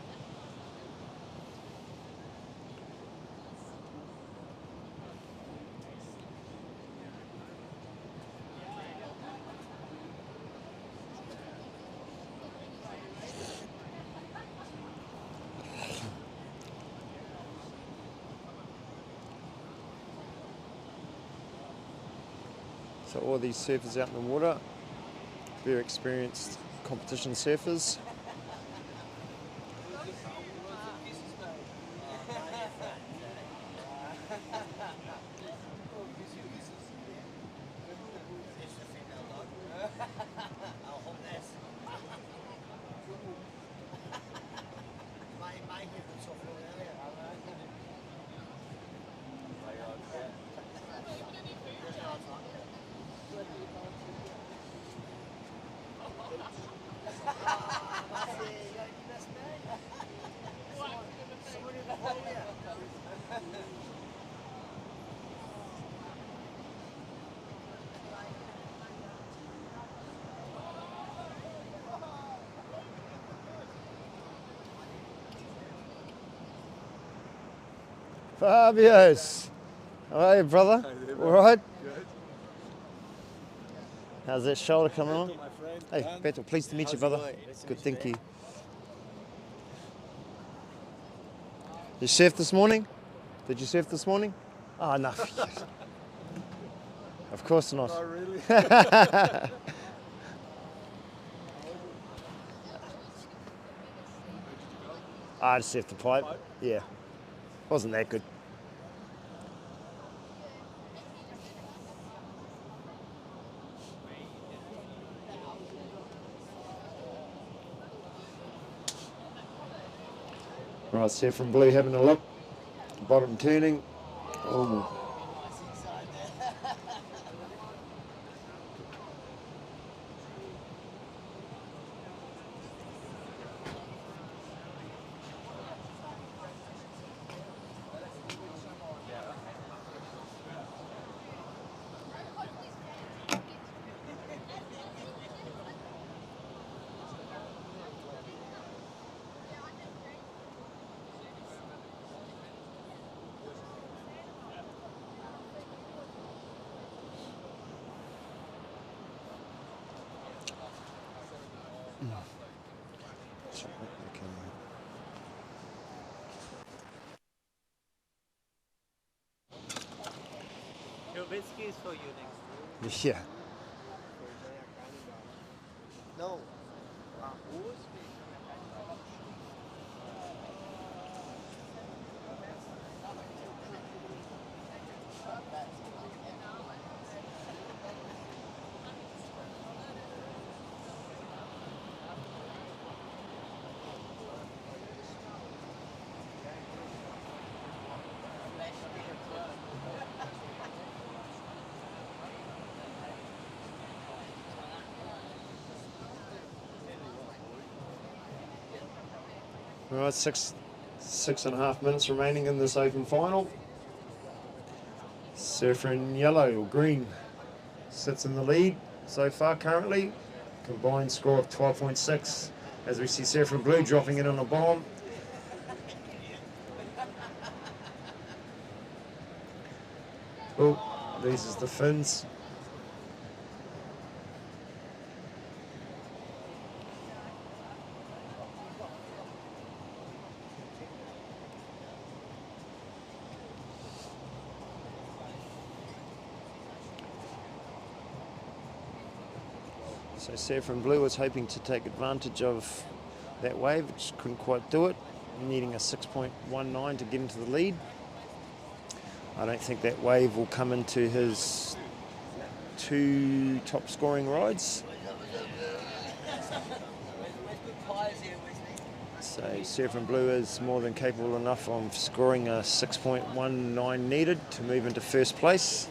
So all these surfers out in the water, very experienced competition surfers. Fabius, how are you, brother? All right? Good. How's that shoulder coming on? My friend. Hey, Beto, pleased to meet you, How's it brother. going? Good, thank you. You surfed this morning? Did you surf this morning? Oh, no. Of course not. Not really. I just surfed the pipe. Yeah. Wasn't that good. Right, surf from blue having a look. Bottom turning. Oh. Your whiskey is for you next. Yeah. No. All right, six and a half minutes remaining in this open final. Surfer in yellow or green sits in the lead so far currently. Combined score of 12.6 as we see surfer in blue dropping in on the bottom. Oh, these is the fins. So surfer in blue was hoping to take advantage of that wave, which couldn't quite do it, needing a 6.19 to get into the lead. I don't think that wave will come into his two top scoring rides. So surfer in blue is more than capable enough of scoring a 6.19 needed to move into first place.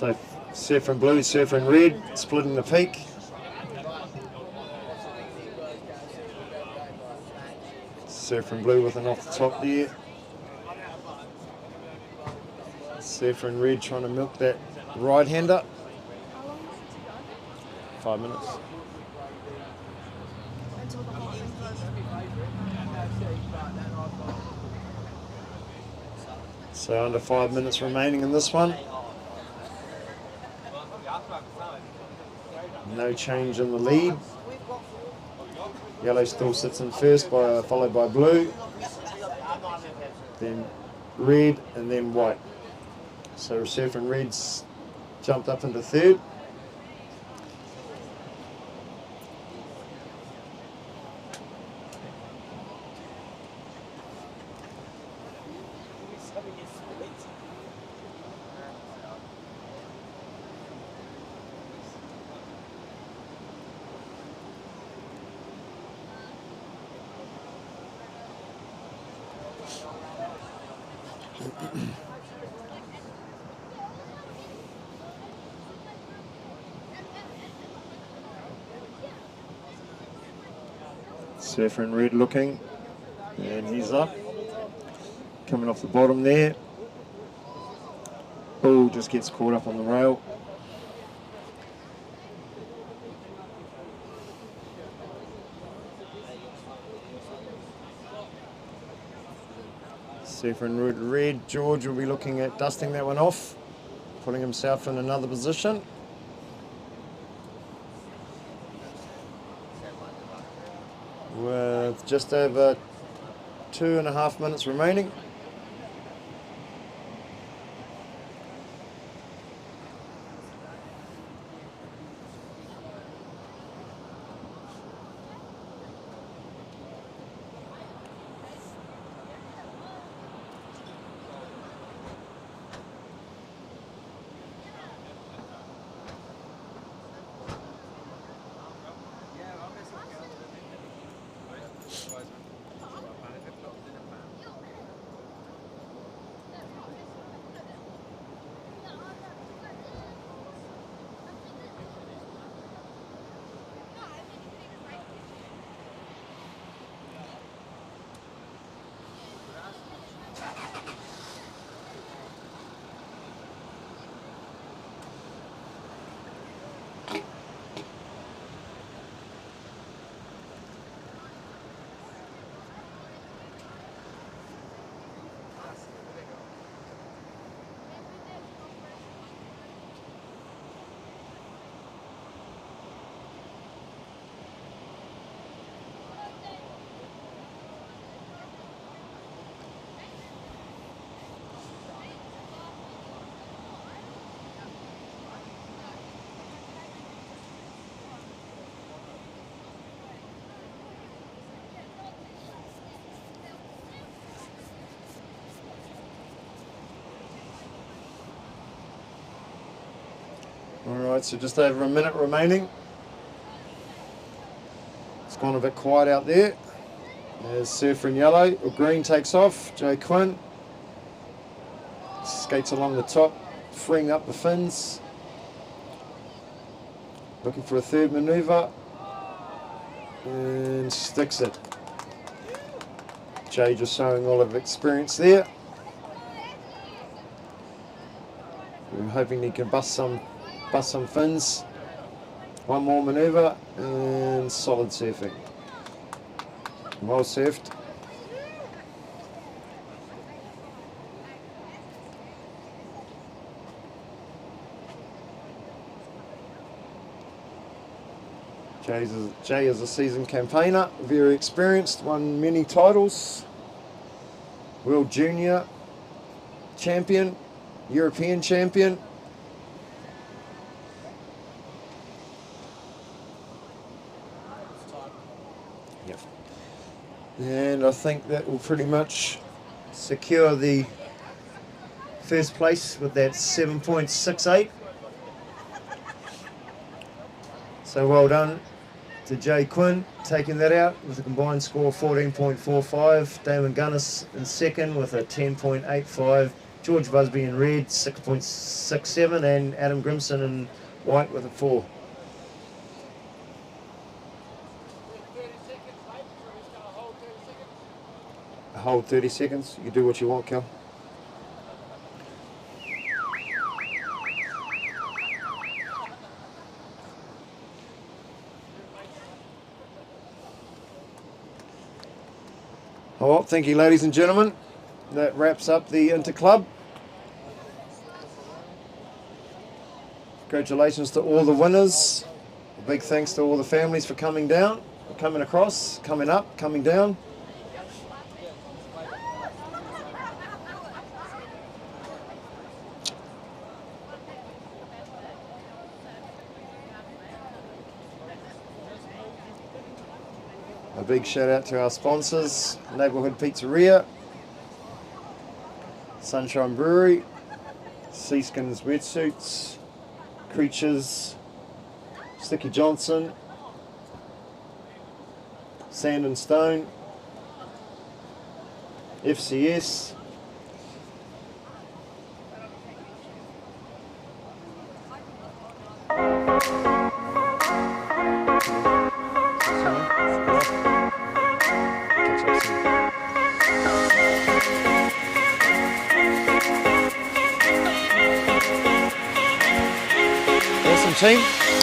So Surfer and Blue, Surfer and Red, splitting the peak. Surfer and Blue with an off the top there. Surfer and Red trying to milk that right-hander. 5 minutes. So under 5 minutes remaining in this one. No change in the lead. Yellow still sits in first, followed by blue, then red, and then white. So Surfer and Red's jumped up into third. Surfer and Red looking, and he's up, coming off the bottom there. Bull just gets caught up on the rail. Surfer and Red, George will be looking at dusting that one off, putting himself in another position. With just over 2.5 minutes remaining. Alright, so just over a minute remaining. It's gone a bit quiet out there. There's Surfer in yellow, or green takes off. Jay Quinn skates along the top, freeing up the fins. Looking for a third manoeuvre. And sticks it. Jay just showing all of experience there. We're hoping he can bust some fins. One more manoeuvre and solid surfing. Well surfed. Jay is a seasoned campaigner, very experienced, won many titles. World Junior Champion, European Champion. And I think that will pretty much secure the first place with that 7.68. So well done to Jay Quinn, taking that out with a combined score of 14.45. Damon Gunnis in second with a 10.85. George Busby in red, 6.67, and Adam Grimson in white with a 4. Hold 30 seconds. You do what you want, Cal. Well, thank you, ladies and gentlemen. That wraps up the Interclub. Congratulations to all the winners. A big thanks to all the families for coming down, coming across, coming up, coming down. A big shout out to our sponsors, Neighbourhood Pizzeria, Sunshine Brewery, Seaskin's Wetsuits, Creatures, Sticky Johnson, Sand and Stone, FCS, awesome team.